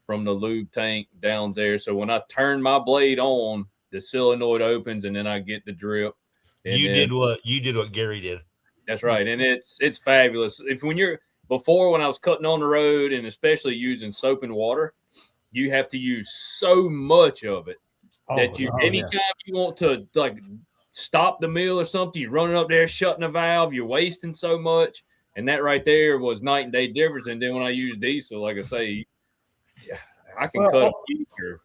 from the lube tank down there. So when I turn my blade on, the solenoid opens and then I get the drip. And You then- did what Gary did. That's right. And it's fabulous. When I was cutting on the road and especially using soap and water, you have to use so much of it that anytime you want to like stop the mill or something, you're running up there, shutting the valve, you're wasting so much. And that right there was night and day difference. And then when I use diesel, like I say, I can cut a future.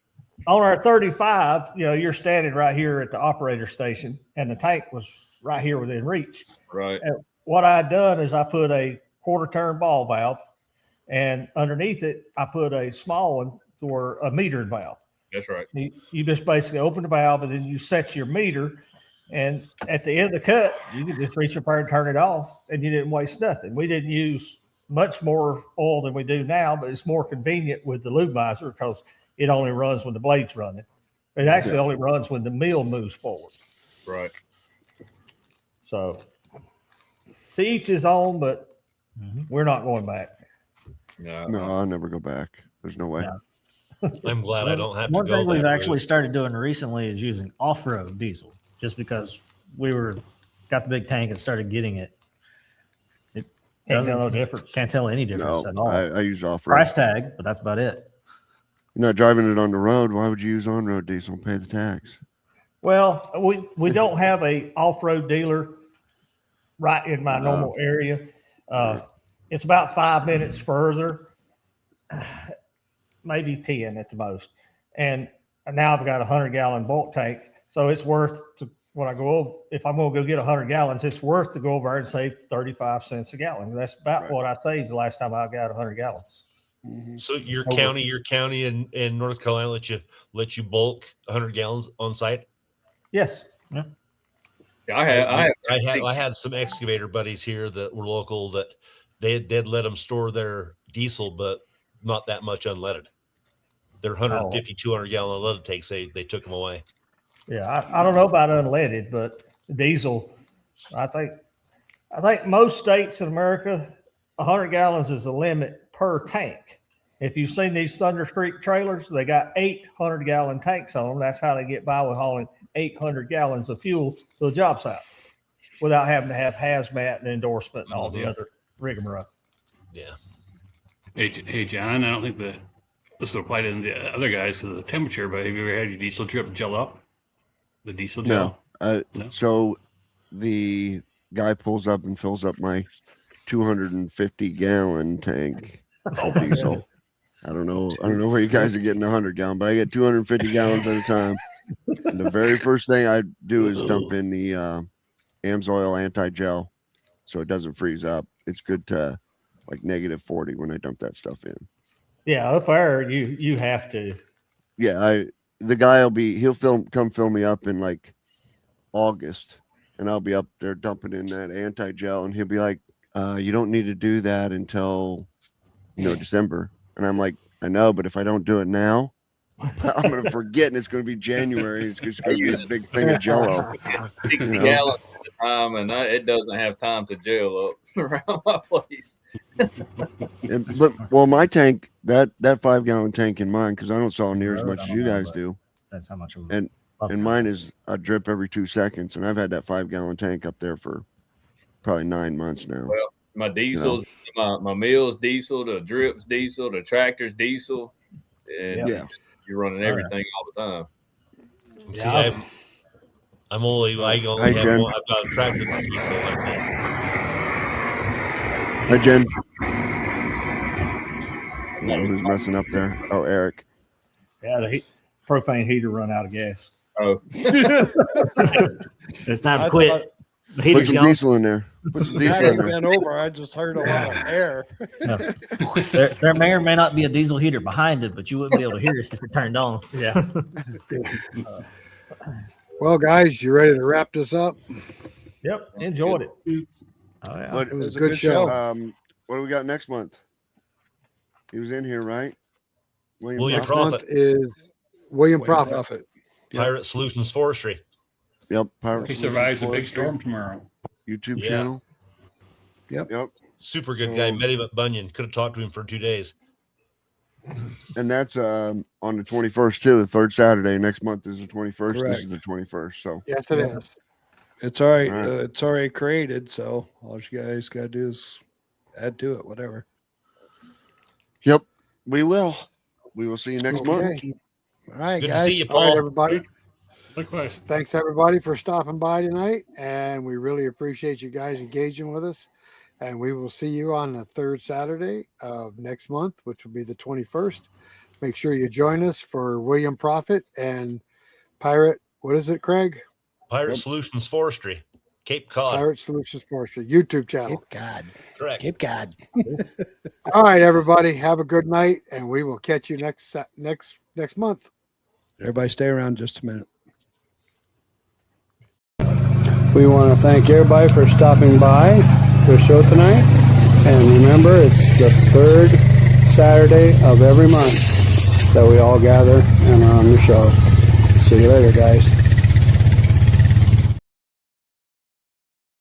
On our 35, you're standing right here at the operator station, and the tank was right here within reach. Right. And what I had done is I put a quarter turn ball valve, and underneath it, I put a small one for a metered valve. That's right. You just basically open the valve, and then you set your meter. And at the end of the cut, you can just reach up there and turn it off, and you didn't waste nothing. We didn't use much more oil than we do now, but it's more convenient with the Lubrication because it only runs when the blade's running. It actually only runs when the mill moves forward. Right. So to each his own, but we're not going back. No. No, I'll never go back. There's no way. Yeah. I'm glad I don't have to One go thing we've that actually route. started doing recently is using off-road diesel, just because we got the big tank and started getting it. It Can't tell no difference. Can't tell any difference No, at all. I use off-road. Price tag, but that's about it. You're not driving it on the road. Why would you use on-road diesel and pay the tax? Well, we don't have a off-road dealer right in my normal area. It's about 5 minutes further, maybe 10 at the most. And now I've got a 100-gallon bulk tank, so it's worth to when I go over. If I'm going to go get 100 gallons, it's worth to go over and save 35 cents a gallon. That's about what I saved the last time I got 100 gallons. So your county in North Carolina let you bulk 100 gallons on site. Yes. Yeah, I had some excavator buddies here that were local that they'd let them store their diesel, but not that much unleaded. Their 150, 200 gallon unleaded tanks, they took them away. Yeah, I don't know about unleaded, but diesel, I think most states in America, 100 gallons is the limit per tank. If you've seen these Thunder Creek trailers, they got 800-gallon tanks on them. That's how they get by with hauling 800 gallons of fuel to the job site without having to have hazmat and endorsement and all the other rigmarole. Yeah. Hey, John, I don't think this will apply to the other guys because of the temperature, but have you ever had your diesel drip gel up? The diesel gel? No. So the guy pulls up and fills up my 250-gallon tank of diesel. I don't know where you guys are getting 100-gallon, but I get 250 gallons at a time. And the very first thing I do is dump in the AMSOIL anti-gel so it doesn't freeze up. It's good to like -40 when I dump that stuff in. Yeah, up there you have to. Yeah, the guy he'll come fill me up in like August, and I'll be up there dumping in that anti-gel, and he'll be like, you don't need to do that until December. And I'm like, I know, but if I don't do it now, I'm gonna forget, and it's gonna be January. It's just gonna be a big thing of Jello. 60 gallons at a time, and it doesn't have time to gel up around my place. But my tank, that 5-gallon tank in mine, because I don't saw near as much as you guys do. That's how much. And mine is a drip every 2 seconds, and I've had that 5-gallon tank up there for probably 9 months now. Well, my diesels, my mill's diesel, the drips diesel, the tractor's diesel, and you're running everything all the time. See, I'm only I've got a tractor that's diesel. That's it. Hi, Jen. I don't know who's messing up there? Oh, Eric. Yeah, the propane heater run out of gas. Oh, It's time to quit. The Put heater's some gone. diesel in there. Put some diesel in there. Been over. I just heard a lot of air. There may or may not be a diesel heater behind it, but you wouldn't be able to hear us if it turned on. Yeah. Well, guys, you ready to wrap this up? Yep. Enjoyed it. Oh yeah. But It was a good show. What do we got next month? He was in here, right? William Next Prophet. month is William Prophet. Profit. Pirate Solutions Forestry. Yep. Pirate He Solutions survives a big Forestry storm tomorrow. YouTube Yeah. channel. Yep. Super good guy. Met him at Bunyan. Could have talked to him for 2 days. And that's on the 21st too. The third Saturday next month is the 21st. Correct. This is the 21st. So Yes, it is. It's all right. All right. It's already created, so all you guys got to do is add to it, whatever. yep, we will. We will see you next month. Okay. All right, Good to guys. see you, All right, Paul. everybody. Likewise. Thanks, everybody, for stopping by tonight. And we really appreciate you guys engaging with us. And we will see you on the third Saturday of next month, which will be the 21st. Make sure you join us for William Prophet and Pirate. What is it, Craig? Pirate Solutions Forestry. Cape Cod. Pirate Solutions Forestry YouTube channel. Cape God. Correct. Cape God. All right, everybody. Have a good night, and we will catch you next month. Everybody stay around just a minute. We want to thank everybody for stopping by the show tonight. And remember, it's the third Saturday of every month that we all gather and on the show. See you later, guys.